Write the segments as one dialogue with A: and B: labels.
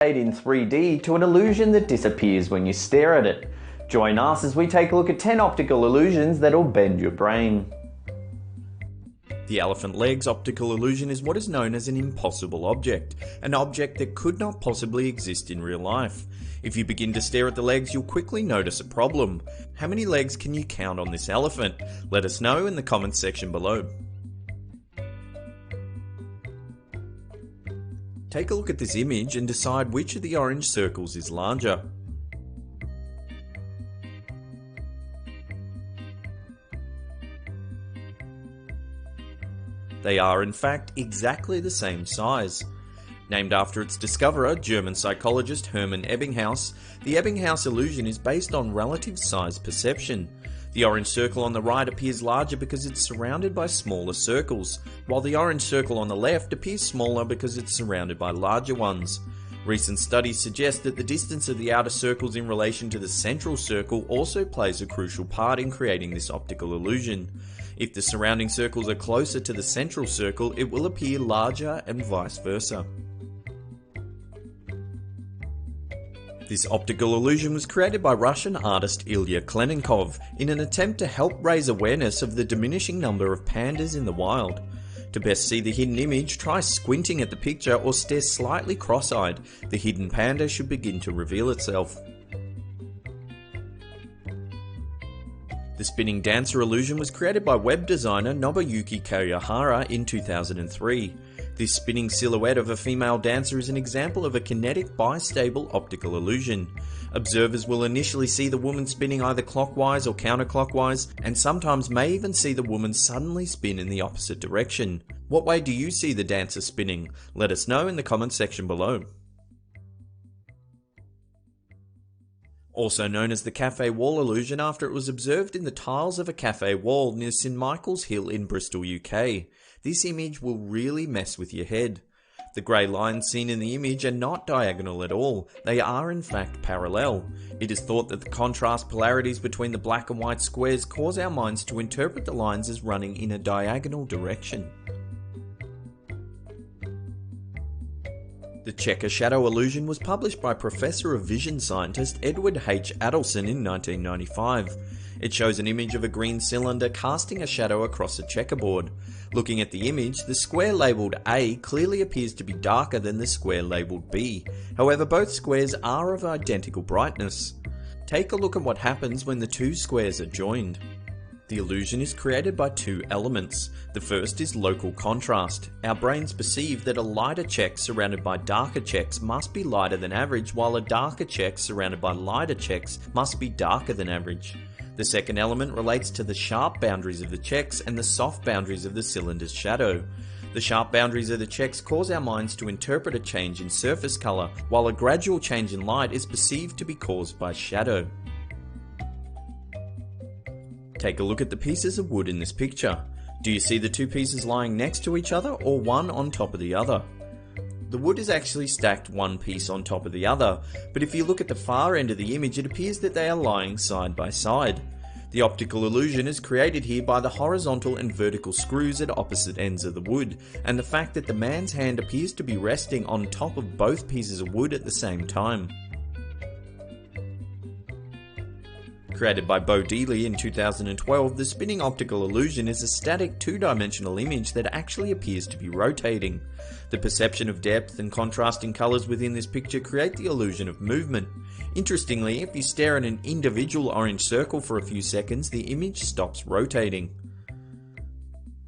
A: in 3D to an illusion that disappears when you stare at it. Join us as we take a look at 10 optical illusions that'll bend your brain.
B: The elephant legs optical illusion is what is known as an impossible object, an object that could not possibly exist in real life. If you begin to stare at the legs, you'll quickly notice a problem. How many legs can you count on this elephant? Let us know in the comments section below. Take a look at this image and decide which of the orange circles is larger. They are in fact exactly the same size. Named after its discoverer, German psychologist Hermann Ebbinghaus, the Ebbinghaus illusion is based on relative size perception. The orange circle on the right appears larger because it's surrounded by smaller circles, while the orange circle on the left appears smaller because it's surrounded by larger ones. Recent studies suggest that the distance of the outer circles in relation to the central circle also plays a crucial part in creating this optical illusion. If the surrounding circles are closer to the central circle, it will appear larger and vice versa. This optical illusion was created by Russian artist Ilya Klenenkov in an attempt to help raise awareness of the diminishing number of pandas in the wild. To best see the hidden image, try squinting at the picture or stare slightly cross-eyed. The hidden panda should begin to reveal itself. The spinning dancer illusion was created by web designer Nobuyuki Kawahara in 2003. This spinning silhouette of a female dancer is an example of a kinetic bistable optical illusion. Observers will initially see the woman spinning either clockwise or counterclockwise, and sometimes may even see the woman suddenly spin in the opposite direction. What way do you see the dancer spinning? Let us know in the comments section below. Also known as the cafe wall illusion after it was observed in the tiles of a cafe wall near St Michael's Hill in Bristol, UK. This image will really mess with your head. The grey lines seen in the image are not diagonal at all, they are in fact parallel. It is thought that the contrast polarities between the black and white squares cause our minds to interpret the lines as running in a diagonal direction. The checker shadow illusion was published by Professor of Vision Scientist Edward H. Adelson in 1995. It shows an image of a green cylinder casting a shadow across a checkerboard. Looking at the image, the square labelled A clearly appears to be darker than the square labelled B. However, both squares are of identical brightness. Take a look at what happens when the two squares are joined. The illusion is created by two elements. The first is local contrast. Our brains perceive that a lighter check surrounded by darker checks must be lighter than average, while a darker check surrounded by lighter checks must be darker than average. The second element relates to the sharp boundaries of the checks and the soft boundaries of the cylinder's shadow. The sharp boundaries of the checks cause our minds to interpret a change in surface colour, while a gradual change in light is perceived to be caused by shadow. Take a look at the pieces of wood in this picture. Do you see the two pieces lying next to each other or one on top of the other? The wood is actually stacked one piece on top of the other, but if you look at the far end of the image, it appears that they are lying side by side. The optical illusion is created here by the horizontal and vertical screws at opposite ends of the wood, and the fact that the man's hand appears to be resting on top of both pieces of wood at the same time. Created by Bo Dealey in 2012, the spinning optical illusion is a static two-dimensional image that actually appears to be rotating. The perception of depth and contrasting colours within this picture create the illusion of movement. Interestingly, if you stare at an individual orange circle for a few seconds, the image stops rotating.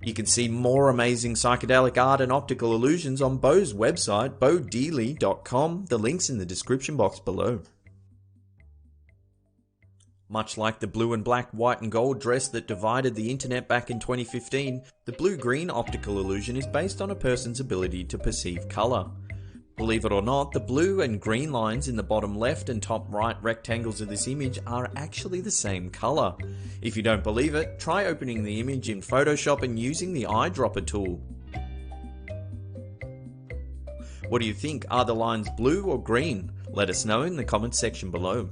B: You can see more amazing psychedelic art and optical illusions on Bo's website, bodealey.com. The link's in the description box below. Much like the blue and black, white and gold dress that divided the internet back in 2015, the blue-green optical illusion is based on a person's ability to perceive colour. Believe it or not, the blue and green lines in the bottom left and top right rectangles of this image are actually the same colour. If you don't believe it, try opening the image in Photoshop and using the eyedropper tool. What do you think? Are the lines blue or green? Let us know in the comments section below.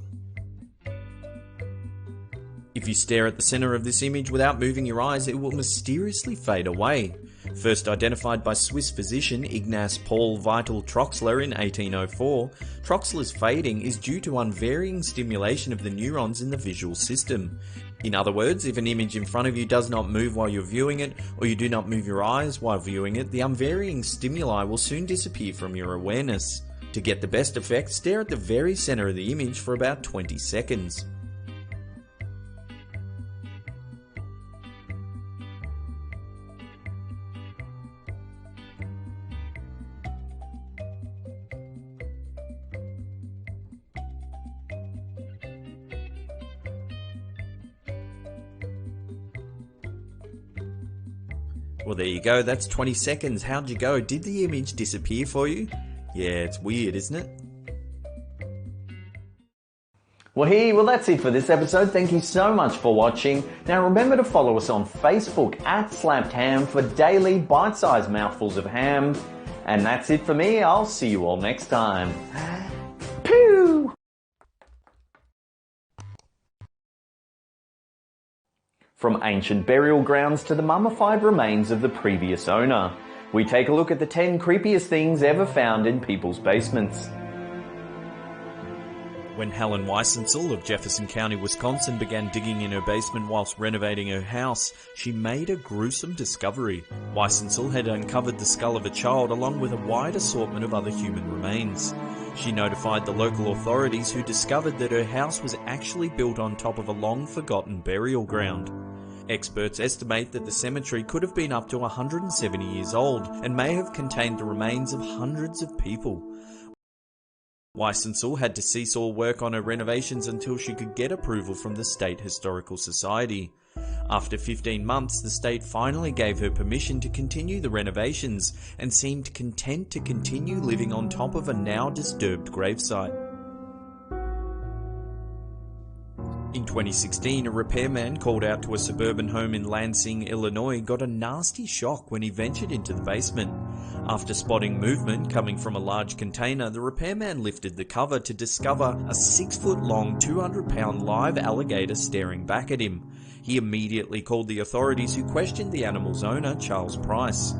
B: If you stare at the center of this image without moving your eyes, it will mysteriously fade away. First identified by Swiss physician Ignaz Paul Vital Troxler in 1804, Troxler's fading is due to unvarying stimulation of the neurons in the visual system. In other words, if an image in front of you does not move while you're viewing it, or you do not move your eyes while viewing it, the unvarying stimuli will soon disappear from your awareness. To get the best effect, stare at the very center of the image for about 20 seconds. Well, there you go, that's 20 seconds. How'd you go? Did the image disappear for you? Yeah, it's weird, isn't it?
A: Well, that's it for this episode. Thank you so much for watching. Now remember to follow us on Facebook @SlappedHam for daily bite-sized mouthfuls of ham. And that's it for me. I'll see you all next time. Pew! From ancient burial grounds to the mummified remains of the previous owner, we take a look at the 10 creepiest things ever found in people's basements.
B: When Helen Weissensel of Jefferson County, Wisconsin began digging in her basement whilst renovating her house, she made a gruesome discovery. Weissensel had uncovered the skull of a child along with a wide assortment of other human remains. She notified the local authorities, who discovered that her house was actually built on top of a long-forgotten burial ground. Experts estimate that the cemetery could have been up to 170 years old and may have contained the remains of hundreds of people. Weissensel had to cease all work on her renovations until she could get approval from the State Historical Society. After 15 months, the state finally gave her permission to continue the renovations and seemed content to continue living on top of a now disturbed gravesite. In 2016, a repairman called out to a suburban home in Lansing, Illinois got a nasty shock when he ventured into the basement. After spotting movement coming from a large container, the repairman lifted the cover to discover a 6-foot-long, 200-pound live alligator staring back at him. He immediately called the authorities, who questioned the animal's owner, Charles Price.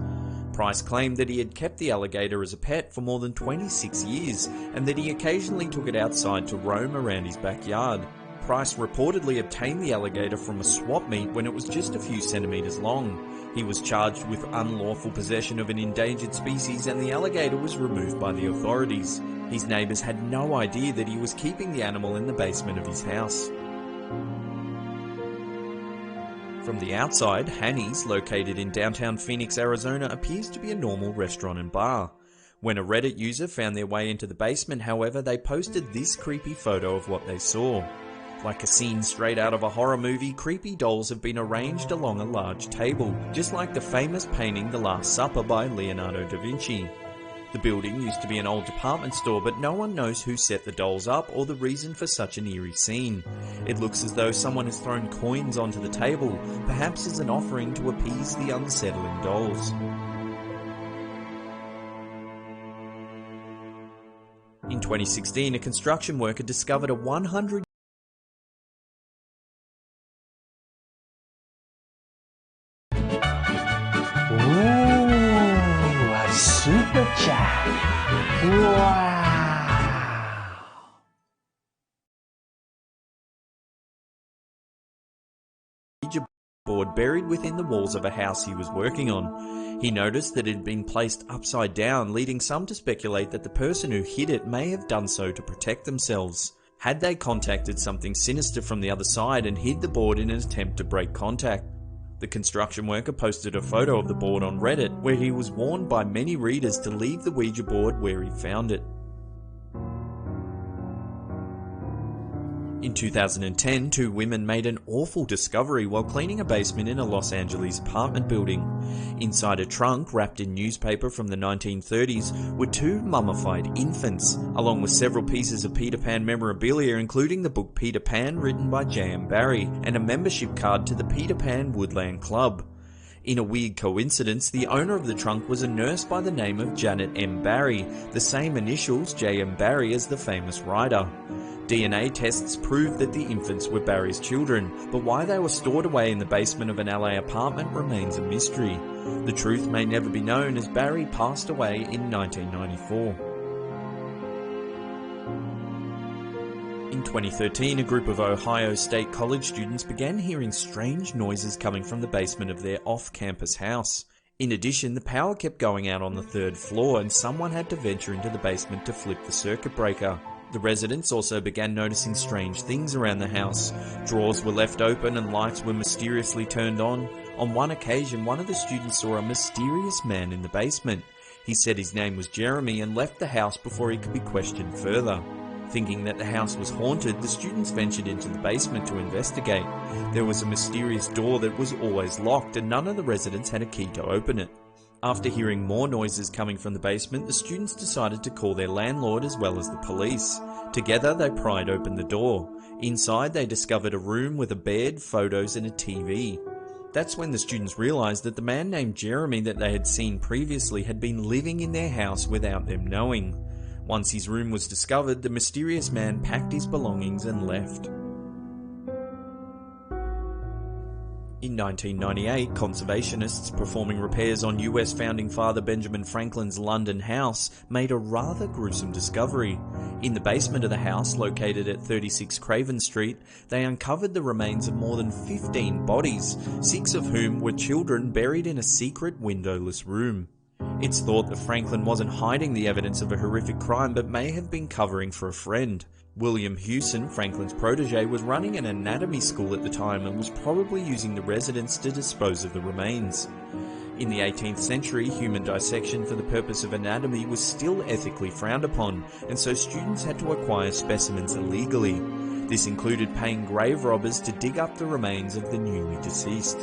B: Price claimed that he had kept the alligator as a pet for more than 26 years and that he occasionally took it outside to roam around his backyard. Price reportedly obtained the alligator from a swap meet when it was just a few centimeters long. He was charged with unlawful possession of an endangered species, and the alligator was removed by the authorities. His neighbors had no idea that he was keeping the animal in the basement of his house. From the outside, Hanny's, located in downtown Phoenix, Arizona, appears to be a normal restaurant and bar. When a Reddit user found their way into the basement, however, they posted this creepy photo of what they saw. Like a scene straight out of a horror movie, creepy dolls have been arranged along a large table, just like the famous painting The Last Supper by Leonardo da Vinci. The building used to be an old department store, but no one knows who set the dolls up or the reason for such an eerie scene. It looks as though someone has thrown coins onto the table, perhaps as an offering to appease the unsettling dolls. In 2016, a construction worker discovered a 100
A: Super chat. Wow.
B: board buried within the walls of a house he was working on. He noticed that it had been placed upside down, leading some to speculate that the person who hid it may have done so to protect themselves. Had they contacted something sinister from the other side and hid the board in an attempt to break contact? The construction worker posted a photo of the board on Reddit, where he was warned by many readers to leave the Ouija board where he found it. In 2010, two women made an awful discovery while cleaning a basement in a Los Angeles apartment building. Inside a trunk wrapped in newspaper from the 1930s were two mummified infants, along with several pieces of Peter Pan memorabilia, including the book Peter Pan written by J.M. Barrie and a membership card to the Peter Pan Woodland Club. In a weird coincidence, the owner of the trunk was a nurse by the name of Janet M. Barrie, the same initials J.M. Barrie as the famous writer. DNA tests proved that the infants were Barry's children, but why they were stored away in the basement of an LA apartment remains a mystery. The truth may never be known, as Barry passed away in 1994. In 2013, a group of Ohio State College students began hearing strange noises coming from the basement of their off-campus house. In addition, the power kept going out on the third floor, and someone had to venture into the basement to flip the circuit breaker. The residents also began noticing strange things around the house. Drawers were left open and lights were mysteriously turned on. On one occasion, one of the students saw a mysterious man in the basement. He said his name was Jeremy and left the house before he could be questioned further. Thinking that the house was haunted, the students ventured into the basement to investigate. There was a mysterious door that was always locked, and none of the residents had a key to open it. After hearing more noises coming from the basement, the students decided to call their landlord as well as the police. Together, they pried open the door. Inside, they discovered a room with a bed, photos, and a TV. That's when the students realized that the man named Jeremy that they had seen previously had been living in their house without them knowing. Once his room was discovered, the mysterious man packed his belongings and left. In 1998, conservationists performing repairs on US founding father Benjamin Franklin's London house made a rather gruesome discovery. In the basement of the house, located at 36 Craven Street, they uncovered the remains of more than 15 bodies, 6 of whom were children buried in a secret windowless room. It's thought that Franklin wasn't hiding the evidence of a horrific crime, but may have been covering for a friend. William Hewson, Franklin's protege, was running an anatomy school at the time and was probably using the residents to dispose of the remains. In the 18th century, human dissection for the purpose of anatomy was still ethically frowned upon, and so students had to acquire specimens illegally. This included paying grave robbers to dig up the remains of the newly deceased.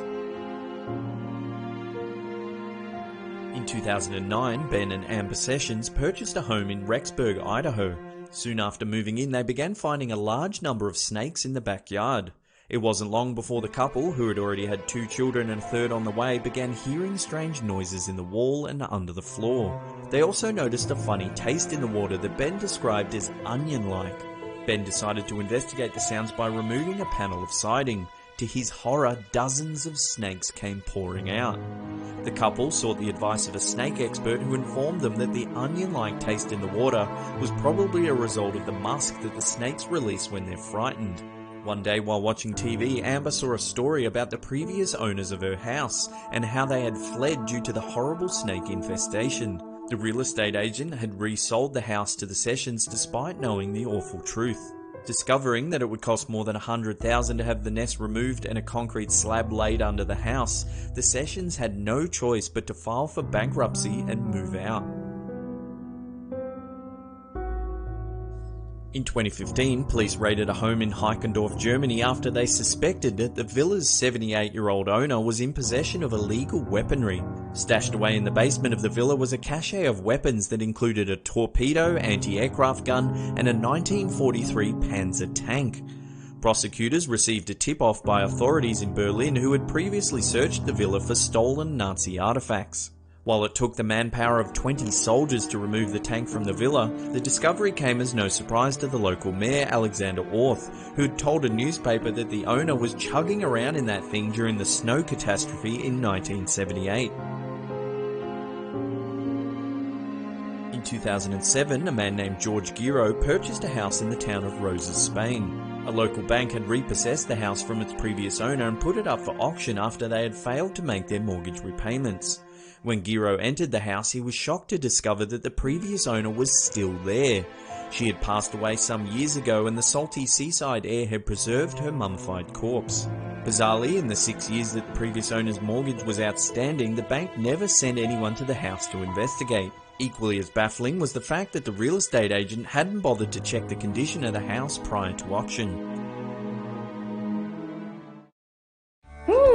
B: In 2009, Ben and Amber Sessions purchased a home in Rexburg, Idaho. Soon after moving in, they began finding a large number of snakes in the backyard. It wasn't long before the couple, who had already had 2 children and a third on the way, began hearing strange noises in the wall and under the floor. They also noticed a funny taste in the water that Ben described as onion-like. Ben decided to investigate the sounds by removing a panel of siding. To his horror, dozens of snakes came pouring out. The couple sought the advice of a snake expert, who informed them that the onion-like taste in the water was probably a result of the musk that the snakes release when they're frightened. One day while watching TV, Amber saw a story about the previous owners of her house and how they had fled due to the horrible snake infestation. The real estate agent had resold the house to the Sessions despite knowing the awful truth. Discovering that it would cost more than $100,000 to have the nest removed and a concrete slab laid under the house, the Sessions had no choice but to file for bankruptcy and move out. In 2015, police raided a home in Heikendorf, Germany after they suspected that the villa's 78-year-old owner was in possession of illegal weaponry. Stashed away in the basement of the villa was a cache of weapons that included a torpedo, anti-aircraft gun, and a 1943 Panzer tank. Prosecutors received a tip-off by authorities in Berlin who had previously searched the villa for stolen Nazi artifacts. While it took the manpower of 20 soldiers to remove the tank from the villa, the discovery came as no surprise to the local mayor, Alexander Orth, who had told a newspaper that the owner was chugging around in that thing during the snow catastrophe in 1978. In 2007, a man named George Giro purchased a house in the town of Roses, Spain. A local bank had repossessed the house from its previous owner and put it up for auction after they had failed to make their mortgage repayments. When Giro entered the house, he was shocked to discover that the previous owner was still there. She had passed away some years ago, and the salty seaside air had preserved her mummified corpse. Bizarrely, in the 6 years that the previous owner's mortgage was outstanding, the bank never sent anyone to the house to investigate. Equally as baffling was the fact that the real estate agent hadn't bothered to check the condition of the house prior to auction.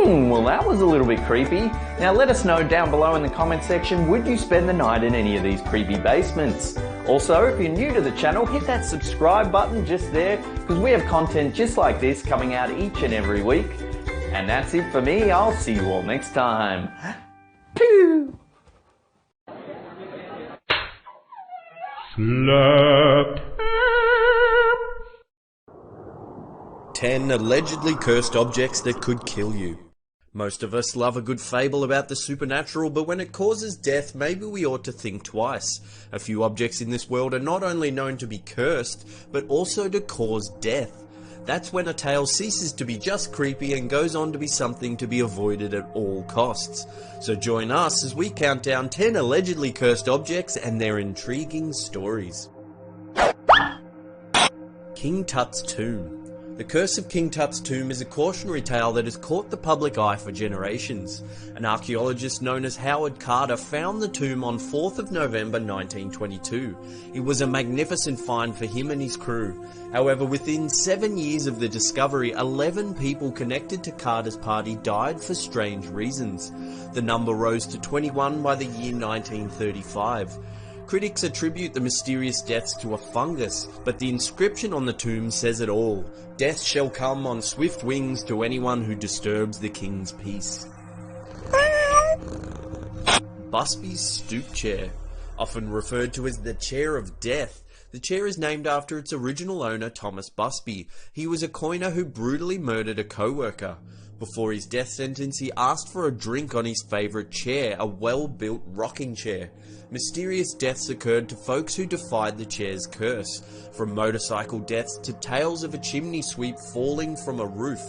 A: Well that was a little bit creepy. Now let us know down below in the comment section, would you spend the night in any of these creepy basements? Also, if you're new to the channel, hit that subscribe button just there, because we have content just like this coming out each and every week. And that's it for me. I'll see you all next time. Pew!
C: Slept.
B: 10 allegedly cursed objects that could kill you. Most of us love a good fable about the supernatural, but when it causes death, maybe we ought to think twice. A few objects in this world are not only known to be cursed, but also to cause death. That's when a tale ceases to be just creepy and goes on to be something to be avoided at all costs. So join us as we count down 10 allegedly cursed objects and their intriguing stories. King Tut's Tomb. The Curse of King Tut's Tomb is a cautionary tale that has caught the public eye for generations. An archaeologist known as Howard Carter found the tomb on 4th of November 1922. It was a magnificent find for him and his crew. However, within 7 years of the discovery, 11 people connected to Carter's party died for strange reasons. The number rose to 21 by the year 1935. Critics attribute the mysterious deaths to a fungus, but the inscription on the tomb says it all. Death shall come on swift wings to anyone who disturbs the king's peace. Busby's Stoop Chair. Often referred to as the Chair of Death, the chair is named after its original owner, Thomas Busby. He was a coiner who brutally murdered a co-worker. Before his death sentence, he asked for a drink on his favourite chair, a well-built rocking chair. Mysterious deaths occurred to folks who defied the chair's curse, from motorcycle deaths to tales of a chimney sweep falling from a roof.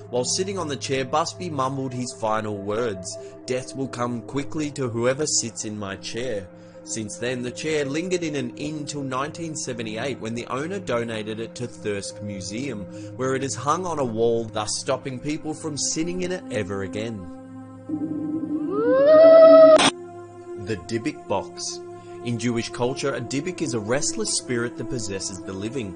B: While sitting on the chair, Busby mumbled his final words, "Death will come quickly to whoever sits in my chair." Since then, the chair lingered in an inn till 1978, when the owner donated it to Thirsk Museum, where it is hung on a wall, thus stopping people from sitting in it ever again. The Dybbuk Box. In Jewish culture, a Dybbuk is a restless spirit that possesses the living.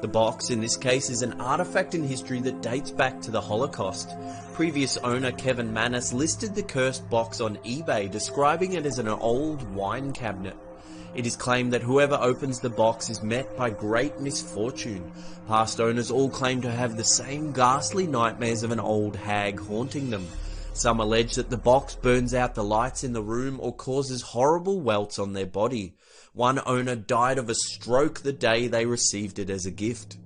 B: The box, in this case, is an artifact in history that dates back to the Holocaust. Previous owner Kevin Mannis listed the cursed box on eBay, describing it as an old wine cabinet. It is claimed that whoever opens the box is met by great misfortune. Past owners all claim to have the same ghastly nightmares of an old hag haunting them. Some allege that the box burns out the lights in the room or causes horrible welts on their body. One owner died of a stroke the day they received it as a gift.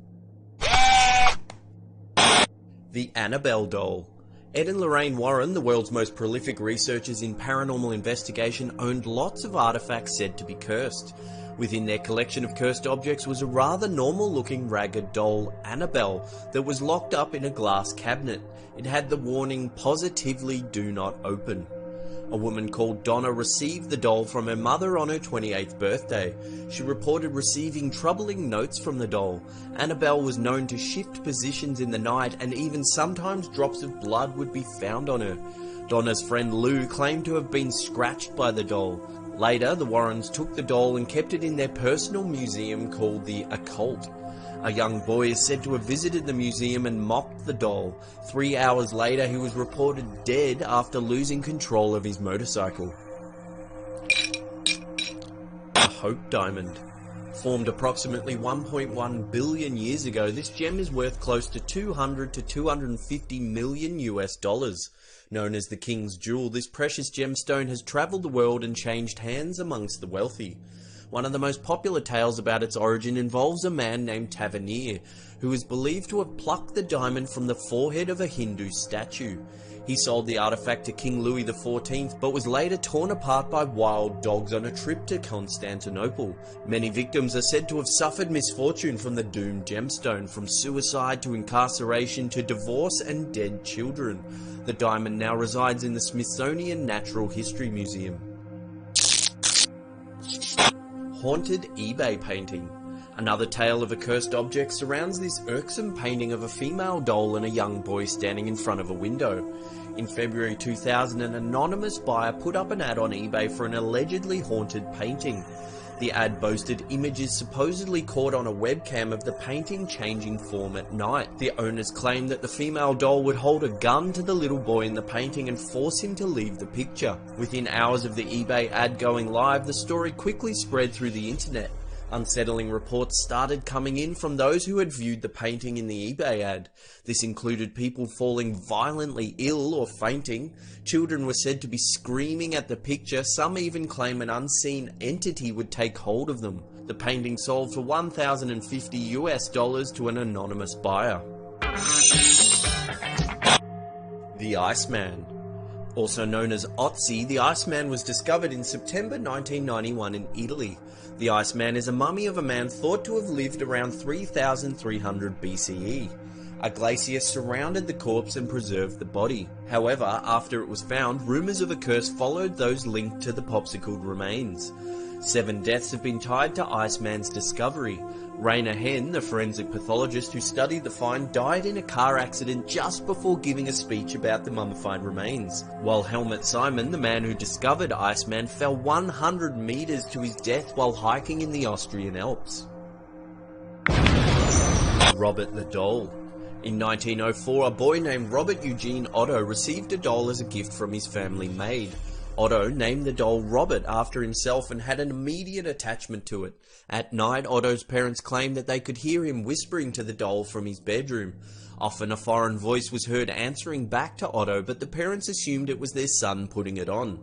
B: The Annabelle Doll. Ed and Lorraine Warren, the world's most prolific researchers in paranormal investigation, owned lots of artifacts said to be cursed. Within their collection of cursed objects was a rather normal-looking ragged doll, Annabelle, that was locked up in a glass cabinet. It had the warning, "Positively do not open." A woman called Donna received the doll from her mother on her 28th birthday. She reported receiving troubling notes from the doll. Annabelle was known to shift positions in the night, and even sometimes drops of blood would be found on her. Donna's friend Lou claimed to have been scratched by the doll. Later, the Warrens took the doll and kept it in their personal museum called the Occult. A young boy is said to have visited the museum and mocked the doll. 3 hours later, he was reported dead after losing control of his motorcycle. The Hope Diamond. Formed approximately 1.1 billion years ago, this gem is worth close to 200 to 250 million US dollars. Known as the King's Jewel, this precious gemstone has travelled the world and changed hands amongst the wealthy. One of the most popular tales about its origin involves a man named Tavernier, who is believed to have plucked the diamond from the forehead of a Hindu statue. He sold the artifact to King Louis XIV, but was later torn apart by wild dogs on a trip to Constantinople. Many victims are said to have suffered misfortune from the doomed gemstone, from suicide to incarceration to divorce and dead children. The diamond now resides in the Smithsonian Natural History Museum. Haunted eBay painting. Another tale of a cursed object surrounds this irksome painting of a female doll and a young boy standing in front of a window. In February 2000, an anonymous buyer put up an ad on eBay for an allegedly haunted painting. The ad boasted images supposedly caught on a webcam of the painting changing form at night. The owners claimed that the female doll would hold a gun to the little boy in the painting and force him to leave the picture. Within hours of the eBay ad going live, the story quickly spread through the internet. Unsettling reports started coming in from those who had viewed the painting in the eBay ad. This included people falling violently ill or fainting. Children were said to be screaming at the picture. Some even claim an unseen entity would take hold of them. The painting sold for $1,050 US to an anonymous buyer. The Iceman. Also known as Otzi, the Iceman was discovered in September 1991 in Italy. The Iceman is a mummy of a man thought to have lived around 3300 BCE. A glacier surrounded the corpse and preserved the body. However, after it was found, rumours of a curse followed those linked to the popsicled remains. 7 deaths have been tied to Iceman's discovery. Rainer Henn, the forensic pathologist who studied the find, died in a car accident just before giving a speech about the mummified remains, while Helmut Simon, the man who discovered Iceman, fell 100 metres to his death while hiking in the Austrian Alps. Robert the Doll. In 1904, a boy named Robert Eugene Otto received a doll as a gift from his family maid. Otto named the doll Robert after himself and had an immediate attachment to it. At night, Otto's parents claimed that they could hear him whispering to the doll from his bedroom. Often a foreign voice was heard answering back to Otto, but the parents assumed it was their son putting it on.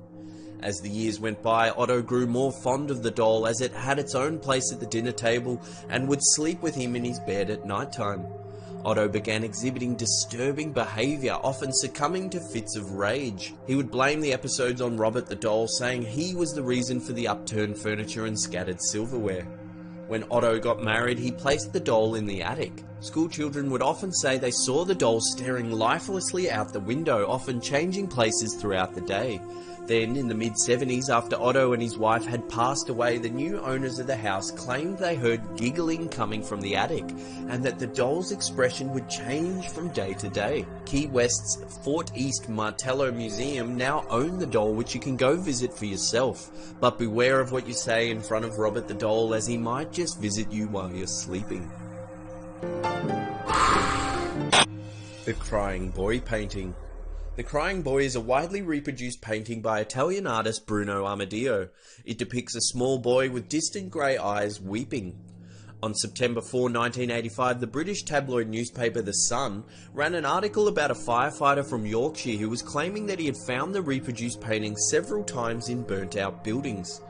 B: As the years went by, Otto grew more fond of the doll as it had its own place at the dinner table and would sleep with him in his bed at night time. Otto began exhibiting disturbing behaviour, often succumbing to fits of rage. He would blame the episodes on Robert the doll, saying he was the reason for the upturned furniture and scattered silverware. When Otto got married, he placed the doll in the attic. School children would often say they saw the doll staring lifelessly out the window, often changing places throughout the day. Then, in the mid-70s, after Otto and his wife had passed away, the new owners of the house claimed they heard giggling coming from the attic, and that the doll's expression would change from day to day. Key West's Fort East Martello Museum now own the doll, which you can go visit for yourself. But beware of what you say in front of Robert the doll, as he might just visit you while you're sleeping. The Crying Boy Painting. The Crying Boy is a widely reproduced painting by Italian artist Bruno Amadio. It depicts a small boy with distant grey eyes weeping. On September 4, 1985, the British tabloid newspaper The Sun ran an article about a firefighter from Yorkshire who was claiming that he had found the reproduced painting several times in burnt-out buildings.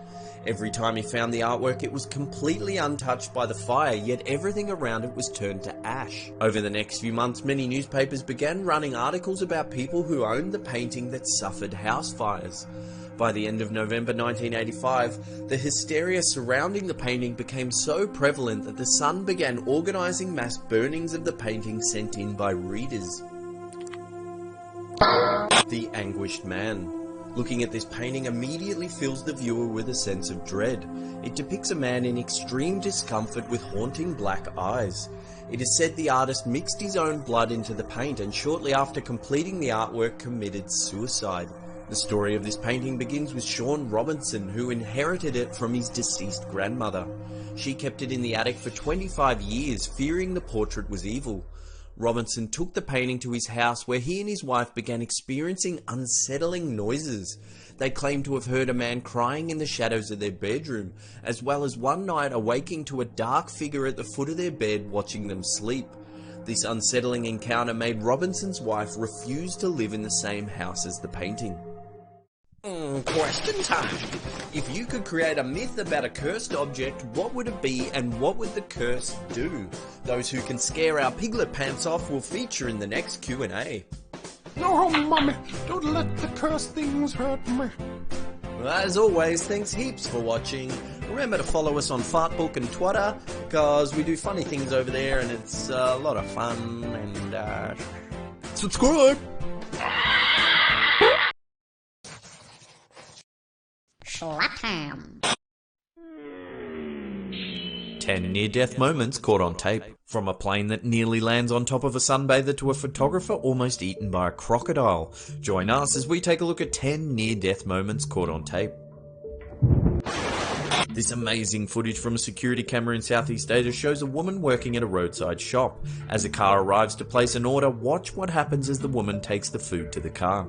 B: Every time he found the artwork, it was completely untouched by the fire, yet everything around it was turned to ash. Over the next few months, many newspapers began running articles about people who owned the painting that suffered house fires. By the end of November 1985, the hysteria surrounding the painting became so prevalent that The Sun began organising mass burnings of the painting sent in by readers. The Anguished Man. Looking at this painting immediately fills the viewer with a sense of dread. It depicts a man in extreme discomfort with haunting black eyes. It is said the artist mixed his own blood into the paint and shortly after completing the artwork committed suicide. The story of this painting begins with Sean Robinson, who inherited it from his deceased grandmother. She kept it in the attic for 25 years, fearing the portrait was evil. Robinson took the painting to his house, where he and his wife began experiencing unsettling noises. They claimed to have heard a man crying in the shadows of their bedroom, as well as one night awaking to a dark figure at the foot of their bed watching them sleep. This unsettling encounter made Robinson's wife refuse to live in the same house as the painting. Question time. If you could create a myth about a cursed object, what would it be and what would the curse do? Those who can scare our piglet pants off will feature in the next Q&A.
C: No, mummy, don't let the cursed things hurt me.
B: As always, thanks heaps for watching. Remember to follow us on Fartbook and Twitter, because we do funny things over there and it's a lot of fun, and
C: Subscribe!
D: Slapham.
B: 10 near-death moments caught on tape. From a plane that nearly lands on top of a sunbather to a photographer almost eaten by a crocodile. Join us as we take a look at 10 near-death moments caught on tape. This amazing footage from a security camera in Southeast Asia shows a woman working at a roadside shop. As a car arrives to place an order, watch what happens as the woman takes the food to the car.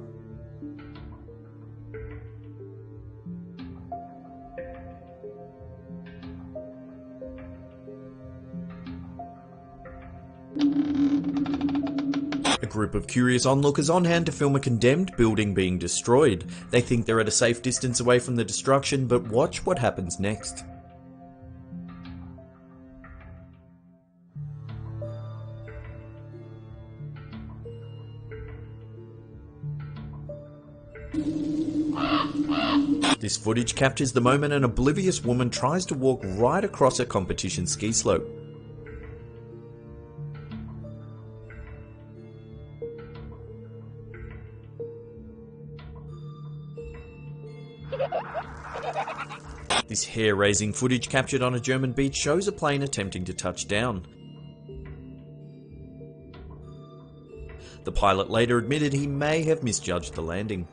B: A group of curious onlookers on hand to film a condemned building being destroyed. They think they're at a safe distance away from the destruction, but watch what happens next. This footage captures the moment an oblivious woman tries to walk right across a competition ski slope. This hair-raising footage captured on a German beach shows a plane attempting to touch down. The pilot later admitted he may have misjudged the landing.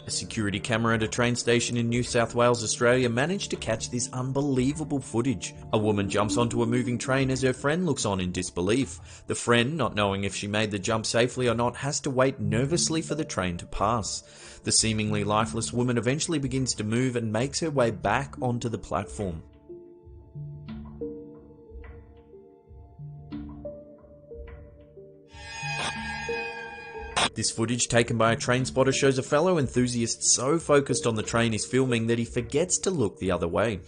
B: A security camera at a train station in New South Wales, Australia managed to catch this unbelievable footage. A woman jumps onto a moving train as her friend looks on in disbelief. The friend, not knowing if she made the jump safely or not, has to wait nervously for the train to pass. The seemingly lifeless woman eventually begins to move and makes her way back onto the platform. This footage taken by a train spotter shows a fellow enthusiast so focused on the train he's filming that he forgets to look the other way.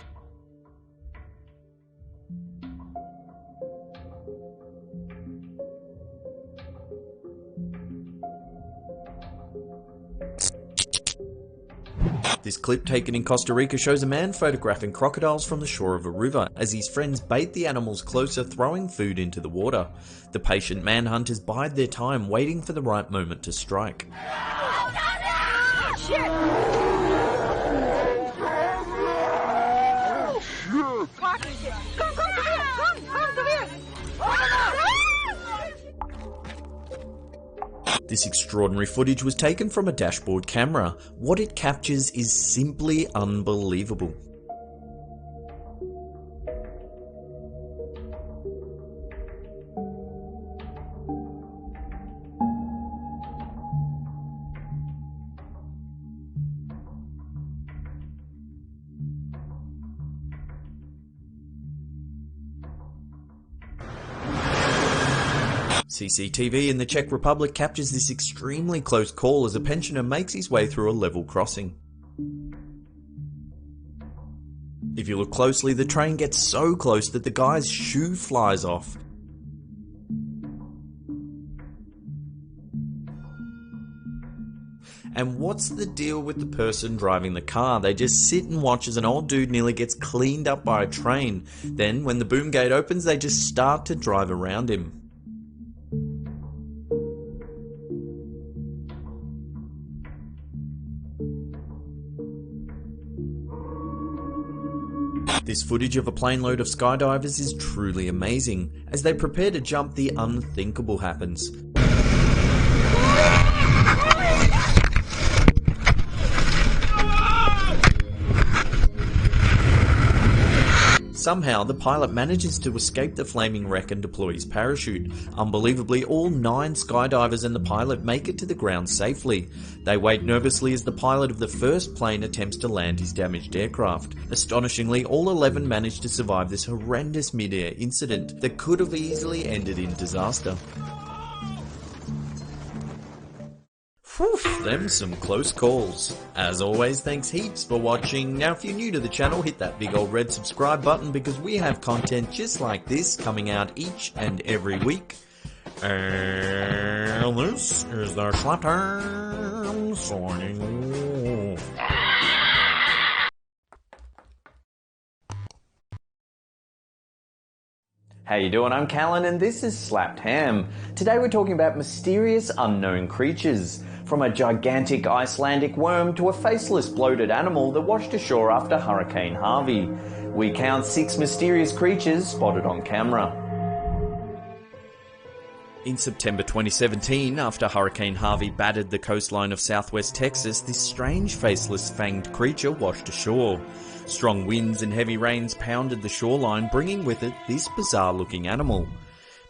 B: This clip taken in Costa Rica shows a man photographing crocodiles from the shore of a river as his friends bait the animals closer, throwing food into the water. The patient manhunters bide their time, waiting for the right moment to strike. This extraordinary footage was taken from a dashboard camera. What it captures is simply unbelievable. CCTV in the Czech Republic captures this extremely close call as a pensioner makes his way through a level crossing. If you look closely, the train gets so close that the guy's shoe flies off. And what's the deal with the person driving the car? They just sit and watch as an old dude nearly gets cleaned up by a train. Then, when the boom gate opens, they just start to drive around him. This footage of a plane load of skydivers is truly amazing. As they prepare to jump, the unthinkable happens. Somehow, the pilot manages to escape the flaming wreck and deploy his parachute. Unbelievably, all 9 skydivers and the pilot make it to the ground safely. They wait nervously as the pilot of the first plane attempts to land his damaged aircraft. Astonishingly, all 11 manage to survive this horrendous mid-air incident that could have easily ended in disaster. Whew, them some close calls. As always, thanks heaps for watching. Now if you're new to the channel, hit that big old red subscribe button because we have content just like this coming out each and every week. And this is the Slap Time signing off.
A: How you doing? I'm Callan and this is Slapped Ham. Today we're talking about mysterious unknown creatures. From a gigantic Icelandic worm to a faceless bloated animal that washed ashore after Hurricane Harvey. We count 6 mysterious creatures spotted on camera.
B: In September 2017, after Hurricane Harvey battered the coastline of southwest Texas, this strange faceless fanged creature washed ashore. Strong winds and heavy rains pounded the shoreline, bringing with it this bizarre-looking animal.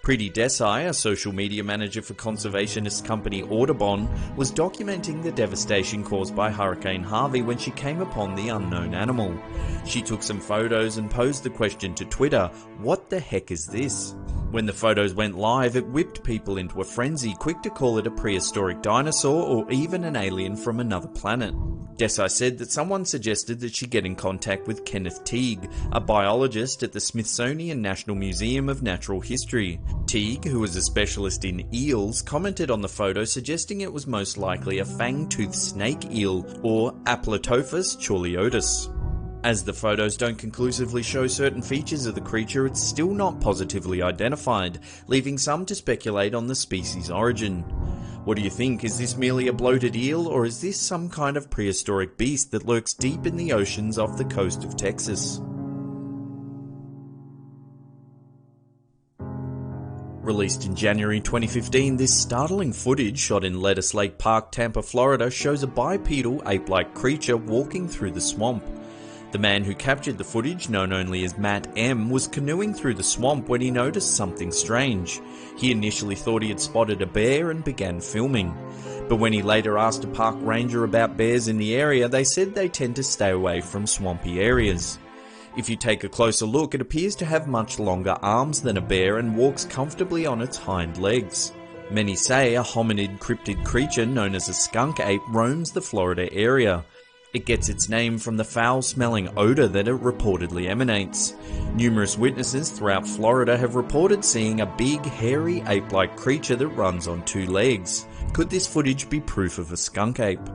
B: Priti Desai, a social media manager for conservationist company Audubon, was documenting the devastation caused by Hurricane Harvey when she came upon the unknown animal. She took some photos and posed the question to Twitter, "What the heck is this?" When the photos went live, it whipped people into a frenzy, quick to call it a prehistoric dinosaur or even an alien from another planet. Desai said that someone suggested that she get in contact with Kenneth Teague, a biologist at the Smithsonian National Museum of Natural History. Teague, who was a specialist in eels, commented on the photo suggesting it was most likely a fang-toothed snake eel, or Aplotophis chorliotis. As the photos don't conclusively show certain features of the creature, it's still not positively identified, leaving some to speculate on the species' origin. What do you think? Is this merely a bloated eel, or is this some kind of prehistoric beast that lurks deep in the oceans off the coast of Texas? Released in January 2015, this startling footage shot in Lettuce Lake Park, Tampa, Florida, shows a bipedal ape-like creature walking through the swamp. The man who captured the footage, known only as Matt M., was canoeing through the swamp when he noticed something strange. He initially thought he had spotted a bear and began filming. But when he later asked a park ranger about bears in the area, they said they tend to stay away from swampy areas. If you take a closer look, it appears to have much longer arms than a bear and walks comfortably on its hind legs. Many say a hominid cryptid creature known as a skunk ape roams the Florida area. It gets its name from the foul-smelling odour that it reportedly emanates. Numerous witnesses throughout Florida have reported seeing a big, hairy, ape-like creature that runs on two legs. Could this footage be proof of a skunk ape?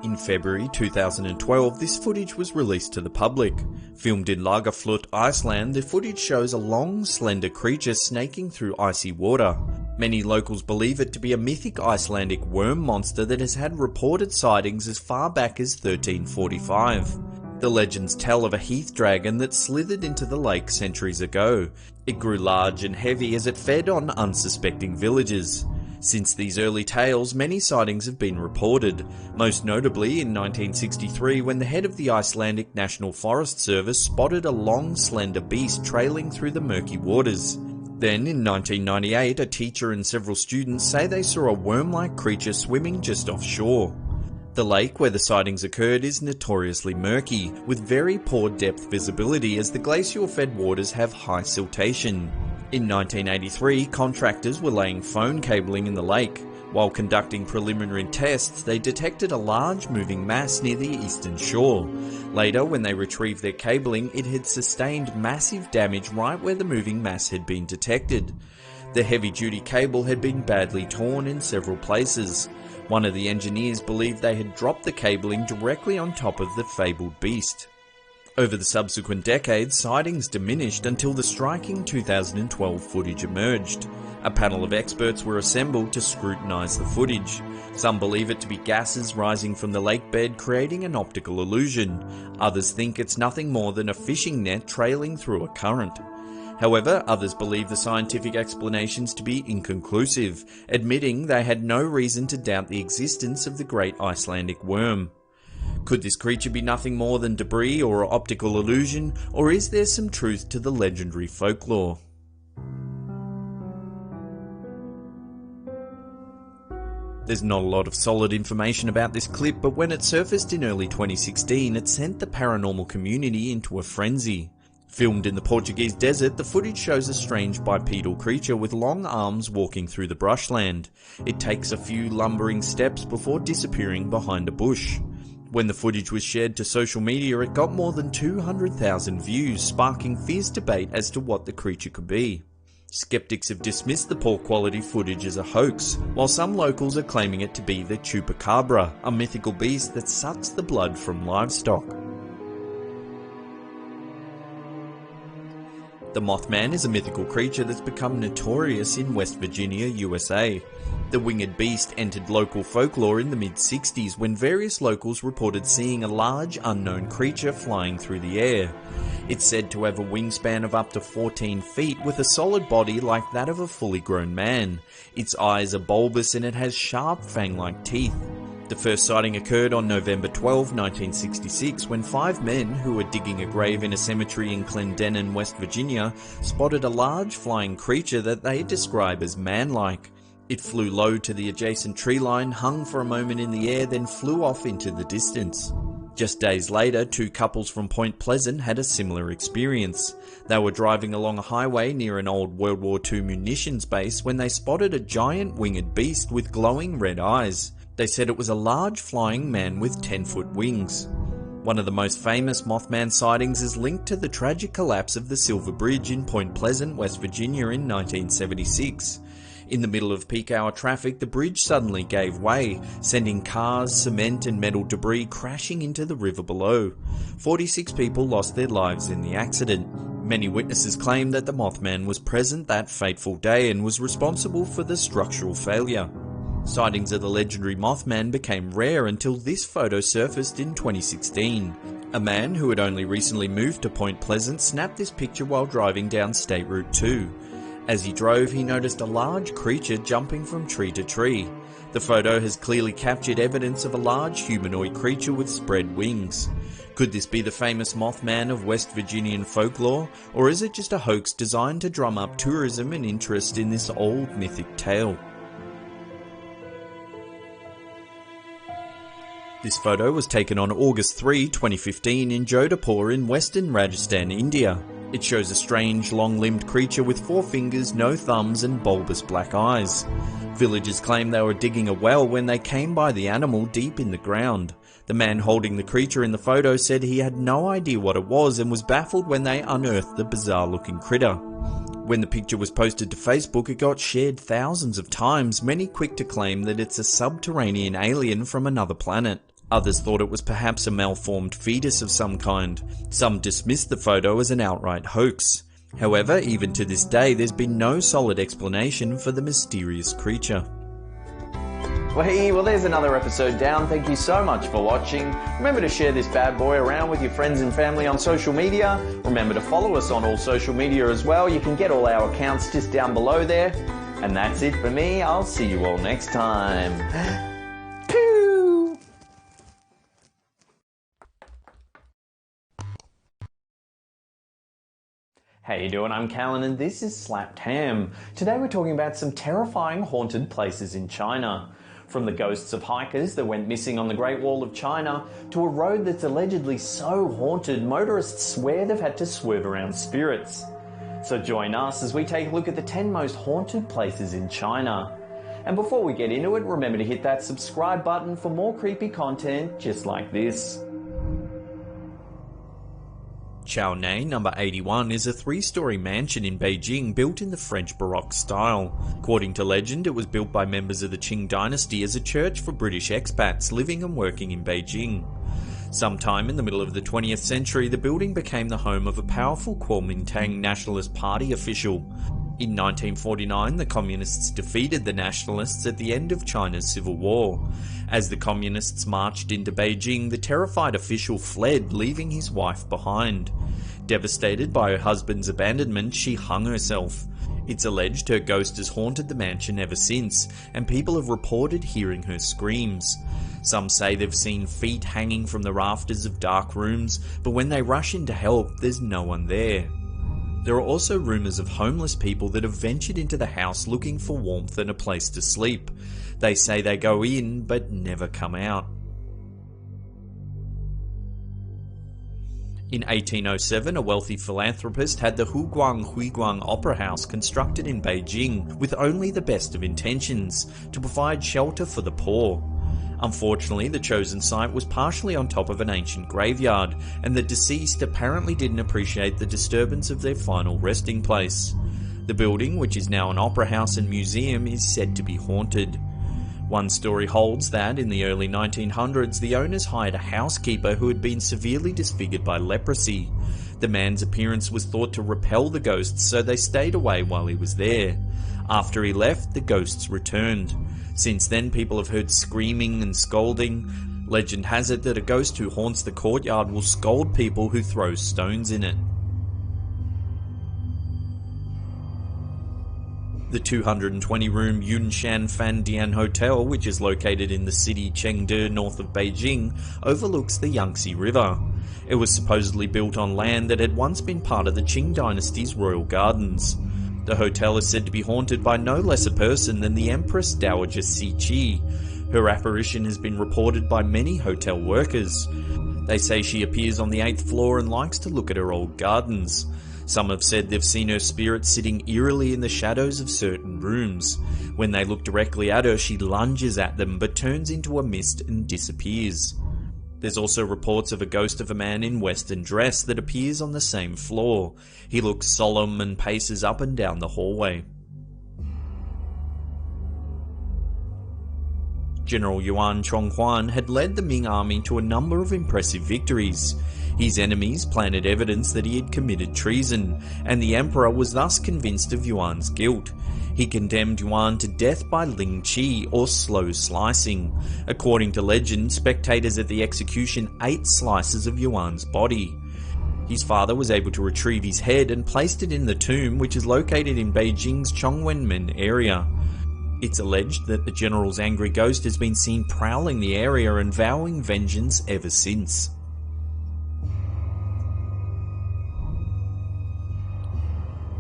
B: In February 2012, this footage was released to the public. Filmed in Lagerflut, Iceland, the footage shows a long, slender creature snaking through icy water. Many locals believe it to be a mythic Icelandic worm monster that has had reported sightings as far back as 1345. The legends tell of a heath dragon that slithered into the lake centuries ago. It grew large and heavy as it fed on unsuspecting villagers. Since these early tales, many sightings have been reported, most notably in 1963 when the head of the Icelandic National Forest Service spotted a long, slender beast trailing through the murky waters. Then, in 1998, a teacher and several students say they saw a worm-like creature swimming just offshore. The lake where the sightings occurred is notoriously murky, with very poor depth visibility as the glacial-fed waters have high siltation. In 1983, contractors were laying phone cabling in the lake. While conducting preliminary tests, they detected a large moving mass near the eastern shore. Later, when they retrieved their cabling, it had sustained massive damage right where the moving mass had been detected. The heavy-duty cable had been badly torn in several places. One of the engineers believed they had dropped the cabling directly on top of the fabled beast. Over the subsequent decades, sightings diminished until the striking 2012 footage emerged. A panel of experts were assembled to scrutinise the footage. Some believe it to be gases rising from the lake bed creating an optical illusion. Others think it's nothing more than a fishing net trailing through a current. However, others believe the scientific explanations to be inconclusive, admitting they had no reason to doubt the existence of the great Icelandic worm. Could this creature be nothing more than debris or optical illusion, or is there some truth to the legendary folklore? There's not a lot of solid information about this clip, but when it surfaced in early 2016, it sent the paranormal community into a frenzy. Filmed in the Portuguese desert, the footage shows a strange bipedal creature with long arms walking through the brushland. It takes a few lumbering steps before disappearing behind a bush. When the footage was shared to social media, it got more than 200,000 views, sparking fierce debate as to what the creature could be. Skeptics have dismissed the poor quality footage as a hoax, while some locals are claiming it to be the chupacabra, a mythical beast that sucks the blood from livestock. The Mothman is a mythical creature that's become notorious in West Virginia, USA. The winged beast entered local folklore in the mid-60s when various locals reported seeing a large unknown creature flying through the air. It's said to have a wingspan of up to 14 feet with a solid body like that of a fully grown man. Its eyes are bulbous and it has sharp fang-like teeth. The first sighting occurred on November 12, 1966, when 5 men who were digging a grave in a cemetery in Clendenin, West Virginia, spotted a large flying creature that they describe as man-like. It flew low to the adjacent tree line, hung for a moment in the air, then flew off into the distance. Just days later, two couples from Point Pleasant had a similar experience. They were driving along a highway near an old World War II munitions base when they spotted a giant winged beast with glowing red eyes. They said it was a large flying man with 10-foot wings. One of the most famous Mothman sightings is linked to the tragic collapse of the Silver Bridge in Point Pleasant, West Virginia in 1976. In the middle of peak hour traffic, the bridge suddenly gave way, sending cars, cement and metal debris crashing into the river below. 46 people lost their lives in the accident. Many witnesses claim that the Mothman was present that fateful day and was responsible for the structural failure. Sightings of the legendary Mothman became rare until this photo surfaced in 2016. A man who had only recently moved to Point Pleasant snapped this picture while driving down State Route 2. As he drove, he noticed a large creature jumping from tree to tree. The photo has clearly captured evidence of a large humanoid creature with spread wings. Could this be the famous Mothman of West Virginian folklore, or is it just a hoax designed to drum up tourism and interest in this old mythic tale? This photo was taken on August 3, 2015 in Jodhpur in western Rajasthan, India. It shows a strange, long-limbed creature with 4 fingers, no thumbs and bulbous black eyes. Villagers claim they were digging a well when they came by the animal deep in the ground. The man holding the creature in the photo said he had no idea what it was and was baffled when they unearthed the bizarre-looking critter. When the picture was posted to Facebook, it got shared thousands of times, many quick to claim that it's a subterranean alien from another planet. Others thought it was perhaps a malformed fetus of some kind. Some dismissed the photo as an outright hoax. However, even to this day, there's been no solid explanation for the mysterious creature.
A: Well, there's another episode down. Thank you so much for watching. Remember to share this bad boy around with your friends and family on social media. Remember to follow us on all social media as well. You can get all our accounts just down below there. And that's it for me. I'll see you all next time. How you doing? I'm Callan and this is Slapped Ham. Today we're talking about some terrifying haunted places in China. From the ghosts of hikers that went missing on the Great Wall of China to a road that's allegedly so haunted motorists swear they've had to swerve around spirits. So join us as we take a look at the 10 most haunted places in China. And before we get into it, remember to hit that subscribe button for more creepy content just like this.
B: Chaonei number 81 is a 3-story mansion in Beijing built in the French Baroque style. According to legend, it was built by members of the Qing dynasty as a church for British expats living and working in Beijing. Sometime in the middle of the 20th century, the building became the home of a powerful Kuomintang Nationalist Party official. In 1949, the Communists defeated the Nationalists at the end of China's Civil War. As the Communists marched into Beijing, the terrified official fled, leaving his wife behind. Devastated by her husband's abandonment, she hung herself. It's alleged her ghost has haunted the mansion ever since, and people have reported hearing her screams. Some say they've seen feet hanging from the rafters of dark rooms, but when they rush in to help, there's no one there. There are also rumours of homeless people that have ventured into the house looking for warmth and a place to sleep. They say they go in but never come out. In 1807, a wealthy philanthropist had the Huiguang Opera House constructed in Beijing with only the best of intentions, to provide shelter for the poor. Unfortunately, the chosen site was partially on top of an ancient graveyard, and the deceased apparently didn't appreciate the disturbance of their final resting place. The building, which is now an opera house and museum, is said to be haunted. One story holds that, in the early 1900s, the owners hired a housekeeper who had been severely disfigured by leprosy. The man's appearance was thought to repel the ghosts, so they stayed away while he was there. After he left, the ghosts returned. Since then, people have heard screaming and scolding. Legend has it that a ghost who haunts the courtyard will scold people who throw stones in it. The 220-room Yunshan Fandian Hotel, which is located in the city Chengde north of Beijing, overlooks the Yangtze River. It was supposedly built on land that had once been part of the Qing dynasty's royal gardens. The hotel is said to be haunted by no less a person than the Empress Dowager Cixi. Her apparition has been reported by many hotel workers. They say she appears on the 8th floor and likes to look at her old gardens. Some have said they've seen her spirit sitting eerily in the shadows of certain rooms. When they look directly at her, she lunges at them but turns into a mist and disappears. There's also reports of a ghost of a man in Western dress that appears on the same floor. He looks solemn and paces up and down the hallway. General Yuan Chonghuan had led the Ming army to a number of impressive victories. His enemies planted evidence that he had committed treason, and the emperor was thus convinced of Yuan's guilt. He condemned Yuan to death by Ling Chi, or slow slicing. According to legend, spectators at the execution ate slices of Yuan's body. His father was able to retrieve his head and placed it in the tomb, which is located in Beijing's Chongwenmen area. It's alleged that the general's angry ghost has been seen prowling the area and vowing vengeance ever since.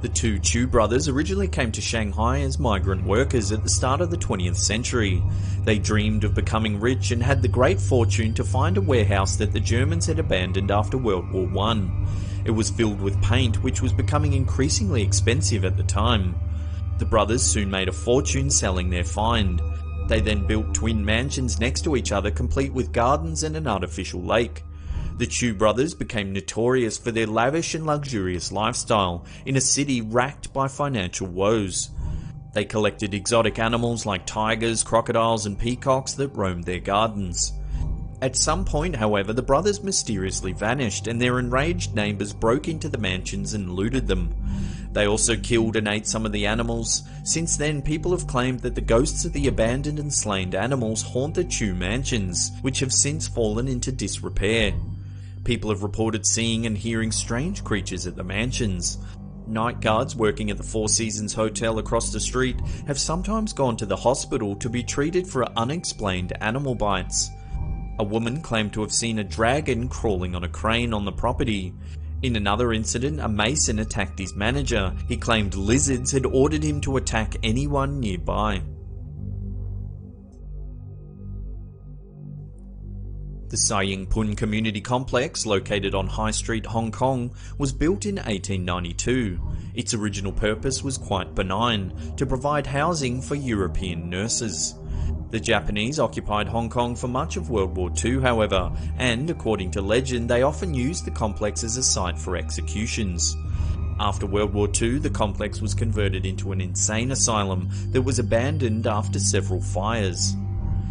B: The two Chu brothers originally came to Shanghai as migrant workers at the start of the 20th century. They dreamed of becoming rich and had the great fortune to find a warehouse that the Germans had abandoned after World War I. It was filled with paint, which was becoming increasingly expensive at the time. The brothers soon made a fortune selling their find. They then built twin mansions next to each other, complete with gardens and an artificial lake. The Chu brothers became notorious for their lavish and luxurious lifestyle in a city racked by financial woes. They collected exotic animals like tigers, crocodiles, and peacocks that roamed their gardens. At some point, however, the brothers mysteriously vanished, and their enraged neighbours broke into the mansions and looted them. They also killed and ate some of the animals. Since then, people have claimed that the ghosts of the abandoned and slain animals haunt the Chu mansions, which have since fallen into disrepair. People have reported seeing and hearing strange creatures at the mansions. Night guards working at the Four Seasons Hotel across the street have sometimes gone to the hospital to be treated for unexplained animal bites. A woman claimed to have seen a dragon crawling on a crane on the property. In another incident, a mason attacked his manager. He claimed lizards had ordered him to attack anyone nearby. The Sai Ying Pun Community Complex, located on High Street, Hong Kong, was built in 1892. Its original purpose was quite benign, to provide housing for European nurses. The Japanese occupied Hong Kong for much of World War II, however, and, according to legend, they often used the complex as a site for executions. After World War II, the complex was converted into an insane asylum that was abandoned after several fires.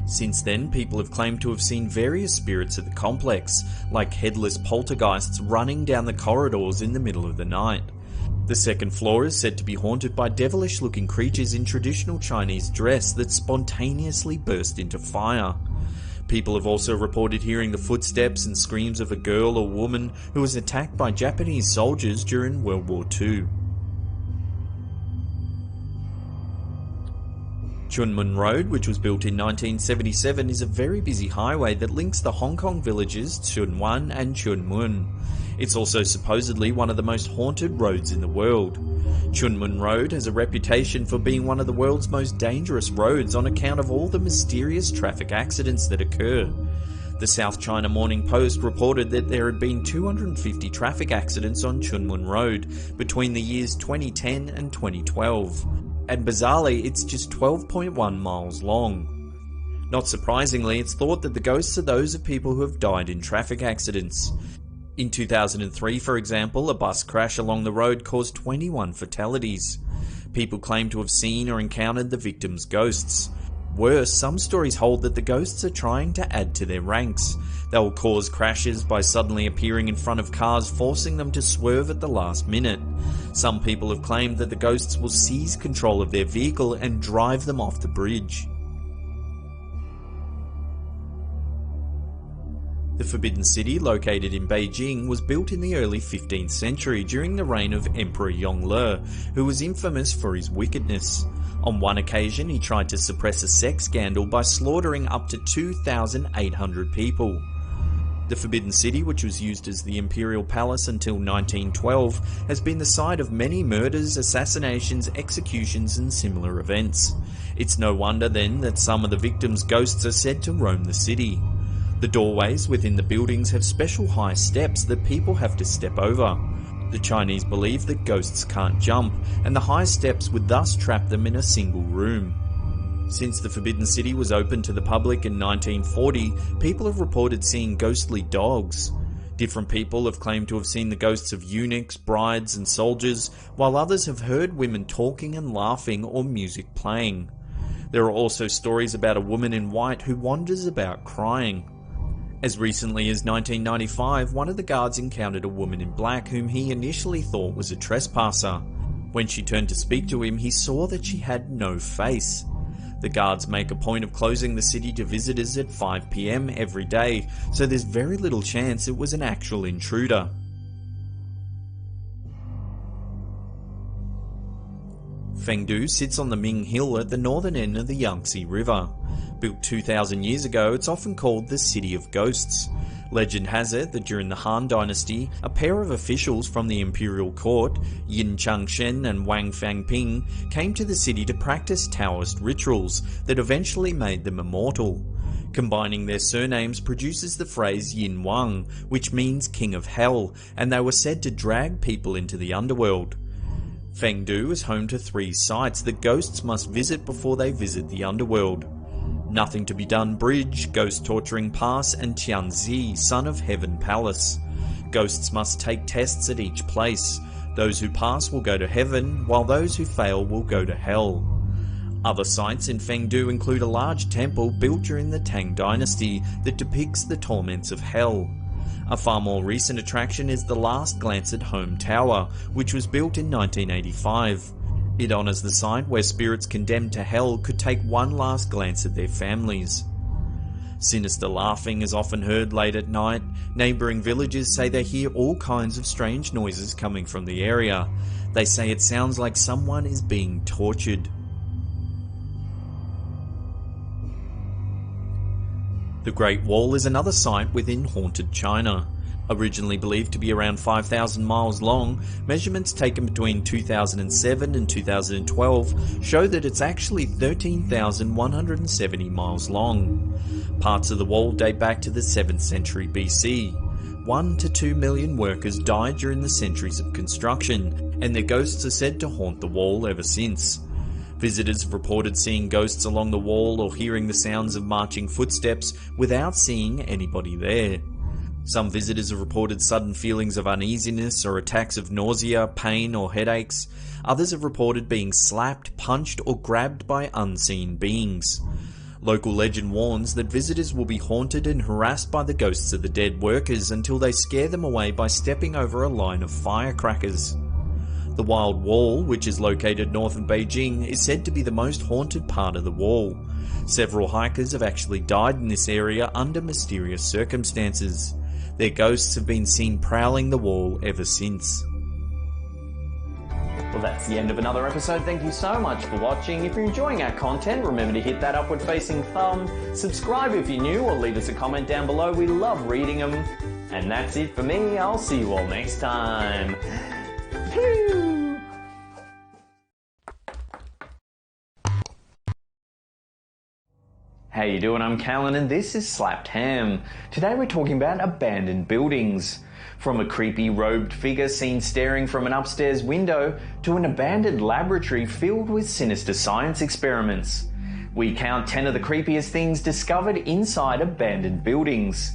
B: Since then, people have claimed to have seen various spirits at the complex, like headless poltergeists running down the corridors in the middle of the night. The second floor is said to be haunted by devilish-looking creatures in traditional Chinese dress that spontaneously burst into fire. People have also reported hearing the footsteps and screams of a girl or woman who was attacked by Japanese soldiers during World War II. Chunmun Road, which was built in 1977, is a very busy highway that links the Hong Kong villages Chunwan and Chunmun. It's also supposedly one of the most haunted roads in the world. Chunmun Road has a reputation for being one of the world's most dangerous roads on account of all the mysterious traffic accidents that occur. The South China Morning Post reported that there had been 250 traffic accidents on Chunmun Road between the years 2010 and 2012. And bizarrely, it's just 12.1 miles long. Not surprisingly, it's thought that the ghosts are those of people who have died in traffic accidents. In 2003, for example, a bus crash along the road caused 21 fatalities. People claim to have seen or encountered the victims' ghosts. Worse, some stories hold that the ghosts are trying to add to their ranks. They will cause crashes by suddenly appearing in front of cars, forcing them to swerve at the last minute. Some people have claimed that the ghosts will seize control of their vehicle and drive them off the bridge. The Forbidden City, located in Beijing, was built in the early 15th century during the reign of Emperor Yongle, who was infamous for his wickedness. On one occasion, he tried to suppress a sex scandal by slaughtering up to 2,800 people. The Forbidden City, which was used as the Imperial Palace until 1912, has been the site of many murders, assassinations, executions, and similar events. It's no wonder then that some of the victims' ghosts are said to roam the city. The doorways within the buildings have special high steps that people have to step over. The Chinese believe that ghosts can't jump, and the high steps would thus trap them in a single room. Since the Forbidden City was open to the public in 1940, people have reported seeing ghostly dogs. Different people have claimed to have seen the ghosts of eunuchs, brides, and soldiers, while others have heard women talking and laughing or music playing. There are also stories about a woman in white who wanders about crying. As recently as 1995, one of the guards encountered a woman in black whom he initially thought was a trespasser. When she turned to speak to him, he saw that she had no face. The guards make a point of closing the city to visitors at 5 PM every day, so there's very little chance it was an actual intruder. Fengdu sits on the Ming Hill at the northern end of the Yangtze River. Built 2,000 years ago, it's often called the City of Ghosts. Legend has it that during the Han Dynasty, a pair of officials from the imperial court, Yin Changshen and Wang Fangping, came to the city to practice Taoist rituals that eventually made them immortal. Combining their surnames produces the phrase Yin Wang, which means King of Hell, and they were said to drag people into the underworld. Fengdu is home to 3 sites that ghosts must visit before they visit the underworld. Nothing to Be Done Bridge, Ghost Torturing Pass, and Tianzi, Son of Heaven Palace. Ghosts must take tests at each place. Those who pass will go to heaven, while those who fail will go to hell. Other sites in Fengdu include a large temple built during the Tang Dynasty that depicts the torments of hell. A far more recent attraction is the Last Glance at Home Tower, which was built in 1985. It honours the site where spirits condemned to hell could take one last glance at their families. Sinister laughing is often heard late at night. Neighbouring villagers say they hear all kinds of strange noises coming from the area. They say it sounds like someone is being tortured. The Great Wall is another site within haunted China. Originally believed to be around 5,000 miles long, measurements taken between 2007 and 2012 show that it's actually 13,170 miles long. Parts of the wall date back to the 7th century BC. 1 to 2 million workers died during the centuries of construction, and their ghosts are said to haunt the wall ever since. Visitors have reported seeing ghosts along the wall or hearing the sounds of marching footsteps without seeing anybody there. Some visitors have reported sudden feelings of uneasiness or attacks of nausea, pain or headaches. Others have reported being slapped, punched or grabbed by unseen beings. Local legend warns that visitors will be haunted and harassed by the ghosts of the dead workers until they scare them away by stepping over a line of firecrackers. The Wild Wall, which is located north of Beijing, is said to be the most haunted part of the wall. Several hikers have actually died in this area under mysterious circumstances. Their ghosts have been seen prowling the wall ever since.
A: Well, that's the end of another episode. Thank you so much for watching. If you're enjoying our content, remember to hit that upward facing thumb, subscribe if you're new, or leave us a comment down below. We love reading them. And that's it for me. I'll see you all next time. Pew! How you doing? I'm Callan and this is Slapped Ham. Today we're talking about abandoned buildings. From a creepy robed figure seen staring from an upstairs window to an abandoned laboratory filled with sinister science experiments. We count 10 of the creepiest things discovered inside abandoned buildings.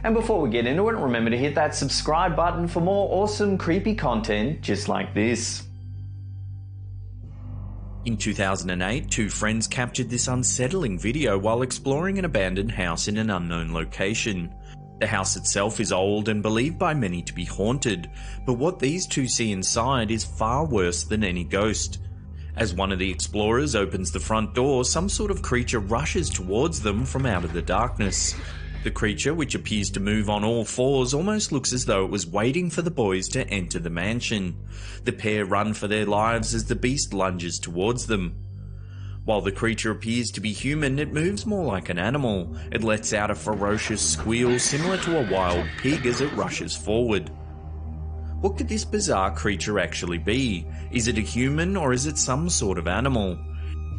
A: And before we get into it, remember to hit that subscribe button for more awesome creepy content just like this.
B: In 2008, 2 friends captured this unsettling video while exploring an abandoned house in an unknown location. The house itself is old and believed by many to be haunted, but what these 2 see inside is far worse than any ghost. As one of the explorers opens the front door, some sort of creature rushes towards them from out of the darkness. The creature, which appears to move on all fours, almost looks as though it was waiting for the boys to enter the mansion. The pair run for their lives as the beast lunges towards them. While the creature appears to be human, it moves more like an animal. It lets out a ferocious squeal similar to a wild pig as it rushes forward. What could this bizarre creature actually be? Is it a human or is it some sort of animal?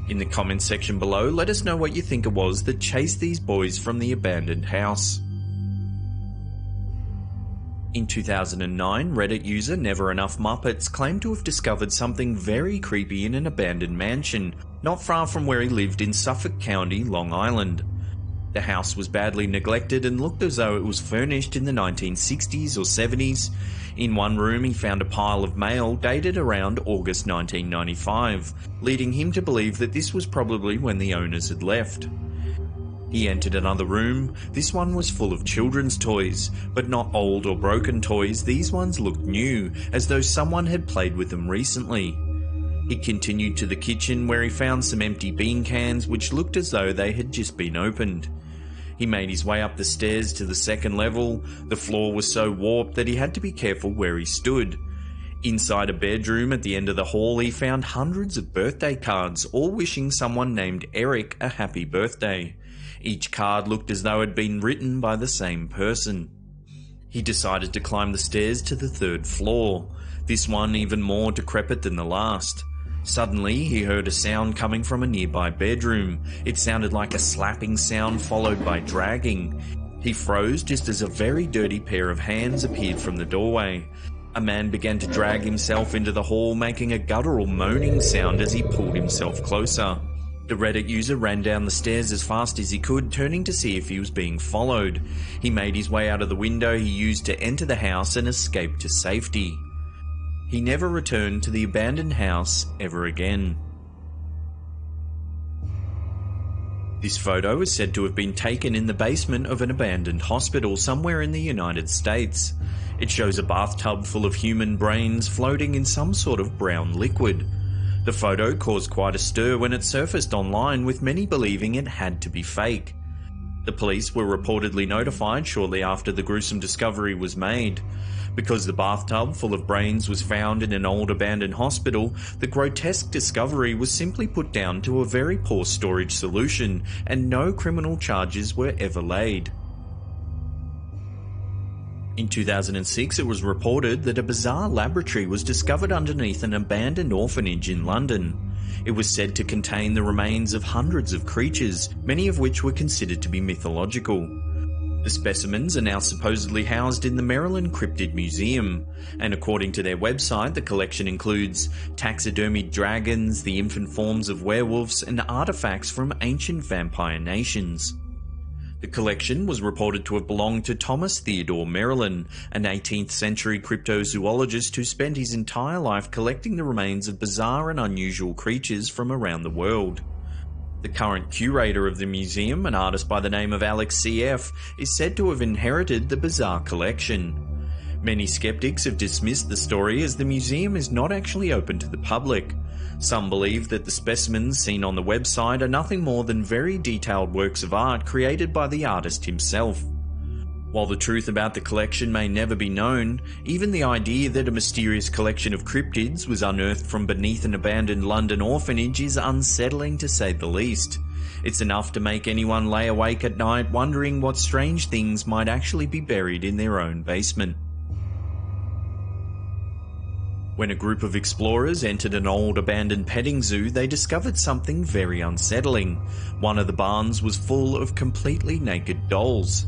B: In the comments section below, let us know what you think it was that chased these boys from the abandoned house. In 2009, Reddit user Never Enough Muppets claimed to have discovered something very creepy in an abandoned mansion, not far from where he lived in Suffolk County, Long Island. The house was badly neglected and looked as though it was furnished in the 1960s or 70s. In one room he found a pile of mail dated around August 1995, leading him to believe that this was probably when the owners had left. He entered another room. This one was full of children's toys, but not old or broken toys. These ones looked new, as though someone had played with them recently. He continued to the kitchen where he found some empty bean cans which looked as though they had just been opened. He made his way up the stairs to the second level. The floor was so warped that he had to be careful where he stood. Inside a bedroom at the end of the hall, he found hundreds of birthday cards, all wishing someone named Eric a happy birthday. Each card looked as though it had been written by the same person. He decided to climb the stairs to the third floor, this one even more decrepit than the last. Suddenly, he heard a sound coming from a nearby bedroom. It sounded like a slapping sound followed by dragging. He froze just as a very dirty pair of hands appeared from the doorway. A man began to drag himself into the hall, making a guttural moaning sound as he pulled himself closer. The Reddit user ran down the stairs as fast as he could, turning to see if he was being followed. He made his way out of the window he used to enter the house and escape to safety. He never returned to the abandoned house ever again. This photo is said to have been taken in the basement of an abandoned hospital somewhere in the United States. It shows a bathtub full of human brains floating in some sort of brown liquid. The photo caused quite a stir when it surfaced online, with many believing it had to be fake. The police were reportedly notified shortly after the gruesome discovery was made. Because the bathtub full of brains was found in an old abandoned hospital, the grotesque discovery was simply put down to a very poor storage solution, and no criminal charges were ever laid. In 2006, it was reported that a bizarre laboratory was discovered underneath an abandoned orphanage in London. It was said to contain the remains of hundreds of creatures, many of which were considered to be mythological. The specimens are now supposedly housed in the Maryland Cryptid Museum, and according to their website, the collection includes taxidermied dragons, the infant forms of werewolves, and artifacts from ancient vampire nations. The collection was reported to have belonged to Thomas Theodore Merlin, an 18th century cryptozoologist who spent his entire life collecting the remains of bizarre and unusual creatures from around the world. The current curator of the museum, an artist by the name of Alex C.F., is said to have inherited the bizarre collection. Many skeptics have dismissed the story as the museum is not actually open to the public. Some believe that the specimens seen on the website are nothing more than very detailed works of art created by the artist himself. While the truth about the collection may never be known, even the idea that a mysterious collection of cryptids was unearthed from beneath an abandoned London orphanage is unsettling to say the least. It's enough to make anyone lay awake at night wondering what strange things might actually be buried in their own basement. When a group of explorers entered an old abandoned petting zoo, they discovered something very unsettling. One of the barns was full of completely naked dolls.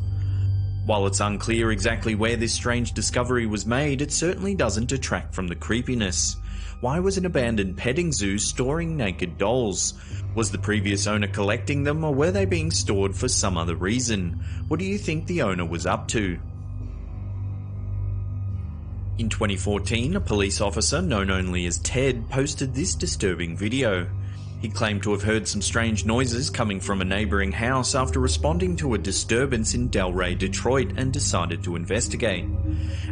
B: While it's unclear exactly where this strange discovery was made, it certainly doesn't detract from the creepiness. Why was an abandoned petting zoo storing naked dolls? Was the previous owner collecting them, or were they being stored for some other reason? What do you think the owner was up to? In 2014, a police officer known only as Ted posted this disturbing video. He claimed to have heard some strange noises coming from a neighbouring house after responding to a disturbance in Delray, Detroit, and decided to investigate.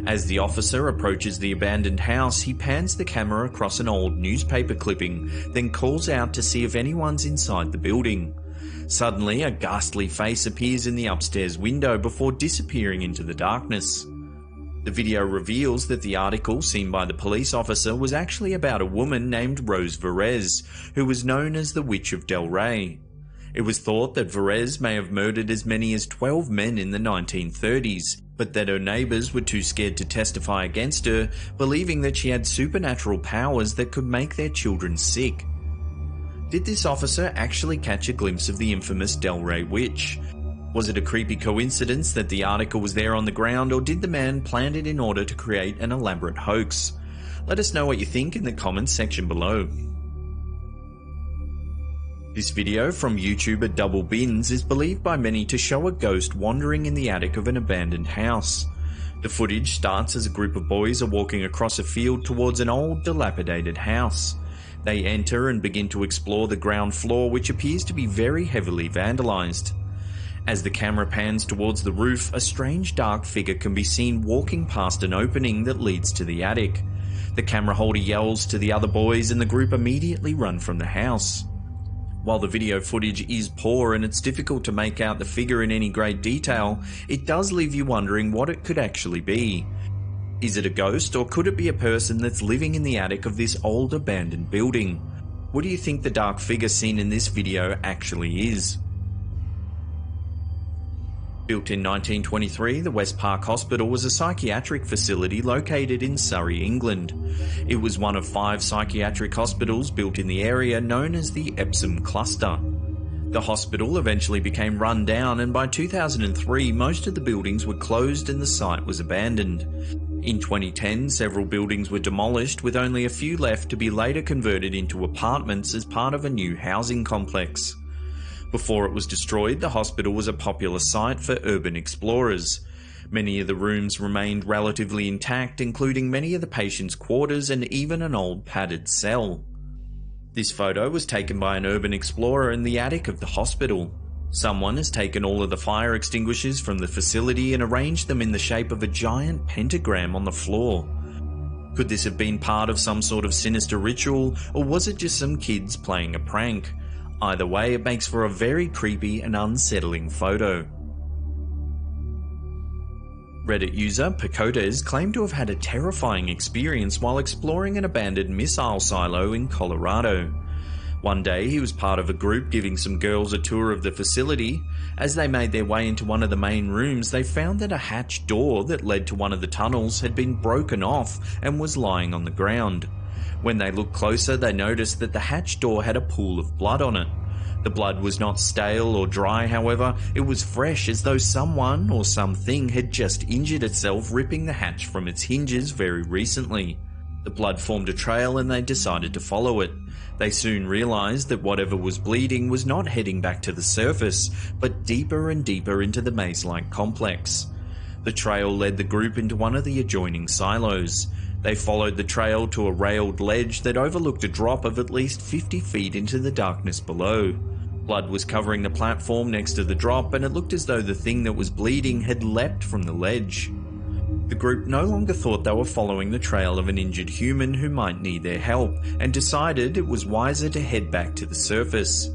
B: As the officer approaches the abandoned house, he pans the camera across an old newspaper clipping, then calls out to see if anyone's inside the building. Suddenly, a ghastly face appears in the upstairs window before disappearing into the darkness. The video reveals that the article seen by the police officer was actually about a woman named Rose Verez, who was known as the Witch of Delray. It was thought that Verez may have murdered as many as 12 men in the 1930s, but that her neighbours were too scared to testify against her, believing that she had supernatural powers that could make their children sick. Did this officer actually catch a glimpse of the infamous Delray Witch? Was it a creepy coincidence that the article was there on the ground, or did the man plan it in order to create an elaborate hoax? Let us know what you think in the comments section below. This video from YouTuber Double Bins is believed by many to show a ghost wandering in the attic of an abandoned house. The footage starts as a group of boys are walking across a field towards an old, dilapidated house. They enter and begin to explore the ground floor, which appears to be very heavily vandalized. As the camera pans towards the roof, a strange dark figure can be seen walking past an opening that leads to the attic. The camera holder yells to the other boys and the group immediately run from the house. While the video footage is poor and it's difficult to make out the figure in any great detail, it does leave you wondering what it could actually be. Is it a ghost, or could it be a person that's living in the attic of this old abandoned building? What do you think the dark figure seen in this video actually is? Built in 1923, the West Park Hospital was a psychiatric facility located in Surrey, England. It was one of 5 psychiatric hospitals built in the area known as the Epsom Cluster. The hospital eventually became run down, and by 2003 most of the buildings were closed and the site was abandoned. In 2010, several buildings were demolished, with only a few left to be later converted into apartments as part of a new housing complex. Before it was destroyed, the hospital was a popular site for urban explorers. Many of the rooms remained relatively intact, including many of the patients' quarters and even an old padded cell. This photo was taken by an urban explorer in the attic of the hospital. Someone has taken all of the fire extinguishers from the facility and arranged them in the shape of a giant pentagram on the floor. Could this have been part of some sort of sinister ritual, or was it just some kids playing a prank? Either way, it makes for a very creepy and unsettling photo. Reddit user Pacotes claimed to have had a terrifying experience while exploring an abandoned missile silo in Colorado. One day he was part of a group giving some girls a tour of the facility. As they made their way into one of the main rooms, they found that a hatch door that led to one of the tunnels had been broken off and was lying on the ground. When they looked closer, they noticed that the hatch door had a pool of blood on it. The blood was not stale or dry, however, it was fresh, as though someone or something had just injured itself ripping the hatch from its hinges very recently. The blood formed a trail and they decided to follow it. They soon realized that whatever was bleeding was not heading back to the surface, but deeper and deeper into the maze-like complex. The trail led the group into one of the adjoining silos. They followed the trail to a railed ledge that overlooked a drop of at least 50 feet into the darkness below. Blood was covering the platform next to the drop, and it looked as though the thing that was bleeding had leapt from the ledge. The group no longer thought they were following the trail of an injured human who might need their help, and decided it was wiser to head back to the surface.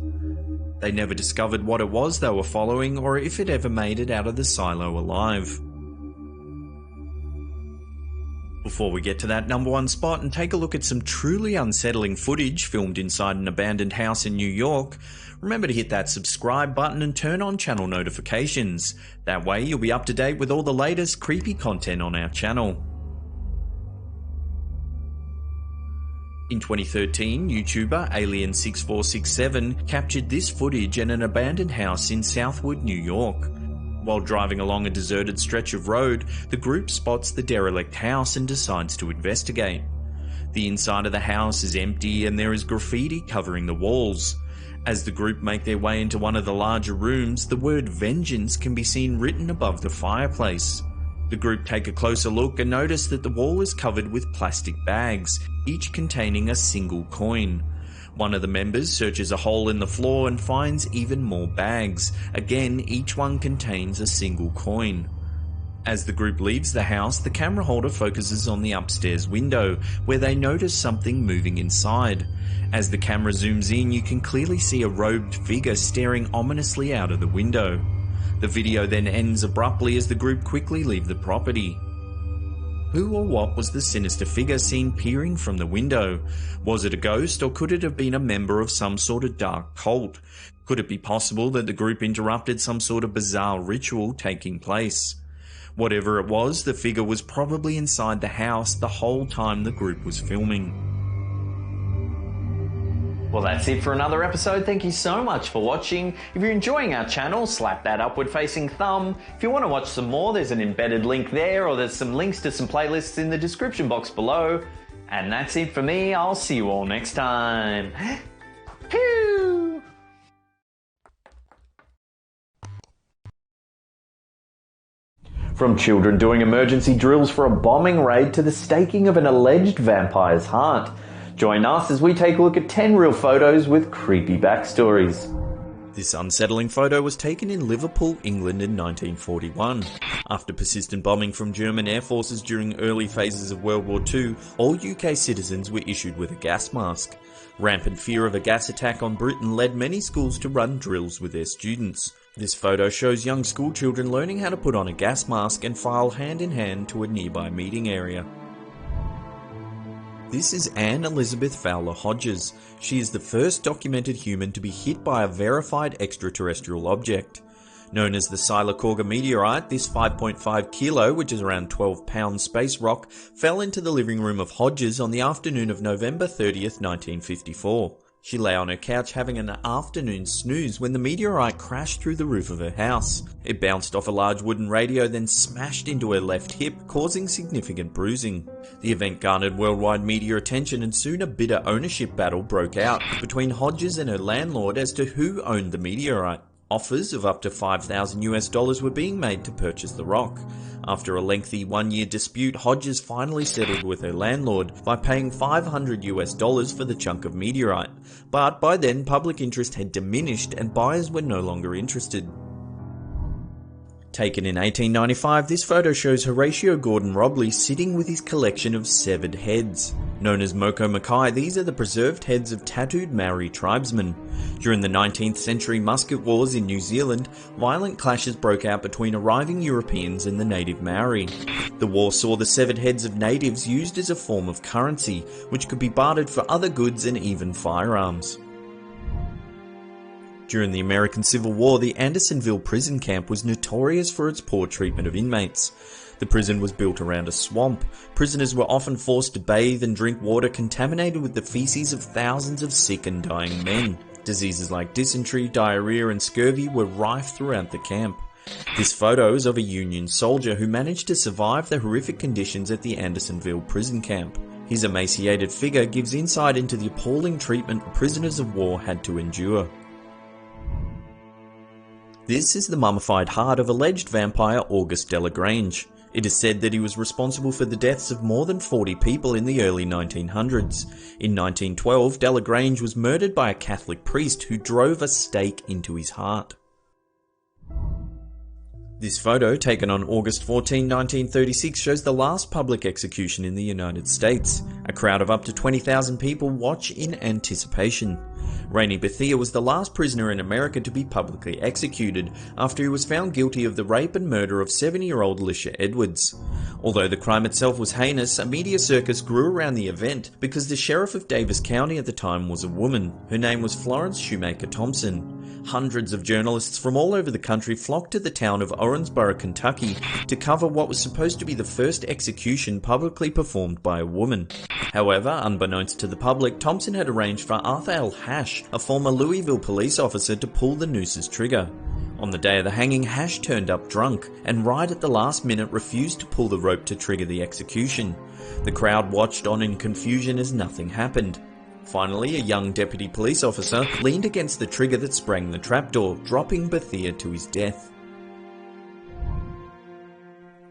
B: They never discovered what it was they were following, or if it ever made it out of the silo alive. Before we get to that number 1 spot and take a look at some truly unsettling footage filmed inside an abandoned house in New York, remember to hit that subscribe button and turn on channel notifications. That way you'll be up to date with all the latest creepy content on our channel. In 2013, YouTuber Alien6467 captured this footage in an abandoned house in Southwood, New York. While driving along a deserted stretch of road, the group spots the derelict house and decides to investigate. The inside of the house is empty and there is graffiti covering the walls. As the group make their way into one of the larger rooms, the word vengeance can be seen written above the fireplace. The group take a closer look and notice that the wall is covered with plastic bags, each containing a single coin. One of the members searches a hole in the floor and finds even more bags. Again, each one contains a single coin. As the group leaves the house, the camera holder focuses on the upstairs window, where they notice something moving inside. As the camera zooms in, you can clearly see a robed figure staring ominously out of the window. The video then ends abruptly as the group quickly leave the property. Who or what was the sinister figure seen peering from the window? Was it a ghost, or could it have been a member of some sort of dark cult? Could it be possible that the group interrupted some sort of bizarre ritual taking place? Whatever it was, the figure was probably inside the house the whole time the group was filming.
A: Well, that's it for another episode. Thank you so much for watching. If you're enjoying our channel, slap that upward facing thumb. If you want to watch some more, there's an embedded link there, or there's some links to some playlists in the description box below. And that's it for me. I'll see you all next time. Pew! From children doing emergency drills for a bombing raid to the staking of an alleged vampire's heart. Join us as we take a look at 10 real photos with creepy backstories.
B: This unsettling photo was taken in Liverpool, England in 1941. After persistent bombing from German air forces during early phases of World War II, all UK citizens were issued with a gas mask. Rampant fear of a gas attack on Britain led many schools to run drills with their students. This photo shows young school children learning how to put on a gas mask and file hand in hand to a nearby meeting area. This is Anne Elizabeth Fowler Hodges. She is the first documented human to be hit by a verified extraterrestrial object. Known as the Sylacauga meteorite, this 5.5 kilo, which is around 12 pound space rock, fell into the living room of Hodges on the afternoon of November 30th, 1954. She lay on her couch having an afternoon snooze when the meteorite crashed through the roof of her house. It bounced off a large wooden radio, then smashed into her left hip, causing significant bruising. The event garnered worldwide media attention, and soon a bitter ownership battle broke out between Hodges and her landlord as to who owned the meteorite. Offers of up to $5,000 were being made to purchase the rock. After a lengthy one-year dispute, Hodges finally settled with her landlord by paying $500 for the chunk of meteorite. But by then, public interest had diminished and buyers were no longer interested. Taken in 1895, this photo shows Horatio Gordon Robley sitting with his collection of severed heads. Known as Moko Makai, these are the preserved heads of tattooed Maori tribesmen. During the 19th century musket wars in New Zealand, violent clashes broke out between arriving Europeans and the native Maori. The war saw the severed heads of natives used as a form of currency, which could be bartered for other goods and even firearms. During the American Civil War, the Andersonville prison camp was notorious for its poor treatment of inmates. The prison was built around a swamp. Prisoners were often forced to bathe and drink water contaminated with the feces of thousands of sick and dying men. Diseases like dysentery, diarrhea and scurvy were rife throughout the camp. This photo is of a Union soldier who managed to survive the horrific conditions at the Andersonville prison camp. His emaciated figure gives insight into the appalling treatment prisoners of war had to endure. This is the mummified heart of alleged vampire August Delagrange. It is said that he was responsible for the deaths of more than 40 people in the early 1900s. In 1912, Delagrange was murdered by a Catholic priest who drove a stake into his heart. This photo, taken on August 14, 1936, shows the last public execution in the United States. A crowd of up to 20,000 people watch in anticipation. Rainey Bethea was the last prisoner in America to be publicly executed after he was found guilty of the rape and murder of 70-year-old Lisha Edwards. Although the crime itself was heinous, a media circus grew around the event because the sheriff of Davis County at the time was a woman. Her name was Florence Shoemaker Thompson. Hundreds of journalists from all over the country flocked to the town of Owensboro, Kentucky to cover what was supposed to be the first execution publicly performed by a woman. However, unbeknownst to the public, Thompson had arranged for Arthur L. Hash, a former Louisville police officer, to pull the nooses trigger. On the day of the hanging, Hash turned up drunk and right at the last minute refused to pull the rope to trigger the execution. The crowd watched on in confusion as nothing happened. Finally, a young deputy police officer leaned against the trigger that sprang the trapdoor, dropping Bethea to his death.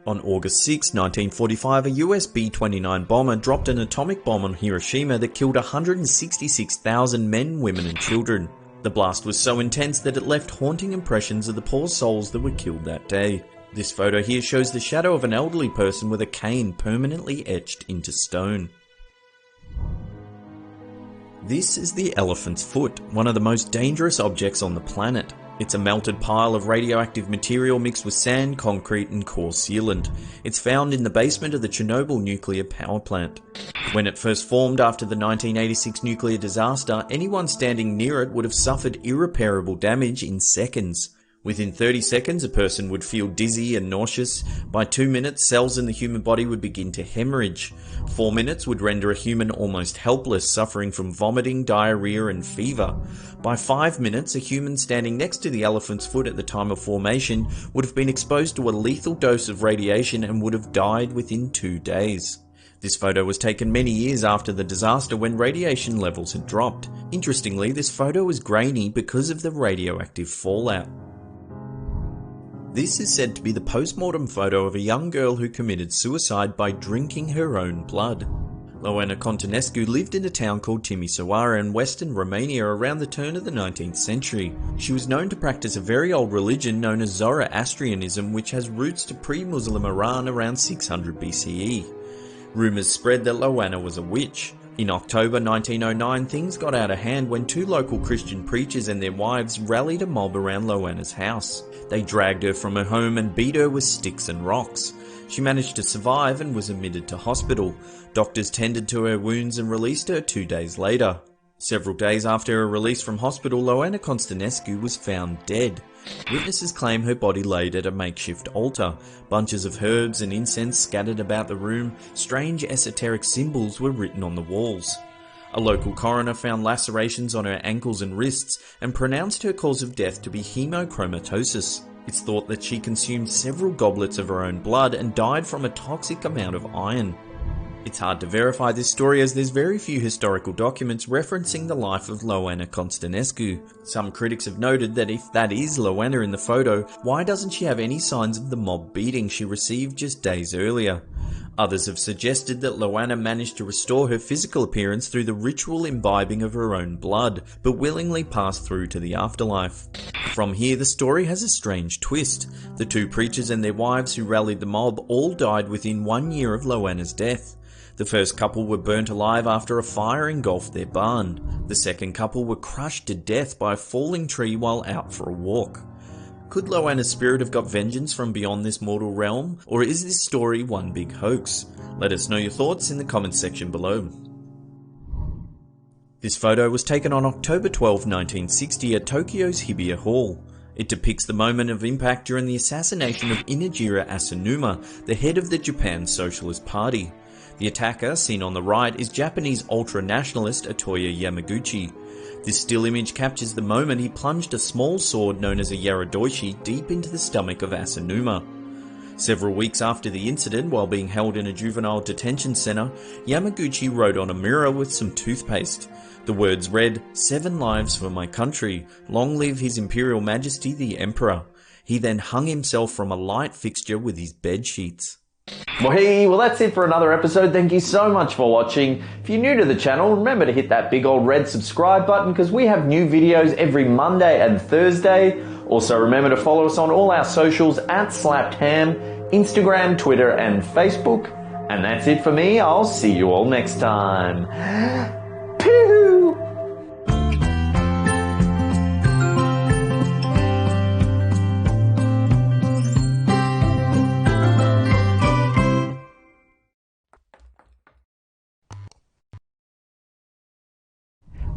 B: On August 6, 1945, a US B-29 bomber dropped an atomic bomb on Hiroshima that killed 166,000 men, women and children. The blast was so intense that it left haunting impressions of the poor souls that were killed that day. This photo here shows the shadow of an elderly person with a cane permanently etched into stone. This is the elephant's foot, one of the most dangerous objects on the planet. It's a melted pile of radioactive material mixed with sand, concrete and coarse sealant. It's found in the basement of the Chernobyl nuclear power plant. When it first formed after the 1986 nuclear disaster, anyone standing near it would have suffered irreparable damage in seconds. Within 30 seconds, a person would feel dizzy and nauseous. By 2 minutes, cells in the human body would begin to hemorrhage. 4 minutes would render a human almost helpless, suffering from vomiting, diarrhea, and fever. By 5 minutes, a human standing next to the elephant's foot at the time of formation would have been exposed to a lethal dose of radiation and would have died within 2 days. This photo was taken many years after the disaster when radiation levels had dropped. Interestingly, this photo was grainy because of the radioactive fallout. This is said to be the post-mortem photo of a young girl who committed suicide by drinking her own blood. Loana Contanescu lived in a town called Timisoara in western Romania around the turn of the 19th century. She was known to practice a very old religion known as Zoroastrianism, which has roots to pre-Muslim Iran around 600 BCE. Rumours spread that Loana was a witch. In October 1909, things got out of hand when 2 local Christian preachers and their wives rallied a mob around Loana's house. They dragged her from her home and beat her with sticks and rocks. She managed to survive and was admitted to hospital. Doctors tended to her wounds and released her 2 days later. Several days after her release from hospital, Loana Contanescu was found dead. Witnesses claim her body laid at a makeshift altar. Bunches of herbs and incense scattered about the room. Strange esoteric symbols were written on the walls. A local coroner found lacerations on her ankles and wrists and pronounced her cause of death to be hemochromatosis. It's thought that she consumed several goblets of her own blood and died from a toxic amount of iron. It's hard to verify this story as there's very few historical documents referencing the life of Loana Contanescu. Some critics have noted that if that is Loana in the photo, why doesn't she have any signs of the mob beating she received just days earlier? Others have suggested that Loana managed to restore her physical appearance through the ritual imbibing of her own blood, but willingly passed through to the afterlife. From here, the story has a strange twist. The 2 preachers and their wives who rallied the mob all died within 1 year of Loana's death. The first couple were burnt alive after a fire engulfed their barn. The second couple were crushed to death by a falling tree while out for a walk. Could Loana's spirit have got vengeance from beyond this mortal realm, or is this story one big hoax? Let us know your thoughts in the comments section below. This photo was taken on October 12, 1960 at Tokyo's Hibiya Hall. It depicts the moment of impact during the assassination of Inajira Asanuma, the head of the Japan Socialist Party. The attacker, seen on the right, is Japanese ultra-nationalist Atoya Yamaguchi. This still image captures the moment he plunged a small sword known as a yaradoishi deep into the stomach of Asanuma. Several weeks after the incident, while being held in a juvenile detention center, Yamaguchi wrote on a mirror with some toothpaste. The words read, "7 lives for my country, long live His Imperial Majesty the Emperor." He then hung himself from a light fixture with his bed sheets.
A: Well, that's it for another episode. Thank you so much for watching. If you're new to the channel, remember to hit that big old red subscribe button because we have new videos every Monday and Thursday. Also, remember to follow us on all our socials at SlappedHam, Instagram, Twitter, and Facebook. And that's it for me. I'll see you all next time. Pew!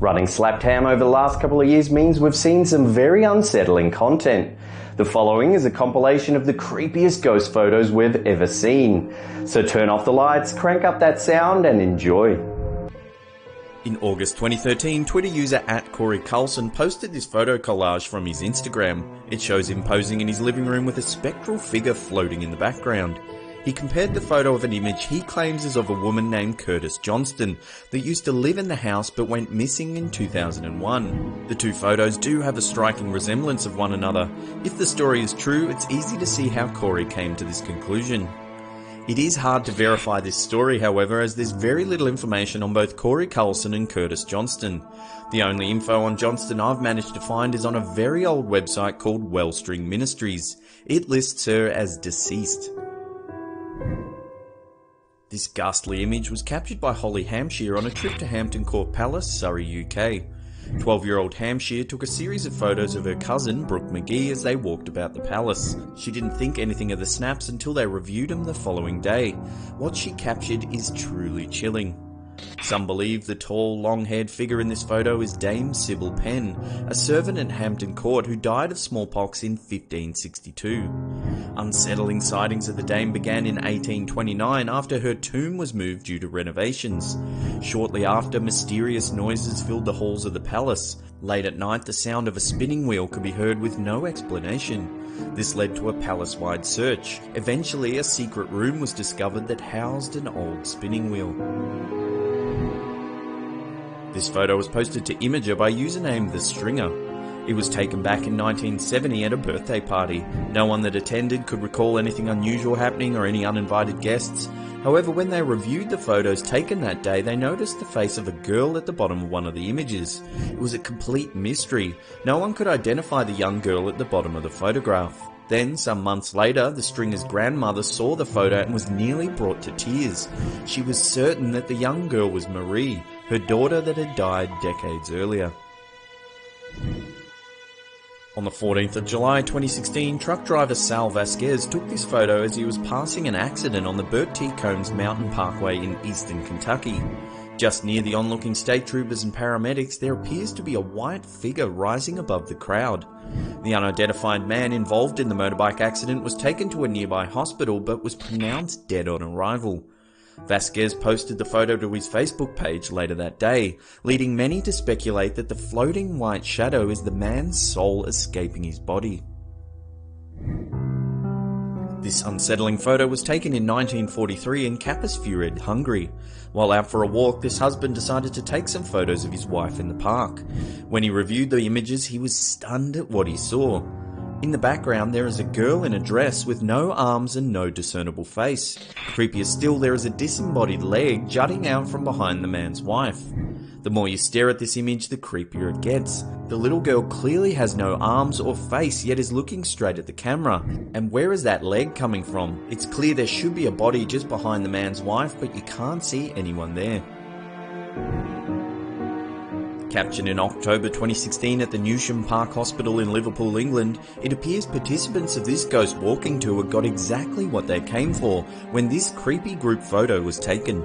A: Running SlappedHam over the last couple of years means we've seen some very unsettling content. The following is a compilation of the creepiest ghost photos we've ever seen. So turn off the lights, crank up that sound, and enjoy.
B: In August 2013, Twitter user @CoreyCarlson posted this photo collage from his Instagram. It shows him posing in his living room with a spectral figure floating in the background. He compared the photo of an image he claims is of a woman named Curtis Johnston that used to live in the house but went missing in 2001. The 2 photos do have a striking resemblance of one another. If the story is true, it's easy to see how Corey came to this conclusion. It is hard to verify this story, however, as there's very little information on both Corey Carlson and Curtis Johnston. The only info on Johnston I've managed to find is on a very old website called Wellstring Ministries. It lists her as deceased. This ghastly image was captured by Holly Hampshire on a trip to Hampton Court Palace, Surrey, UK. 12-year-old Hampshire took a series of photos of her cousin, Brooke McGee, as they walked about the palace. She didn't think anything of the snaps until they reviewed them the following day. What she captured is truly chilling. Some believe the tall, long-haired figure in this photo is Dame Sybil Penn, a servant at Hampton Court who died of smallpox in 1562. Unsettling sightings of the dame began in 1829 after her tomb was moved due to renovations. Shortly after, mysterious noises filled the halls of the palace. Late at night, the sound of a spinning wheel could be heard with no explanation. This led to a palace-wide search. Eventually, a secret room was discovered that housed an old spinning wheel. This photo was posted to Imager by username The Stringer. It was taken back in 1970 at a birthday party. No one that attended could recall anything unusual happening or any uninvited guests. However, when they reviewed the photos taken that day, they noticed the face of a girl at the bottom of one of the images. It was a complete mystery. No one could identify the young girl at the bottom of the photograph. Then, some months later, the Stringer's grandmother saw the photo and was nearly brought to tears. She was certain that the young girl was Marie, her daughter that had died decades earlier. On the 14th of July 2016, truck driver Sal Vasquez took this photo as he was passing an accident on the Bert T. Combs Mountain Parkway in eastern Kentucky. Just near the onlooking state troopers and paramedics, there appears to be a white figure rising above the crowd. The unidentified man involved in the motorbike accident was taken to a nearby hospital but was pronounced dead on arrival. Vasquez posted the photo to his Facebook page later that day, leading many to speculate that the floating white shadow is the man's soul escaping his body. This unsettling photo was taken in 1943 in Kapusfured, Hungary. While out for a walk, this husband decided to take some photos of his wife in the park. When he reviewed the images, he was stunned at what he saw. In the background, there is a girl in a dress with no arms and no discernible face. Creepier still, there is a disembodied leg jutting out from behind the man's wife. The more you stare at this image, the creepier it gets. The little girl clearly has no arms or face, yet is looking straight at the camera. And where is that leg coming from? It's clear there should be a body just behind the man's wife, but you can't see anyone there. Captured in October 2016 at the Newsham Park Hospital in Liverpool, England, it appears participants of this ghost walking tour got exactly what they came for when this creepy group photo was taken.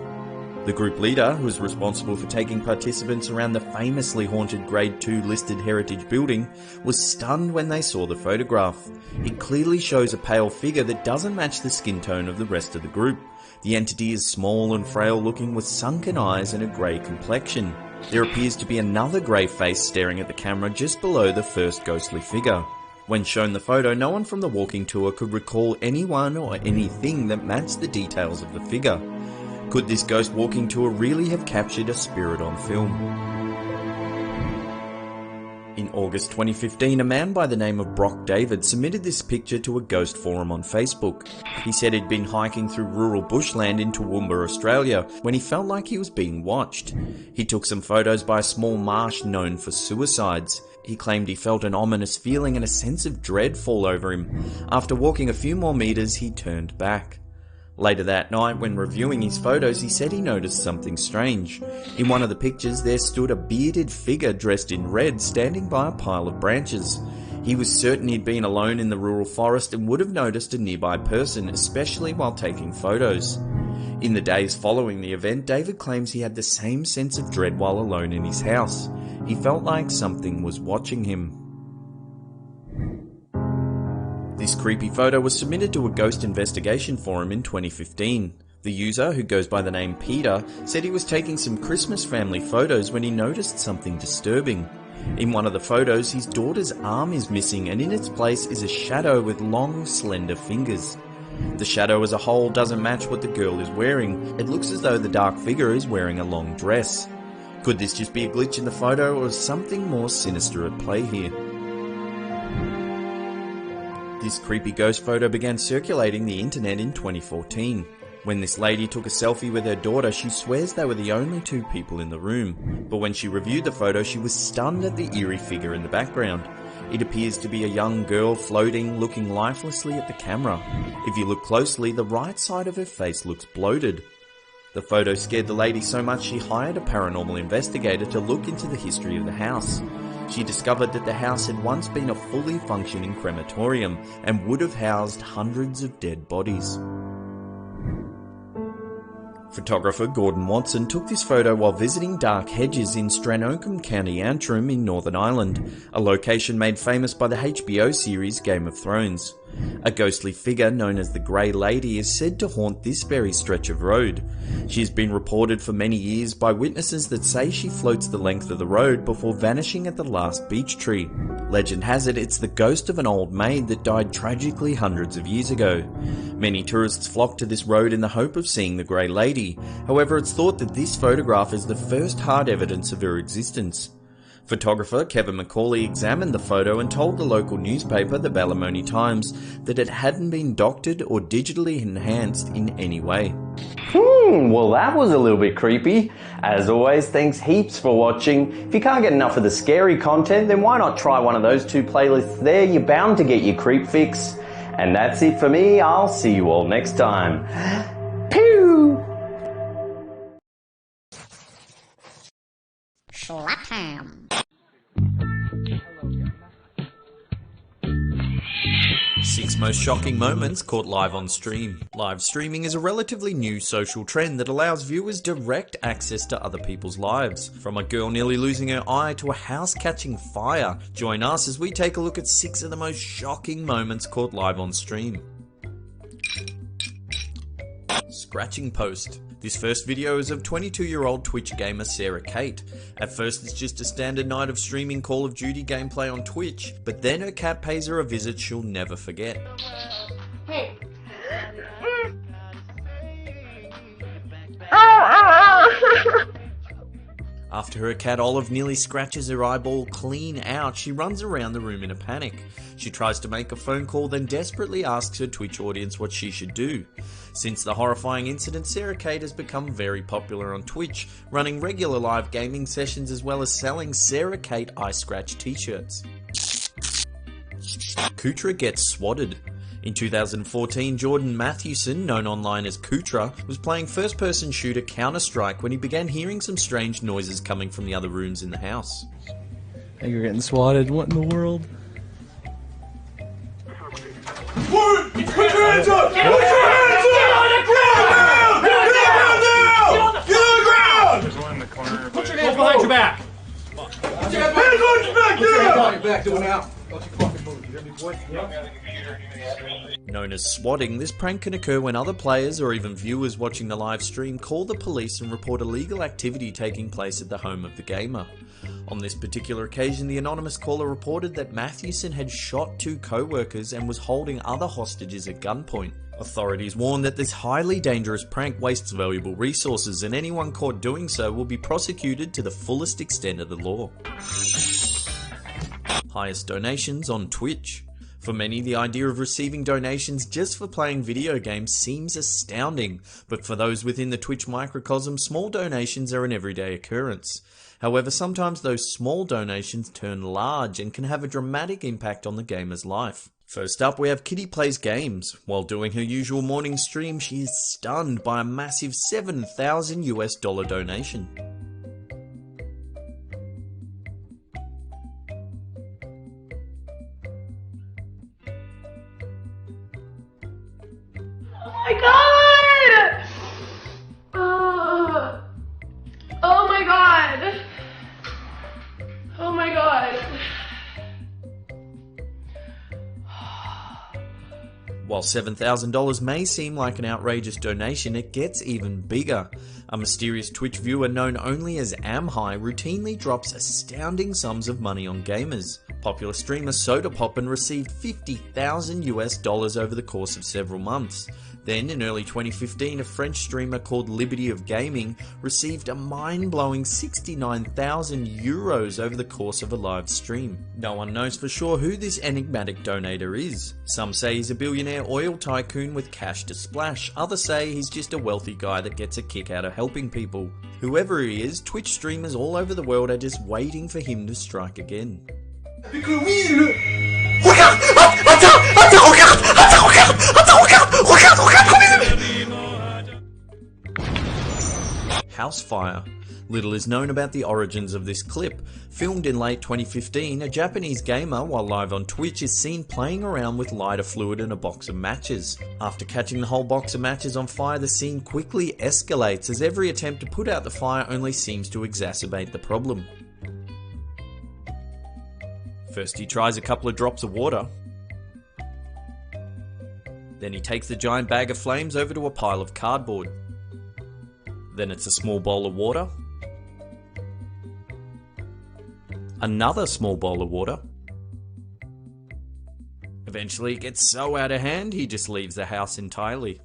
B: The group leader, who was responsible for taking participants around the famously haunted Grade 2 listed heritage building, was stunned when they saw the photograph. It clearly shows a pale figure that doesn't match the skin tone of the rest of the group. The entity is small and frail looking with sunken eyes and a grey complexion. There appears to be another grey face staring at the camera just below the first ghostly figure. When shown the photo, no one from the walking tour could recall anyone or anything that matched the details of the figure. Could this ghost walking tour really have captured a spirit on film? In August 2015, a man by the name of Brock David submitted this picture to a ghost forum on Facebook. He said he'd been hiking through rural bushland in Toowoomba, Australia, when he felt like he was being watched. He took some photos by a small marsh known for suicides. He claimed he felt an ominous feeling and a sense of dread fall over him. After walking a few more meters, he turned back. Later that night, when reviewing his photos, he said he noticed something strange. In one of the pictures, there stood a bearded figure dressed in red standing by a pile of branches. He was certain he'd been alone in the rural forest and would have noticed a nearby person, especially while taking photos. In the days following the event, David claims he had the same sense of dread while alone in his house. He felt like something was watching him. This creepy photo was submitted to a ghost investigation forum in 2015. The user, who goes by the name Peter, said he was taking some Christmas family photos when he noticed something disturbing. In one of the photos, his daughter's arm is missing and in its place is a shadow with long, slender fingers. The shadow as a whole doesn't match what the girl is wearing. It looks as though the dark figure is wearing a long dress. Could this just be a glitch in the photo or is something more sinister at play here? This creepy ghost photo began circulating the internet in 2014. When this lady took a selfie with her daughter, she swears they were the only two people in the room. But when she reviewed the photo, she was stunned at the eerie figure in the background. It appears to be a young girl floating, looking lifelessly at the camera. If you look closely, the right side of her face looks bloated. The photo scared the lady so much she hired a paranormal investigator to look into the history of the house. She discovered that the house had once been a fully functioning crematorium and would have housed hundreds of dead bodies. Photographer Gordon Watson took this photo while visiting dark hedges in Stranocum, County Antrim in Northern Ireland, a location made famous by the HBO series Game of Thrones. A ghostly figure known as the Grey Lady is said to haunt this very stretch of road. She has been reported for many years by witnesses that say she floats the length of the road before vanishing at the last beech tree. Legend has it it's the ghost of an old maid that died tragically hundreds of years ago. Many tourists flock to this road in the hope of seeing the Grey Lady. However, it's thought that this photograph is the first hard evidence of her existence. Photographer Kevin McCauley examined the photo and told the local newspaper, the Ballymoney Times, that it hadn't been doctored or digitally enhanced in any way.
A: Well that was a little bit creepy. As always, thanks heaps for watching. If you can't get enough of the scary content, then why not try one of those two playlists there? You're bound to get your creep fix. And that's it for me. I'll see you all next time. Pew!
D: Slap
B: 6 most shocking moments caught live on stream. Live streaming is a relatively new social trend that allows viewers direct access to other people's lives. From a girl nearly losing her eye to a house catching fire. Join us as we take a look at 6 of the most shocking moments caught live on stream. Scratching post. This first video is of 22-year-old Twitch gamer Sarah Kate. At first it's just a standard night of streaming Call of Duty gameplay on Twitch, but then her cat pays her a visit she'll never forget.
E: Hey.
B: After her cat Olive nearly scratches her eyeball clean out, she runs around the room in a panic. She tries to make a phone call, then desperately asks her Twitch audience what she should do. Since the horrifying incident, Sarah Kate has become very popular on Twitch, running regular live gaming sessions as well as selling Sarah Kate Eye Scratch t-shirts. Kutra gets swatted. In 2014, Jordan Mathewson, known online as Kutra, was playing first-person shooter Counter-Strike when he began hearing some strange noises coming from the other rooms in the house.
F: Hey, you're getting swatted. What in the world?
C: Put your hands up! Put your hands up! Get on the ground! Get on the ground! There's one in the corner. Put your hands behind your back. Hands on your back! Get back, do it now. Don't you fucking move. You hear me, boy?
B: Known as swatting, this prank can occur when other players or even viewers watching the live stream call the police and report illegal activity taking place at the home of the gamer. On this particular occasion, the anonymous caller reported that Mathewson had shot 2 co-workers and was holding other hostages at gunpoint. Authorities warn that this highly dangerous prank wastes valuable resources, and anyone caught doing so will be prosecuted to the fullest extent of the law. Highest donations on Twitch. For many, the idea of receiving donations just for playing video games seems astounding, but for those within the Twitch microcosm, small donations are an everyday occurrence. However, sometimes those small donations turn large and can have a dramatic impact on the gamer's life. First up, we have Kitty Plays Games. While doing her usual morning stream, she is stunned by a massive $7,000 donation.
E: Oh my god! Oh my god! Oh my god!
B: While $7,000 may seem like an outrageous donation, it gets even bigger. A mysterious Twitch viewer known only as Amhigh routinely drops astounding sums of money on gamers. Popular streamer Soda Poppin received $50,000 over the course of several months. Then, in early 2015, a French streamer called Liberty of Gaming received a mind-blowing €69,000 over the course of a live stream. No one knows for sure who this enigmatic donator is. Some say he's a billionaire oil tycoon with cash to splash. Others say he's just a wealthy guy that gets a kick out of helping people. Whoever he is, Twitch streamers all over the world are just waiting for him to strike again. House fire. Little is known about the origins of this clip. Filmed in late 2015, a Japanese gamer, while live on Twitch, is seen playing around with lighter fluid and a box of matches. After catching the whole box of matches on fire, the scene quickly escalates as every attempt to put out the fire only seems to exacerbate the problem. First he tries a couple of drops of water. Then he takes the giant bag of flames over to a pile of cardboard. Then it's a small bowl of water. Another small bowl of water. Eventually it gets so out of hand he just leaves the house entirely.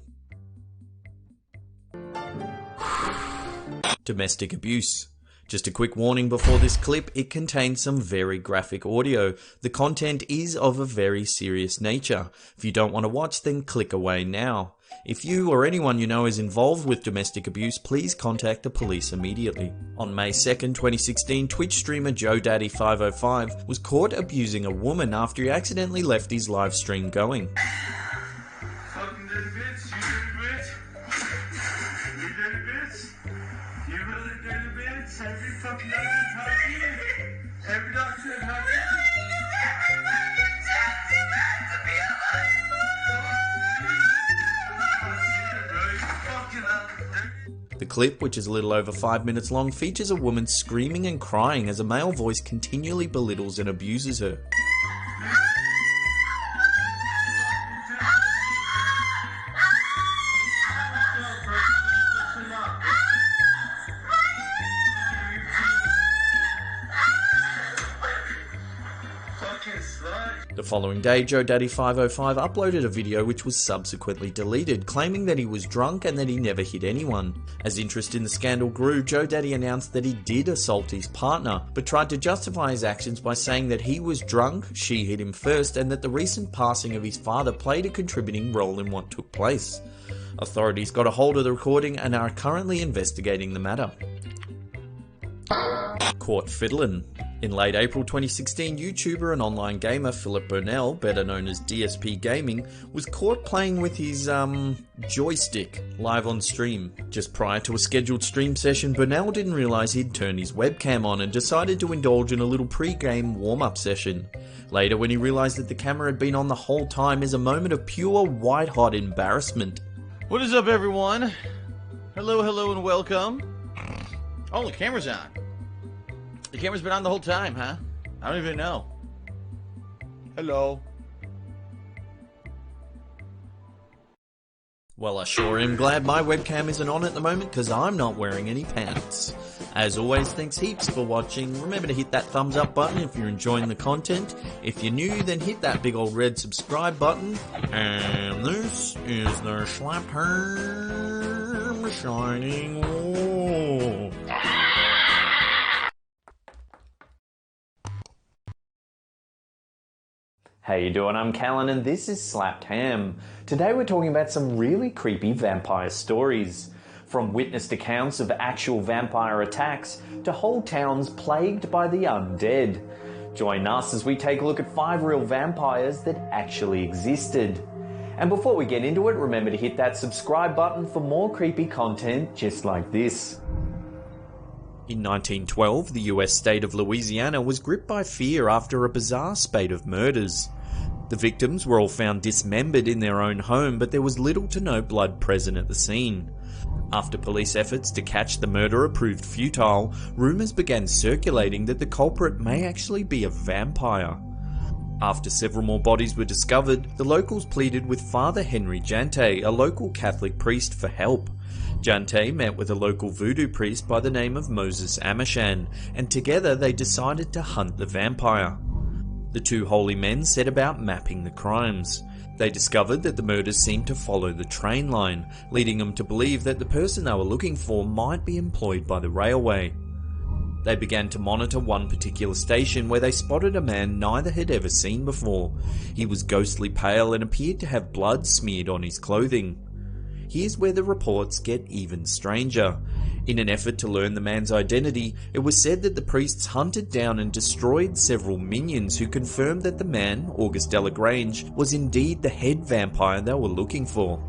B: Domestic abuse. Just a quick warning before this clip, it contains some very graphic audio. The content is of a very serious nature. If you don't want to watch, then click away now. If you or anyone you know is involved with domestic abuse, please contact the police immediately. On May 2nd, 2016, Twitch streamer JoeDaddy505 was caught abusing a woman after he accidentally left his live stream going.
C: Fucking dirty bitch, you dirty bitch. You dirty bitch. You really dirty bitch. Every fucking doctor taught you. Every doctor taught you.
B: The clip, which is a little over 5 minutes long, features a woman screaming and crying as a male voice continually belittles and abuses her. The following day, JoeDaddy505 uploaded a video which was subsequently deleted, claiming that he was drunk and that he never hit anyone. As interest in the scandal grew, JoeDaddy announced that he did assault his partner, but tried to justify his actions by saying that he was drunk, she hit him first, and that the recent passing of his father played a contributing role in what took place. Authorities got a hold of the recording and are currently investigating the matter. Caught fiddlin'. In late April 2016, YouTuber and online gamer Philip Burnell, better known as DSP Gaming, was caught playing with his, joystick live on stream. Just prior to a scheduled stream session, Burnell didn't realise he'd turned his webcam on and decided to indulge in a little pre-game warm-up session. Later, when he realised that the camera had been on the whole time, is a moment of pure white-hot embarrassment.
G: What is up, everyone? Hello, and welcome. Oh, the camera's on. The camera's been on the whole time, huh? I don't even know. Hello.
B: Well, I sure am glad my webcam isn't on at the moment because I'm not wearing any pants. As always, thanks heaps for watching. Remember to hit that thumbs up button if you're enjoying the content. If you're new, then hit that big old red subscribe button. And this is the Slap Term Shining Off.
A: How you doing? I'm Callan and this is Slapped Ham. Today we're talking about some really creepy vampire stories. From witnessed accounts of actual vampire attacks to whole towns plagued by the undead. Join us as we take a look at 5 real vampires that actually existed. And before we get into it, remember to hit that subscribe button for more creepy content just like this.
B: In 1912, the US state of Louisiana was gripped by fear after a bizarre spate of murders. The victims were all found dismembered in their own home, but there was little to no blood present at the scene. After police efforts to catch the murderer proved futile, rumours began circulating that the culprit may actually be a vampire. After several more bodies were discovered, the locals pleaded with Father Henry Jante, a local Catholic priest, for help. Jante met with a local voodoo priest by the name of Moses Amashan, and together they decided to hunt the vampire. The two holy men set about mapping the crimes. They discovered that the murders seemed to follow the train line, leading them to believe that the person they were looking for might be employed by the railway. They began to monitor one particular station where they spotted a man neither had ever seen before. He was ghostly pale and appeared to have blood smeared on his clothing. Here's where the reports get even stranger. In an effort to learn the man's identity, it was said that the priests hunted down and destroyed several minions who confirmed that the man, August Delagrange, was indeed the head vampire they were looking for.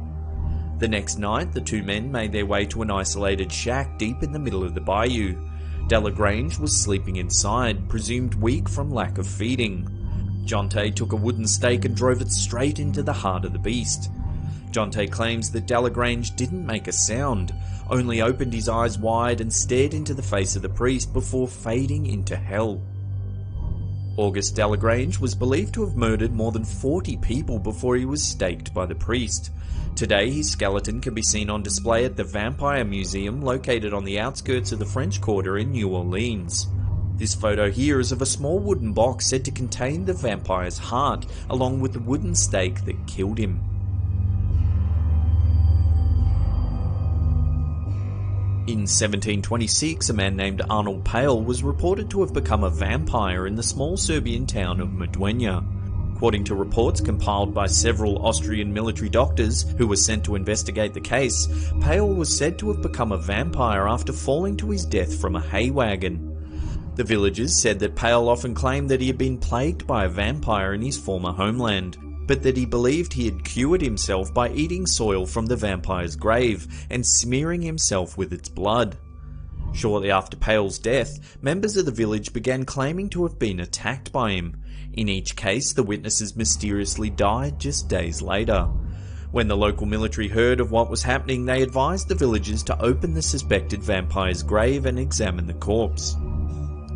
B: The next night, the two men made their way to an isolated shack deep in the middle of the bayou. Delagrange was sleeping inside, presumed weak from lack of feeding. Jonte took a wooden stake and drove it straight into the heart of the beast. Jonte claims that Delagrange didn't make a sound, only opened his eyes wide and stared into the face of the priest before fading into hell. Auguste Delagrange was believed to have murdered more than 40 people before he was staked by the priest. Today, his skeleton can be seen on display at the Vampire Museum located on the outskirts of the French Quarter in New Orleans. This photo here is of a small wooden box said to contain the vampire's heart, along with the wooden stake that killed him. In 1726, a man named Arnold Pale was reported to have become a vampire in the small Serbian town of Medwenja. According to reports compiled by several Austrian military doctors who were sent to investigate the case, Pale was said to have become a vampire after falling to his death from a hay wagon. The villagers said that Pale often claimed that he had been plagued by a vampire in his former homeland, but that he believed he had cured himself by eating soil from the vampire's grave and smearing himself with its blood. Shortly after Pale's death, members of the village began claiming to have been attacked by him. In each case, the witnesses mysteriously died just days later. When the local military heard of what was happening, they advised the villagers to open the suspected vampire's grave and examine the corpse.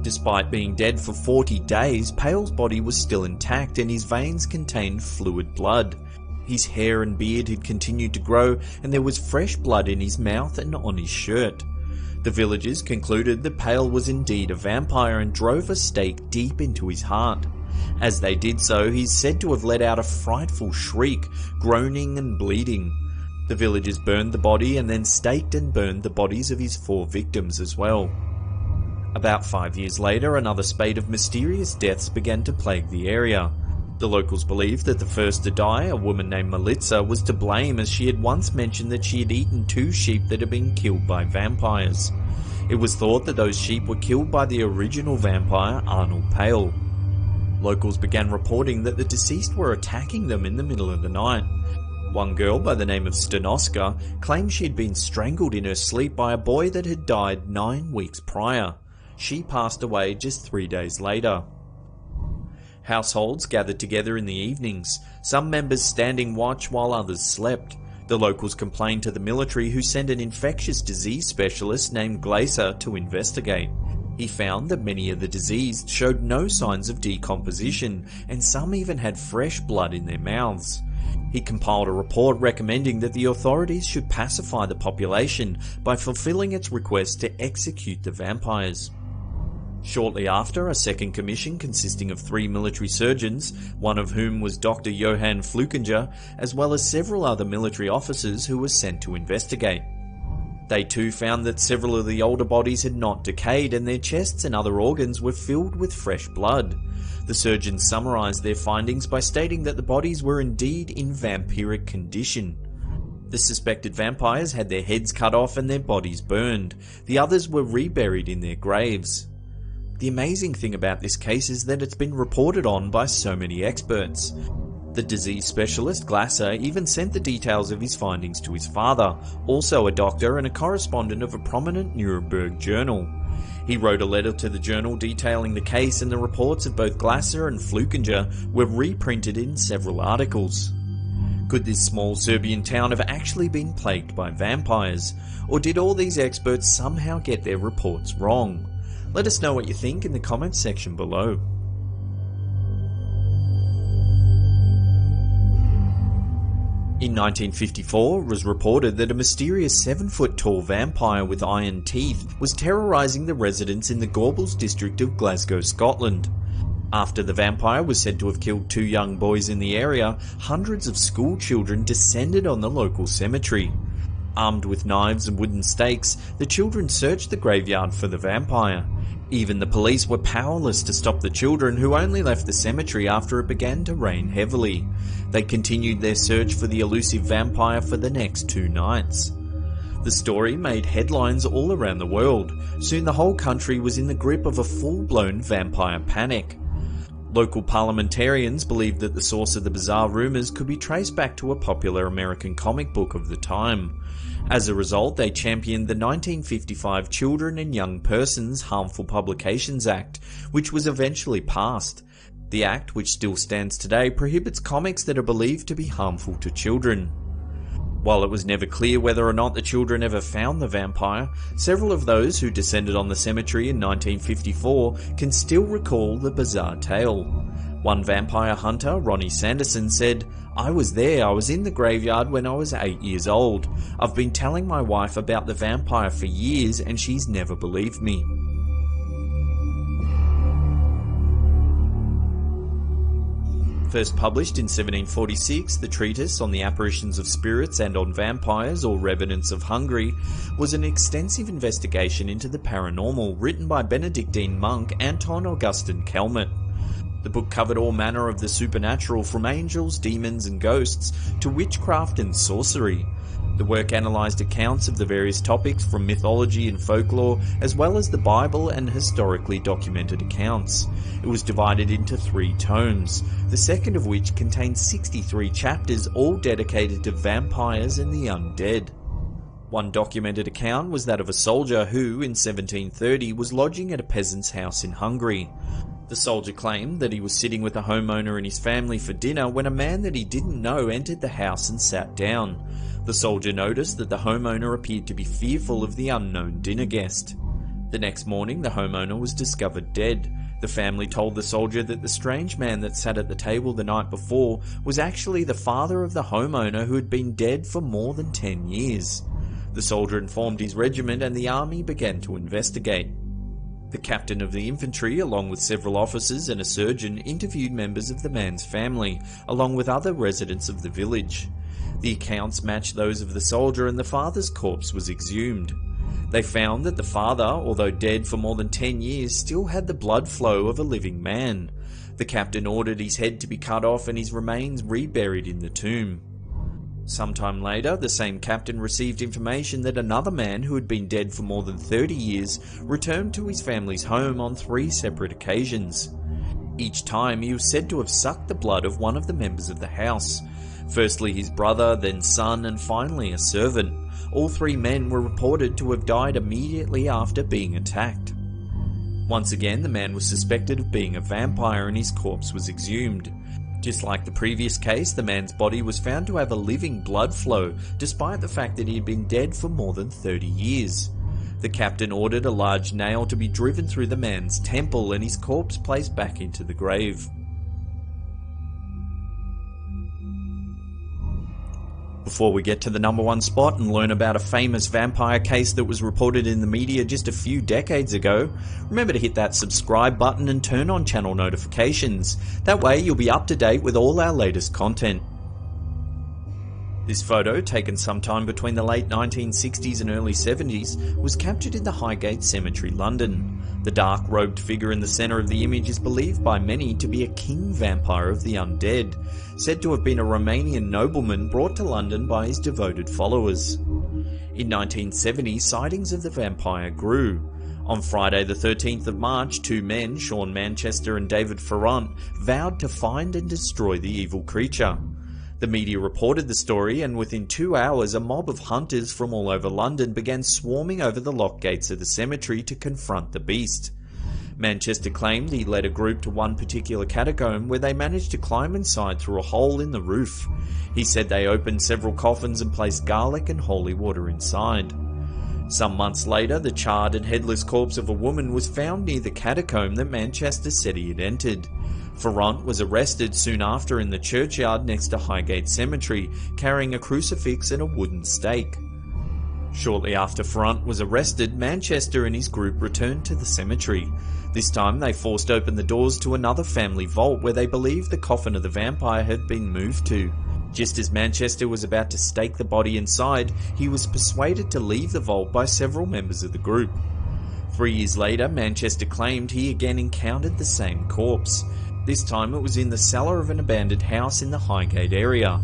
B: Despite being dead for 40 days, Pale's body was still intact and his veins contained fluid blood. His hair and beard had continued to grow and there was fresh blood in his mouth and on his shirt. The villagers concluded that Pale was indeed a vampire and drove a stake deep into his heart. As they did so, he's said to have let out a frightful shriek, groaning and bleeding. The villagers burned the body and then staked and burned the bodies of his 4 victims as well. About 5 years later, another spate of mysterious deaths began to plague the area. The locals believed that the first to die, a woman named Melitza, was to blame as she had once mentioned that she had eaten 2 sheep that had been killed by vampires. It was thought that those sheep were killed by the original vampire, Arnold Pale. Locals began reporting that the deceased were attacking them in the middle of the night. One girl by the name of Stanoska claimed she had been strangled in her sleep by a boy that had died 9 weeks prior. She passed away just 3 days later. Households gathered together in the evenings, some members standing watch while others slept. The locals complained to the military, who sent an infectious disease specialist named Glaser to investigate. He found that many of the diseased showed no signs of decomposition, and some even had fresh blood in their mouths. He compiled a report recommending that the authorities should pacify the population by fulfilling its request to execute the vampires. Shortly after, a second commission consisting of 3 military surgeons, one of whom was Dr. Johann Flukinger, as well as several other military officers who were sent to investigate. They too found that several of the older bodies had not decayed and their chests and other organs were filled with fresh blood. The surgeons summarized their findings by stating that the bodies were indeed in vampiric condition. The suspected vampires had their heads cut off and their bodies burned. The others were reburied in their graves. The amazing thing about this case is that it's been reported on by so many experts. The disease specialist Glaser even sent the details of his findings to his father, also a doctor and a correspondent of a prominent Nuremberg journal. He wrote a letter to the journal detailing the case, and the reports of both Glaser and Flukinger were reprinted in several articles. Could this small Serbian town have actually been plagued by vampires, or did all these experts somehow get their reports wrong? Let us know what you think in the comments section below. In 1954, it was reported that a mysterious 7-foot-tall vampire with iron teeth was terrorising the residents in the Gorbals district of Glasgow, Scotland. After the vampire was said to have killed 2 young boys in the area, hundreds of school children descended on the local cemetery. Armed with knives and wooden stakes, the children searched the graveyard for the vampire. Even the police were powerless to stop the children, who only left the cemetery after it began to rain heavily. They continued their search for the elusive vampire for the next 2 nights. The story made headlines all around the world. Soon the whole country was in the grip of a full-blown vampire panic. Local parliamentarians believed that the source of the bizarre rumours could be traced back to a popular American comic book of the time. As a result, they championed the 1955 Children and Young Persons Harmful Publications Act, which was eventually passed. The act, which still stands today, prohibits comics that are believed to be harmful to children. While it was never clear whether or not the children ever found the vampire, several of those who descended on the cemetery in 1954 can still recall the bizarre tale. One vampire hunter, Ronnie Sanderson, said, "I was there, I was in the graveyard when I was 8 years old. I've been telling my wife about the vampire for years and she's never believed me." First published in 1746, the treatise on the apparitions of spirits and on vampires or revenants of Hungary was an extensive investigation into the paranormal written by Benedictine monk Anton Augustin Kelmet. The book covered all manner of the supernatural, from angels, demons and ghosts to witchcraft and sorcery. The work analysed accounts of the various topics from mythology and folklore, as well as the Bible and historically documented accounts. It was divided into 3 tomes, the second of which contained 63 chapters, all dedicated to vampires and the undead. One documented account was that of a soldier who, in 1730, was lodging at a peasant's house in Hungary. The soldier claimed that he was sitting with a homeowner and his family for dinner when a man that he didn't know entered the house and sat down. The soldier noticed that the homeowner appeared to be fearful of the unknown dinner guest. The next morning, the homeowner was discovered dead. The family told the soldier that the strange man that sat at the table the night before was actually the father of the homeowner, who had been dead for more than 10 years. The soldier informed his regiment and the army began to investigate. The captain of the infantry, along with several officers and a surgeon, interviewed members of the man's family, along with other residents of the village. The accounts matched those of the soldier, and the father's corpse was exhumed. They found that the father, although dead for more than 10 years, still had the blood flow of a living man. The captain ordered his head to be cut off and his remains reburied in the tomb. Sometime later, the same captain received information that another man who had been dead for more than 30 years returned to his family's home on 3 separate occasions. Each time he was said to have sucked the blood of one of the members of the house. Firstly his brother, then son, and finally a servant. All 3 men were reported to have died immediately after being attacked. Once again, the man was suspected of being a vampire and his corpse was exhumed. Just like the previous case, the man's body was found to have a living blood flow, despite the fact that he had been dead for more than 30 years. The captain ordered a large nail to be driven through the man's temple and his corpse placed back into the grave. Before we get to the #1 spot and learn about a famous vampire case that was reported in the media just a few decades ago, remember to hit that subscribe button and turn on channel notifications. That way you'll be up to date with all our latest content. This photo, taken sometime between the late 1960s and early 70s, was captured in the Highgate Cemetery, London. The dark robed figure in the centre of the image is believed by many to be a king vampire of the undead, said to have been a Romanian nobleman brought to London by his devoted followers. In 1970, sightings of the vampire grew. On Friday the 13th of March, 2 men, Sean Manchester and David Ferrant, vowed to find and destroy the evil creature. The media reported the story, and within 2 hours a mob of hunters from all over London began swarming over the locked gates of the cemetery to confront the beast. Manchester claimed he led a group to one particular catacomb where they managed to climb inside through a hole in the roof. He said they opened several coffins and placed garlic and holy water inside. Some months later, the charred and headless corpse of a woman was found near the catacomb that Manchester said he had entered. Ferrant was arrested soon after in the churchyard next to Highgate Cemetery, carrying a crucifix and a wooden stake. Shortly after Ferrant was arrested, Manchester and his group returned to the cemetery. This time they forced open the doors to another family vault where they believed the coffin of the vampire had been moved to. Just as Manchester was about to stake the body inside, he was persuaded to leave the vault by several members of the group. 3 years later, Manchester claimed he again encountered the same corpse. This time it was in the cellar of an abandoned house in the Highgate area.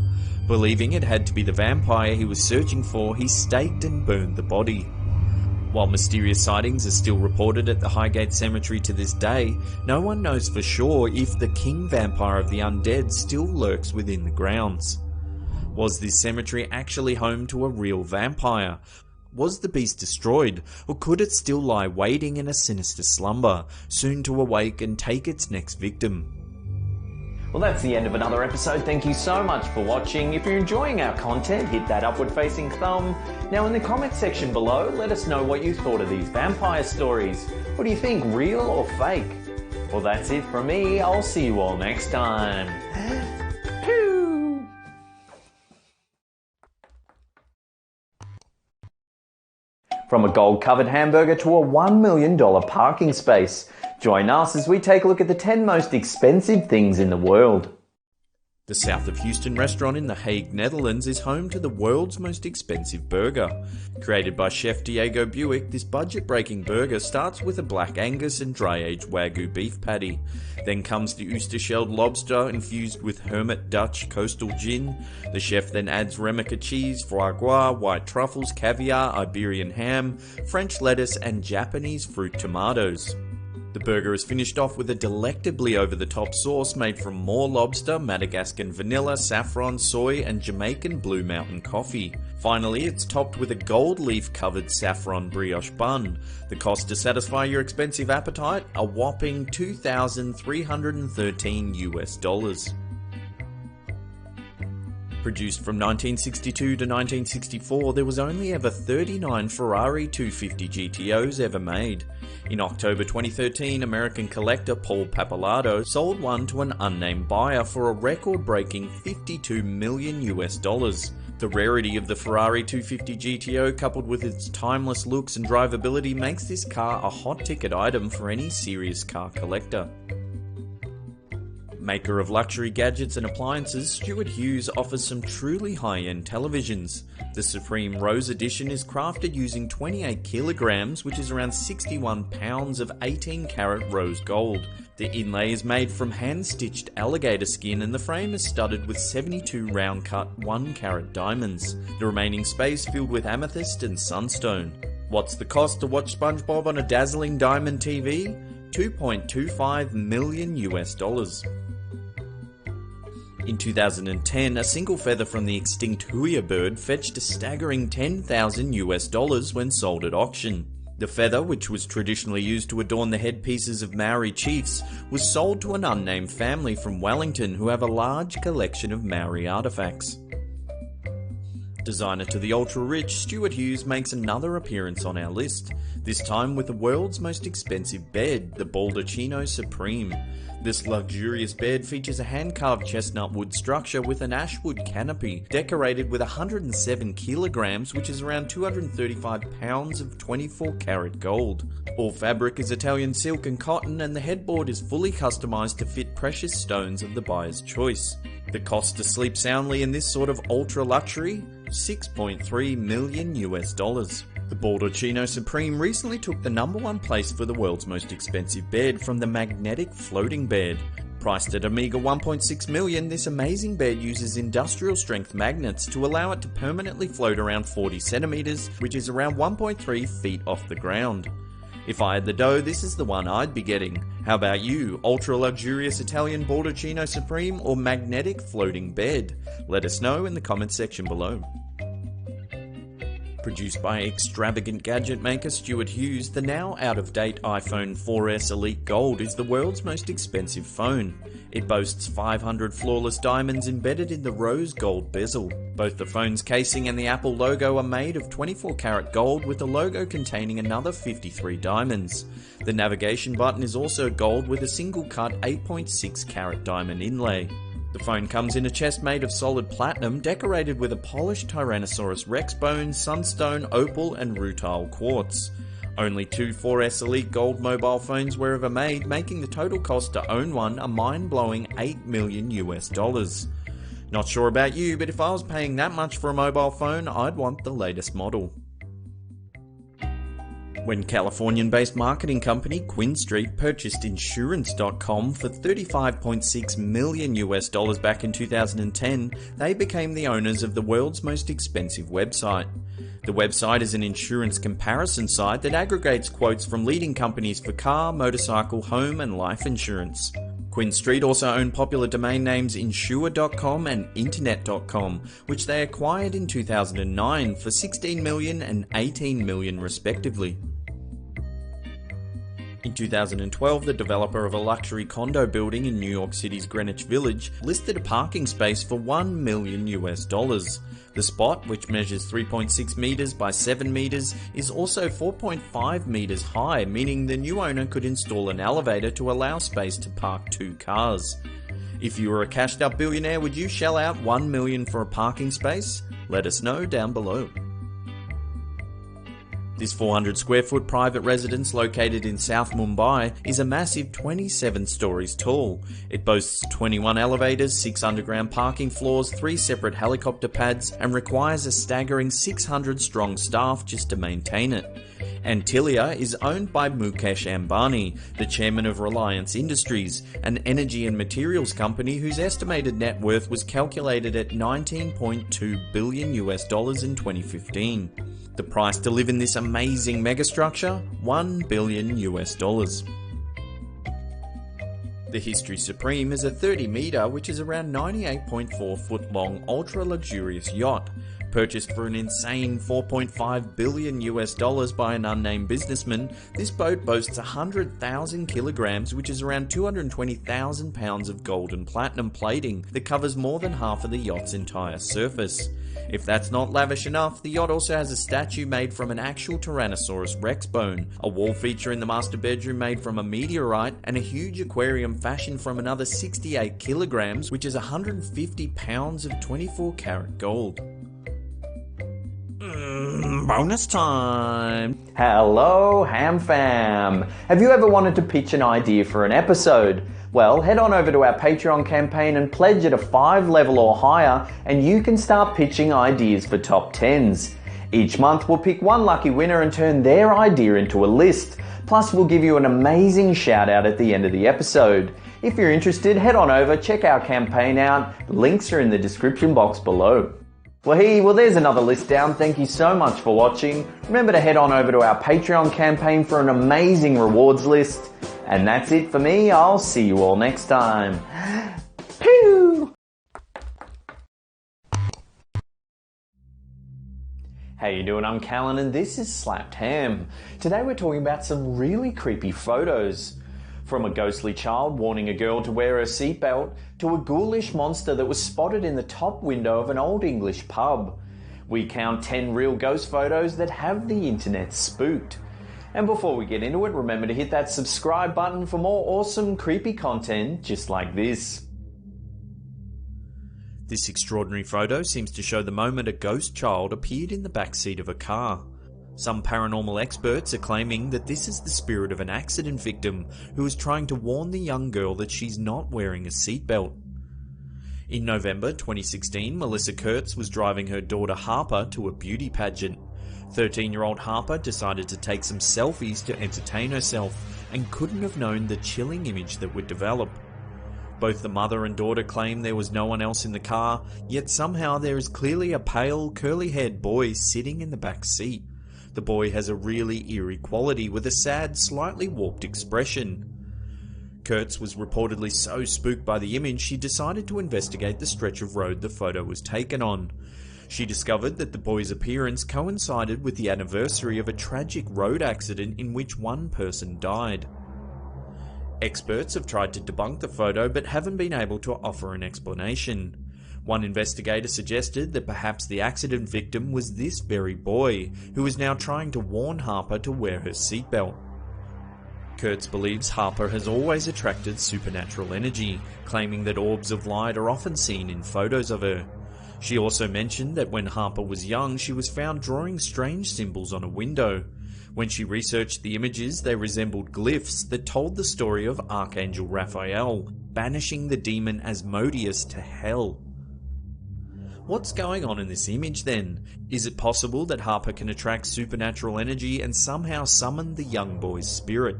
B: Believing it had to be the vampire he was searching for, he staked and burned the body. While mysterious sightings are still reported at the Highgate Cemetery to this day, no one knows for sure if the king vampire of the undead still lurks within the grounds. Was this cemetery actually home to a real vampire? Was the beast destroyed, or could it still lie waiting in a sinister slumber, soon to awake and take its next victim?
A: Well, that's the end of another episode. Thank you so much for watching. If you're enjoying our content, hit that upward facing thumb. Now in the comment section below, let us know what you thought of these vampire stories. What do you think, real or fake? Well, that's it from me. I'll see you all next time. From a gold-covered hamburger to a $1 million parking space. Join us as we take a look at the 10 most expensive things in the world.
B: The South of Houston restaurant in The Hague, Netherlands is home to the world's most expensive burger. Created by chef Diego Buick, this budget-breaking burger starts with a black Angus and dry-aged Wagyu beef patty. Then comes the oyster-shelled lobster infused with Hermit Dutch coastal gin. The chef then adds Remocha cheese, foie gras, white truffles, caviar, Iberian ham, French lettuce and Japanese fruit tomatoes. The burger is finished off with a delectably over-the-top sauce made from more lobster, Madagascan vanilla, saffron, soy, and Jamaican Blue Mountain coffee. Finally, it's topped with a gold leaf-covered saffron brioche bun. The cost to satisfy your expensive appetite? A whopping $2,313 US. Produced from 1962 to 1964, there was only ever 39 Ferrari 250 GTOs ever made. In October 2013, American collector Paul Pappalardo sold one to an unnamed buyer for a record-breaking $52 million US. The rarity of the Ferrari 250 GTO, coupled with its timeless looks and drivability, makes this car a hot ticket item for any serious car collector. Maker of luxury gadgets and appliances, Stuart Hughes offers some truly high-end televisions. The Supreme Rose Edition is crafted using 28 kilograms, which is around 61 pounds of 18-karat rose gold. The inlay is made from hand-stitched alligator skin and the frame is studded with 72 round-cut 1-carat diamonds. The remaining space filled with amethyst and sunstone. What's the cost to watch SpongeBob on a dazzling diamond TV? $2.25 million US. In 2010, a single feather from the extinct huia bird fetched a staggering $10,000 US when sold at auction. The feather, which was traditionally used to adorn the headpieces of Maori chiefs, was sold to an unnamed family from Wellington who have a large collection of Maori artifacts. Designer to the ultra-rich, Stuart Hughes makes another appearance on our list, this time with the world's most expensive bed, the Baldacchino Supreme. This luxurious bed features a hand-carved chestnut wood structure with an ashwood canopy, decorated with 107 kilograms, which is around 235 pounds of 24-karat gold. All fabric is Italian silk and cotton, and the headboard is fully customized to fit precious stones of the buyer's choice. The cost to sleep soundly in this sort of ultra-luxury? $6.3 million US. The Baldacchino Supreme recently took the #1 place for the world's most expensive bed from the Magnetic Floating Bed. Priced at a meager $1.6 million, this amazing bed uses industrial strength magnets to allow it to permanently float around 40 centimeters, which is around 1.3 feet off the ground. If I had the dough, this is the one I'd be getting. How about you? Ultra luxurious Italian Baldacchino Supreme or magnetic floating bed? Let us know in the comments section below. Produced by extravagant gadget maker Stuart Hughes, the now out-of-date iPhone 4S Elite Gold is the world's most expensive phone. It boasts 500 flawless diamonds embedded in the rose gold bezel. Both the phone's casing and the Apple logo are made of 24-karat gold, with the logo containing another 53 diamonds. The navigation button is also gold with a single-cut 8.6-karat diamond inlay. The phone comes in a chest made of solid platinum, decorated with a polished Tyrannosaurus Rex bone, sunstone, opal and rutile quartz. Only 2 4S Elite Gold mobile phones were ever made, making the total cost to own one a mind-blowing $8 million US. Not sure about you, but if I was paying that much for a mobile phone, I'd want the latest model. When Californian-based marketing company Quinn Street purchased Insurance.com for $35.6 million back in 2010, they became the owners of the world's most expensive website. The website is an insurance comparison site that aggregates quotes from leading companies for car, motorcycle, home, and life insurance. Quinn Street also owned popular domain names Insure.com and Internet.com, which they acquired in 2009 for $16 million and $18 million respectively. In 2012, the developer of a luxury condo building in New York City's Greenwich Village listed a parking space for $1 million. The spot, which measures 3.6 meters by 7 meters, is also 4.5 meters high, meaning the new owner could install an elevator to allow space to park 2 cars. If you were a cashed up billionaire, would you shell out $1 million for a parking space? Let us know down below. This 400 square foot private residence located in South Mumbai is a massive 27 stories tall. It boasts 21 elevators, 6 underground parking floors, 3 separate helicopter pads, and requires a staggering 600 strong staff just to maintain it. Antilia is owned by Mukesh Ambani, the chairman of Reliance Industries, an energy and materials company whose estimated net worth was calculated at $19.2 billion in 2015. The price to live in this amazing megastructure? $1 billion. The History Supreme is a 30-metre, which is around 98.4 foot long, ultra-luxurious yacht. Purchased for an insane $4.5 billion by an unnamed businessman, this boat boasts 100,000 kilograms, which is around 220,000 pounds of gold and platinum plating that covers more than half of the yacht's entire surface. If that's not lavish enough, the yacht also has a statue made from an actual Tyrannosaurus Rex bone, a wall feature in the master bedroom made from a meteorite, and a huge aquarium fashioned from another 68 kilograms, which is 150 pounds of 24 karat gold.
A: Bonus time! Hello, Ham Fam! Have you ever wanted to pitch an idea for an episode? Well, head on over to our Patreon campaign and pledge at a 5 level or higher, and you can start pitching ideas for top 10s. Each month we'll pick one lucky winner and turn their idea into a list. Plus we'll give you an amazing shout out at the end of the episode. If you're interested, head on over, check our campaign out. The links are in the description box below. Well, there's another list down. Thank you so much for watching. Remember to head on over to our Patreon campaign for an amazing rewards list. And that's it for me. I'll see you all next time. Pew! How you doing? I'm Callan and this is Slapped Ham. Today we're talking about some really creepy photos. From a ghostly child warning a girl to wear her seatbelt, to a ghoulish monster that was spotted in the top window of an old English pub. We count 10 real ghost photos that have the internet spooked. And before we get into it, remember to hit that subscribe button for more awesome creepy content just like this.
B: This extraordinary photo seems to show the moment a ghost child appeared in the back seat of a car. Some paranormal experts are claiming that this is the spirit of an accident victim who is trying to warn the young girl that she's not wearing a seatbelt. In November 2016, Melissa Kurtz was driving her daughter Harper to a beauty pageant. 13-year-old Harper decided to take some selfies to entertain herself and couldn't have known the chilling image that would develop. Both the mother and daughter claim there was no one else in the car, yet somehow there is clearly a pale, curly-haired boy sitting in the back seat. The boy has a really eerie quality with a sad, slightly warped expression. Kurtz was reportedly so spooked by the image she decided to investigate the stretch of road the photo was taken on. She discovered that the boy's appearance coincided with the anniversary of a tragic road accident in which one person died. Experts have tried to debunk the photo but haven't been able to offer an explanation. One investigator suggested that perhaps the accident victim was this very boy, who is now trying to warn Harper to wear her seatbelt. Kurtz believes Harper has always attracted supernatural energy, claiming that orbs of light are often seen in photos of her. She also mentioned that when Harper was young, she was found drawing strange symbols on a window. When she researched the images, they resembled glyphs that told the story of Archangel Raphael, banishing the demon Asmodeus to hell. What's going on in this image then? Is it possible that Harper can attract supernatural energy and somehow summon the young boy's spirit?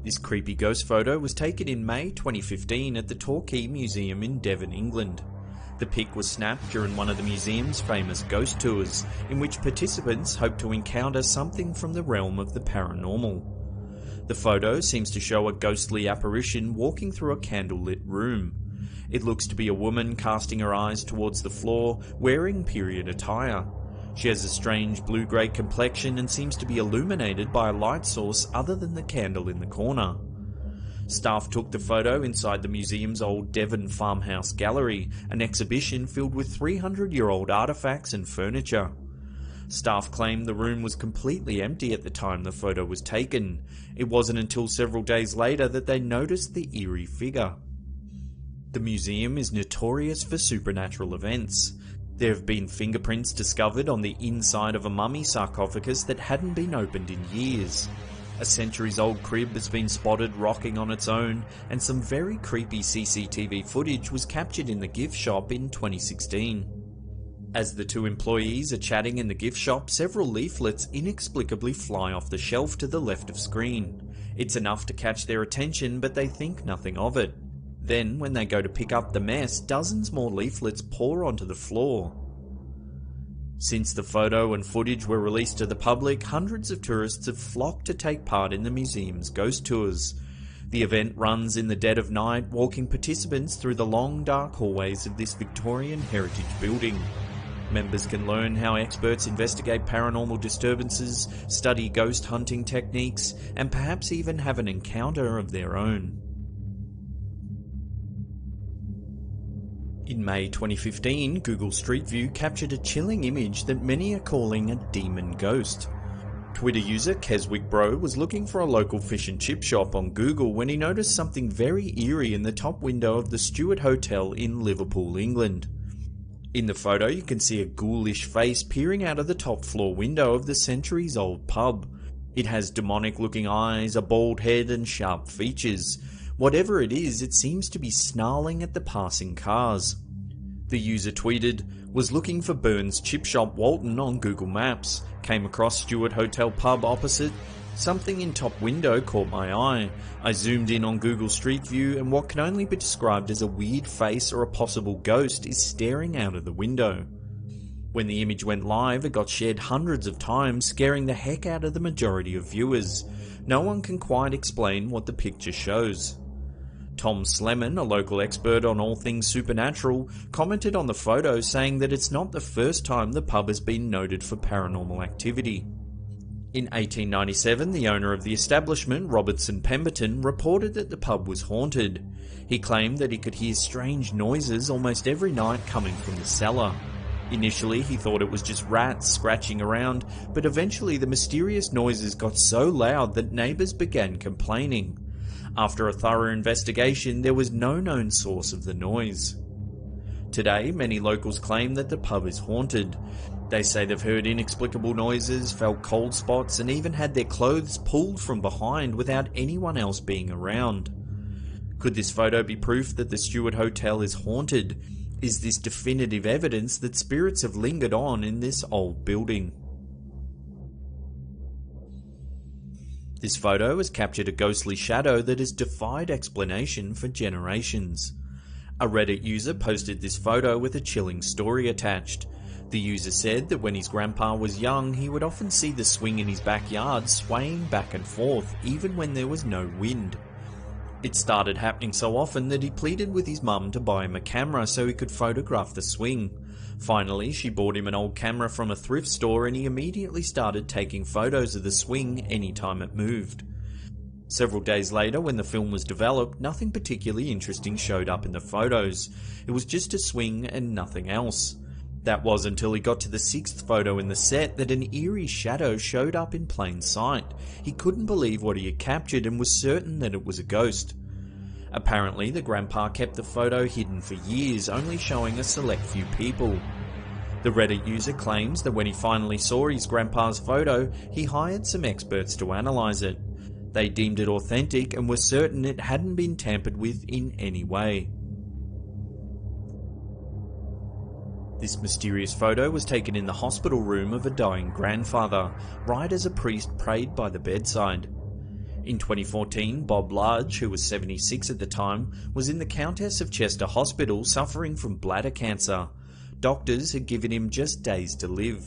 B: This creepy ghost photo was taken in May 2015 at the Torquay Museum in Devon, England. The pic was snapped during one of the museum's famous ghost tours, in which participants hope to encounter something from the realm of the paranormal. The photo seems to show a ghostly apparition walking through a candlelit room. It looks to be a woman casting her eyes towards the floor, wearing period attire. She has a strange blue-grey complexion and seems to be illuminated by a light source other than the candle in the corner. Staff took the photo inside the museum's old Devon farmhouse gallery, an exhibition filled with 300-year-old artefacts and furniture. Staff claimed the room was completely empty at the time the photo was taken. It wasn't until several days later that they noticed the eerie figure. The museum is notorious for supernatural events. There have been fingerprints discovered on the inside of a mummy sarcophagus that hadn't been opened in years. A centuries-old crib has been spotted rocking on its own, and some very creepy CCTV footage was captured in the gift shop in 2016. As the two employees are chatting in the gift shop, several leaflets inexplicably fly off the shelf to the left of screen. It's enough to catch their attention, but they think nothing of it. Then, when they go to pick up the mess, dozens more leaflets pour onto the floor. Since the photo and footage were released to the public, hundreds of tourists have flocked to take part in the museum's ghost tours. The event runs in the dead of night, walking participants through the long, dark hallways of this Victorian heritage building. Members can learn how experts investigate paranormal disturbances, study ghost hunting techniques, and perhaps even have an encounter of their own. In May 2015, Google Street View captured a chilling image that many are calling a demon ghost. Twitter user KeswickBro was looking for a local fish and chip shop on Google when he noticed something very eerie in the top window of the Stewart Hotel in Liverpool, England. In the photo, you can see a ghoulish face peering out of the top floor window of the centuries-old pub. It has demonic-looking eyes, a bald head, and sharp features. Whatever it is, it seems to be snarling at the passing cars. The user tweeted, "Was looking for Burns Chip Shop Walton on Google Maps. Came across Stewart Hotel pub opposite. Something in top window caught my eye. I zoomed in on Google Street View and what can only be described as a weird face or a possible ghost is staring out of the window." When the image went live, it got shared hundreds of times, scaring the heck out of the majority of viewers. No one can quite explain what the picture shows. Tom Sleman, a local expert on all things supernatural, commented on the photo saying that it's not the first time the pub has been noted for paranormal activity. In 1897, the owner of the establishment, Robertson Pemberton, reported that the pub was haunted. He claimed that he could hear strange noises almost every night coming from the cellar. Initially, he thought it was just rats scratching around, but eventually the mysterious noises got so loud that neighbours began complaining. After a thorough investigation, there was no known source of the noise. Today, many locals claim that the pub is haunted. They say they've heard inexplicable noises, felt cold spots, and even had their clothes pulled from behind without anyone else being around. Could this photo be proof that the Stewart Hotel is haunted? Is this definitive evidence that spirits have lingered on in this old building? This photo has captured a ghostly shadow that has defied explanation for generations. A Reddit user posted this photo with a chilling story attached. The user said that when his grandpa was young, he would often see the swing in his backyard swaying back and forth, even when there was no wind. It started happening so often that he pleaded with his mum to buy him a camera so he could photograph the swing. Finally, she bought him an old camera from a thrift store and he immediately started taking photos of the swing anytime it moved. Several days later, when the film was developed, nothing particularly interesting showed up in the photos. It was just a swing and nothing else. That was until he got to the 6th photo in the set that an eerie shadow showed up in plain sight. He couldn't believe what he had captured and was certain that it was a ghost. Apparently, the grandpa kept the photo hidden for years, only showing a select few people. The Reddit user claims that when he finally saw his grandpa's photo, he hired some experts to analyse it. They deemed it authentic and were certain it hadn't been tampered with in any way. This mysterious photo was taken in the hospital room of a dying grandfather, right as a priest prayed by the bedside. In 2014, Bob Large, who was 76 at the time, was in the Countess of Chester Hospital suffering from bladder cancer. Doctors had given him just days to live.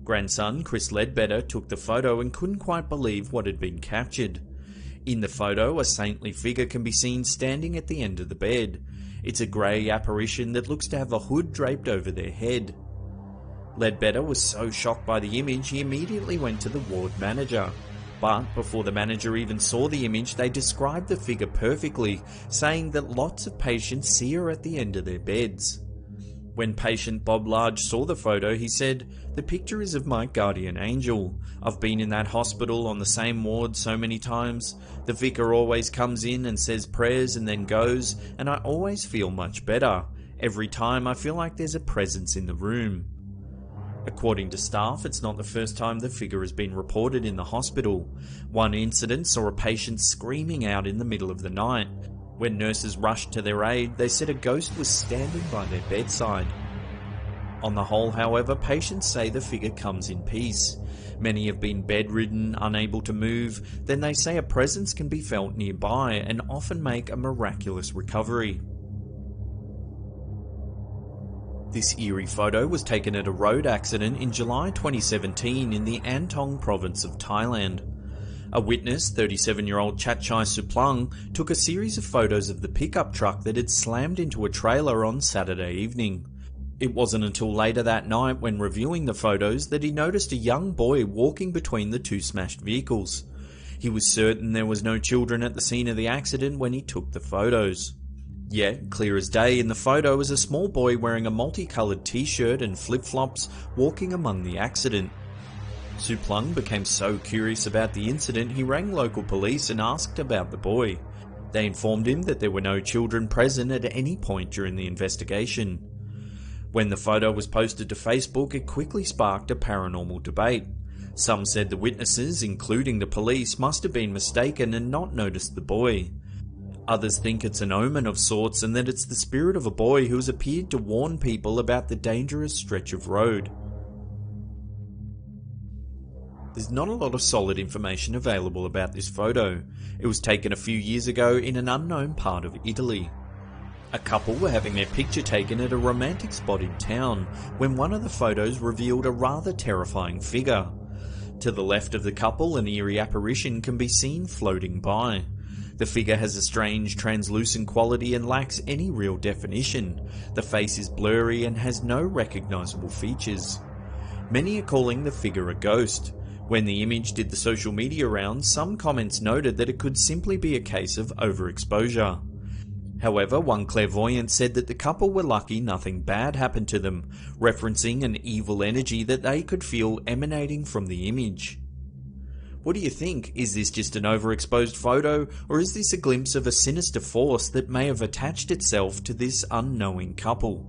B: Grandson Chris Ledbetter took the photo and couldn't quite believe what had been captured. In the photo, a saintly figure can be seen standing at the end of the bed. It's a grey apparition that looks to have a hood draped over their head. Ledbetter was so shocked by the image he immediately went to the ward manager. But before the manager even saw the image, they described the figure perfectly, saying that lots of patients see her at the end of their beds. When patient Bob Large saw the photo, he said, "The picture is of my guardian angel. I've been in that hospital on the same ward so many times. The vicar always comes in and says prayers and then goes, and I always feel much better. Every time I feel like there's a presence in the room." According to staff, it's not the first time the figure has been reported in the hospital. One incident saw a patient screaming out in the middle of the night. When nurses rushed to their aid, they said a ghost was standing by their bedside. On the whole, however, patients say the figure comes in peace. Many have been bedridden, unable to move, then they say a presence can be felt nearby and often make a miraculous recovery. This eerie photo was taken at a road accident in July 2017 in the Antong province of Thailand. A witness, 37-year-old Chatchai Suplung, took a series of photos of the pickup truck that had slammed into a trailer on Saturday evening. It wasn't until later that night, when reviewing the photos, that he noticed a young boy walking between the two smashed vehicles. He was certain there was no children at the scene of the accident when he took the photos. Yet, clear as day, in the photo is a small boy wearing a multicoloured t-shirt and flip-flops walking among the accident. Suplung became so curious about the incident he rang local police and asked about the boy. They informed him that there were no children present at any point during the investigation. When the photo was posted to Facebook, it quickly sparked a paranormal debate. Some said the witnesses, including the police, must have been mistaken and not noticed the boy. Others think it's an omen of sorts and that it's the spirit of a boy who has appeared to warn people about the dangerous stretch of road. There's not a lot of solid information available about this photo. It was taken a few years ago in an unknown part of Italy. A couple were having their picture taken at a romantic spot in town when one of the photos revealed a rather terrifying figure. To the left of the couple, an eerie apparition can be seen floating by. The figure has a strange translucent quality and lacks any real definition. The face is blurry and has no recognisable features. Many are calling the figure a ghost. When the image did the social media rounds, some comments noted that it could simply be a case of overexposure. However, one clairvoyant said that the couple were lucky nothing bad happened to them, referencing an evil energy that they could feel emanating from the image. What do you think? Is this just an overexposed photo, or is this a glimpse of a sinister force that may have attached itself to this unknowing couple?